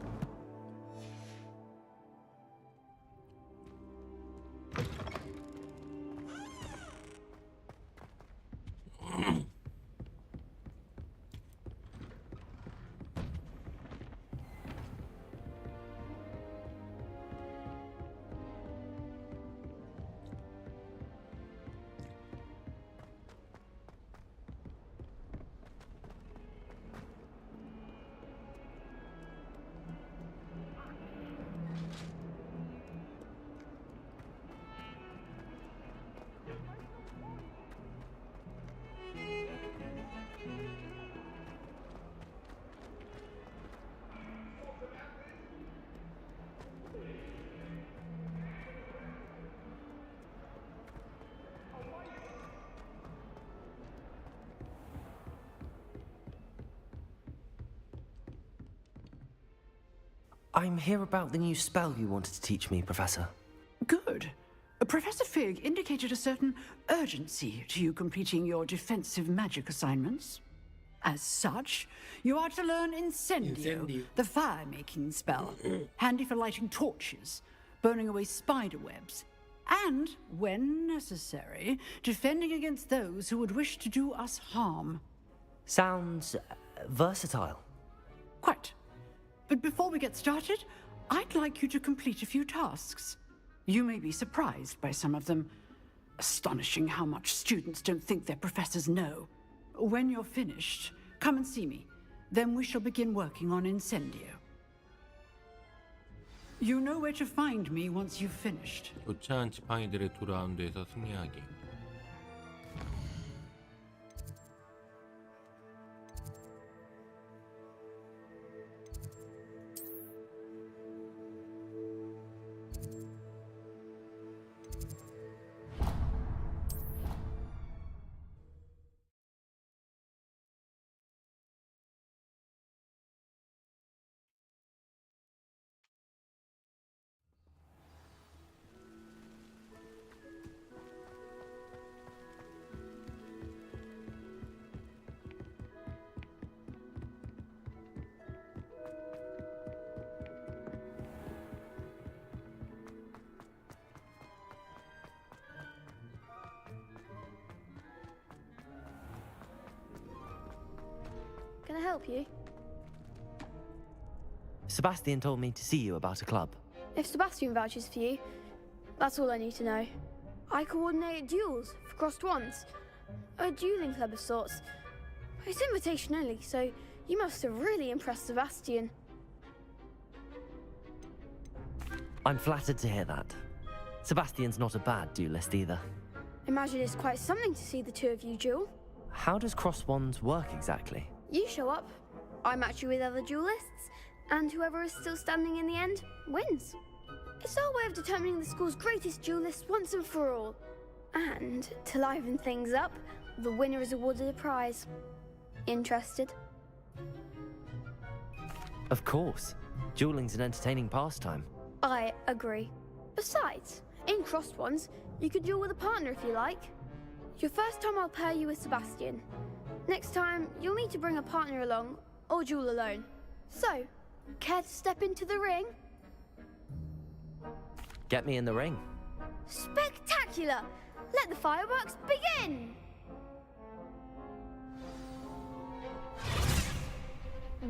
I'm here about the new spell you wanted to teach me, Professor. Good. Professor Fig indicated a certain urgency to you completing your defensive magic assignments. As such, you are to learn Incendio, the fire-making spell, handy for lighting torches, burning away spider webs, and, when necessary, defending against those who would wish to do us harm. Sounds versatile. Quite. But before we get started, I'd like you to complete a few tasks. You may be surprised by some of them. Astonishing how much students don't think their professors know. When you're finished, come and see me. Then we shall begin working on Incendio. You know where to find me once you've finished. 교차한 지팡이들의 두 라운드에서 승리하기. Can I help you? Sebastian told me to see you about a club. If Sebastian vouches for you, that's all I need to know. I coordinate duels for crossed ones. A dueling club of sorts. It's invitation only, so you must have really impressed Sebastian. I'm flattered to hear that. Sebastian's not a bad duelist either. Imagine it's quite something to see the two of you duel. How does cross wands work exactly? You show up, I match you with other duelists, and whoever is still standing in the end wins. It's our way of determining the school's greatest duelist once and for all. And to liven things up, the winner is awarded a prize. Interested? Of course. Dueling's an entertaining pastime. I agree. Besides, in crossed ones, you could duel with a partner if you like. Your first time I'll pair you with Sebastian. Next time, you'll need to bring a partner along, or duel alone. So, care to step into the ring? Get me in the ring. Spectacular! Let the fireworks begin!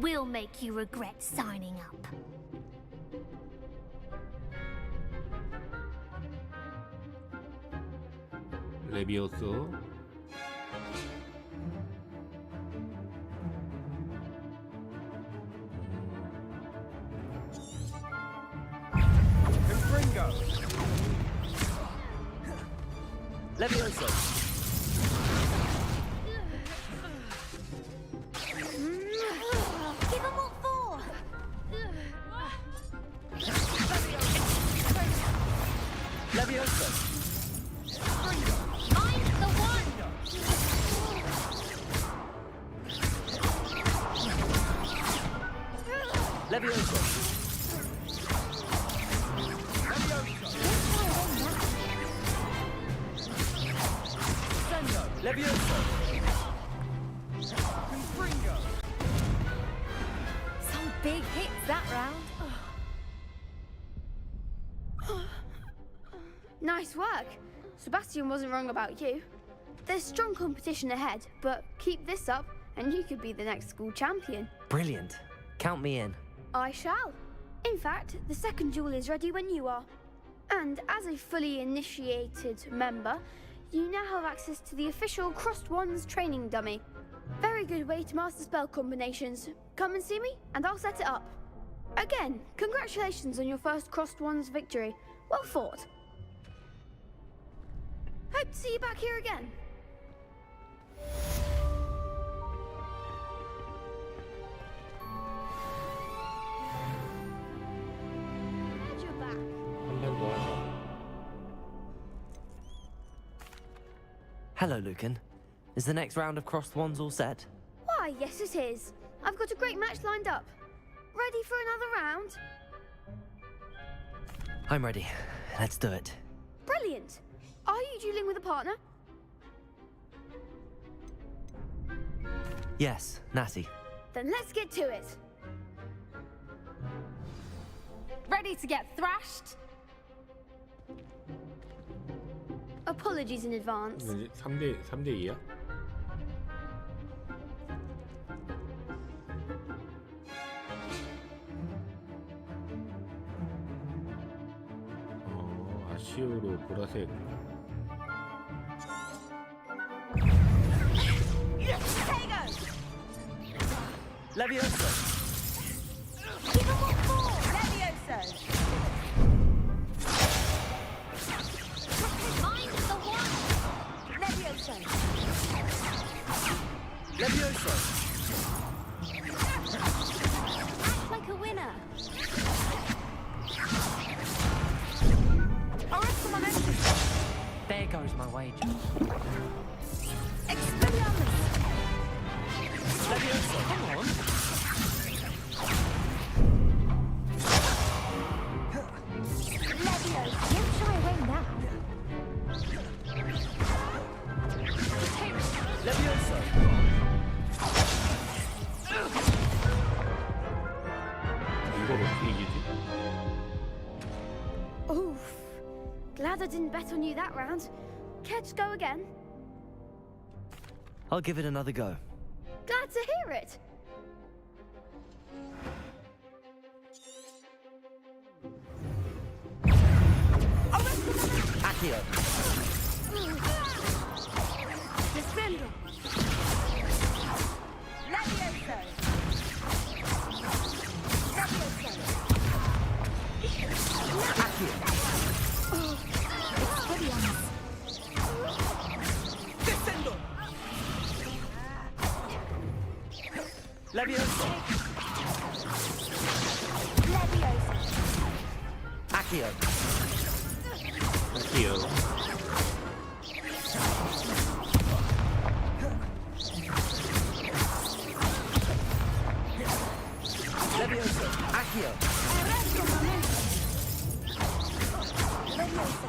We'll make you regret signing up. 레비오스. Levioso. Give them what for! Levioso. I'm the one! Levioso. Levioso! Nice work. Sebastian wasn't wrong about you. There's strong competition ahead, but keep this up and you could be the next school champion. Brilliant. Count me in. I shall. In fact, the second duel is ready when you are. And as a fully initiated member, you now have access to the official Crossed Wands training dummy. Very good way to master spell combinations. Come and see me, and I'll set it up. Again, congratulations on your first Crossed Wands victory. Well fought. Hope to see you back here again. Glad you're back. Hello, Lucan. Is the next round of Crossed Wands all set? Why, yes it is. I've got a great match lined up. Ready for another round? I'm ready. Let's do it. Brilliant. Are you dueling with a partner? Yes, Natty. Then let's get to it. Ready to get thrashed? Apologies in advance. 3대 2야? 아쉬우로 보라색. Levioso! Even one more! Levioso! Mind the one! Levioso! Levioso! Act like a winner! There goes my wager. Expelliarmus! Levioso, come on! Levioso! Don't shy away now! Levioso! 이걸 어떻게 이기지? Oof. Glad I didn't bet on you that round. Care to go again? I'll give it another go. Glad to hear it. Accio! Defendo! Levioso! Levioso! Accio! Expelliarmus! Descendo! Levioso! Levioso! Accio! Accio! Levioso! Accio! Arresto momento! Levioso!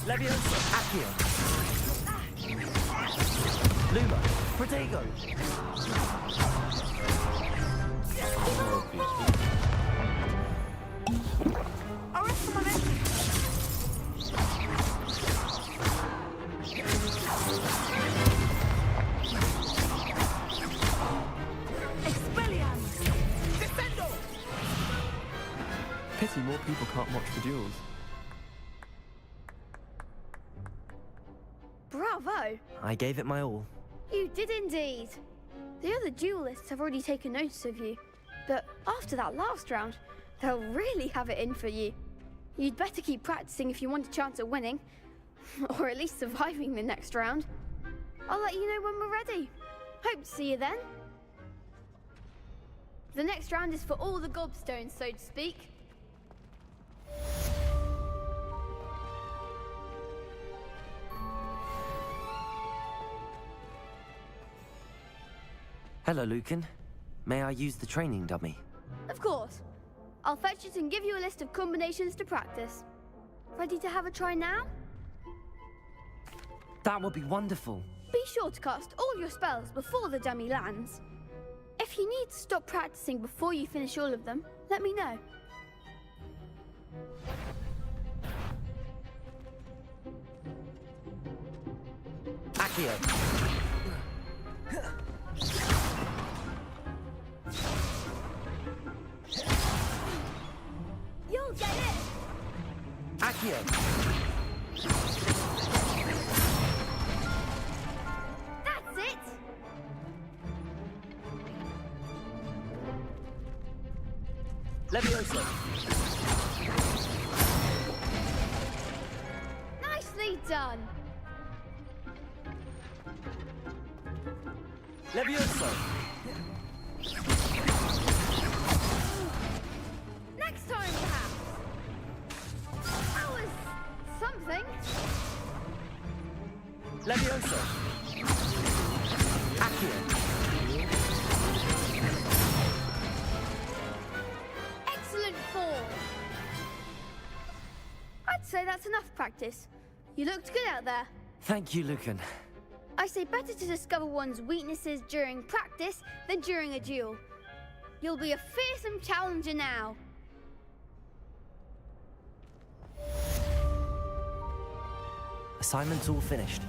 Levioso! Accio! Luma! Protego! Arresto momento! Expelliarmus! Defendo! Pity more people can't watch the duels. Bravo! I gave it my all. You did indeed. The other duelists have already taken notice of you, but after that last round, they'll really have it in for you. You'd better keep practicing if you want a chance at winning, or at least surviving the next round. I'll let you know when we're ready. Hope to see you then. The next round is for all the gobstones, so to speak. Hello, Lucan. May I use the training dummy? Of course. I'll fetch it and give you a list of combinations to practice. Ready to have a try now? That would be wonderful. Be sure to cast all your spells before the dummy lands. If If you need to stop practicing before you finish all of them, let me know. Accio. You'll get it! Accio. That's it! Levioso. Nicely done! Levioso. Next time, perhaps! That was something. Levioso. Accio. Excellent fall! I'd say that's enough practice. You looked good out there. Thank you, Lucan. I say better to discover one's weaknesses during practice than during a duel. You'll be a fearsome challenger now. Assignment's all finished.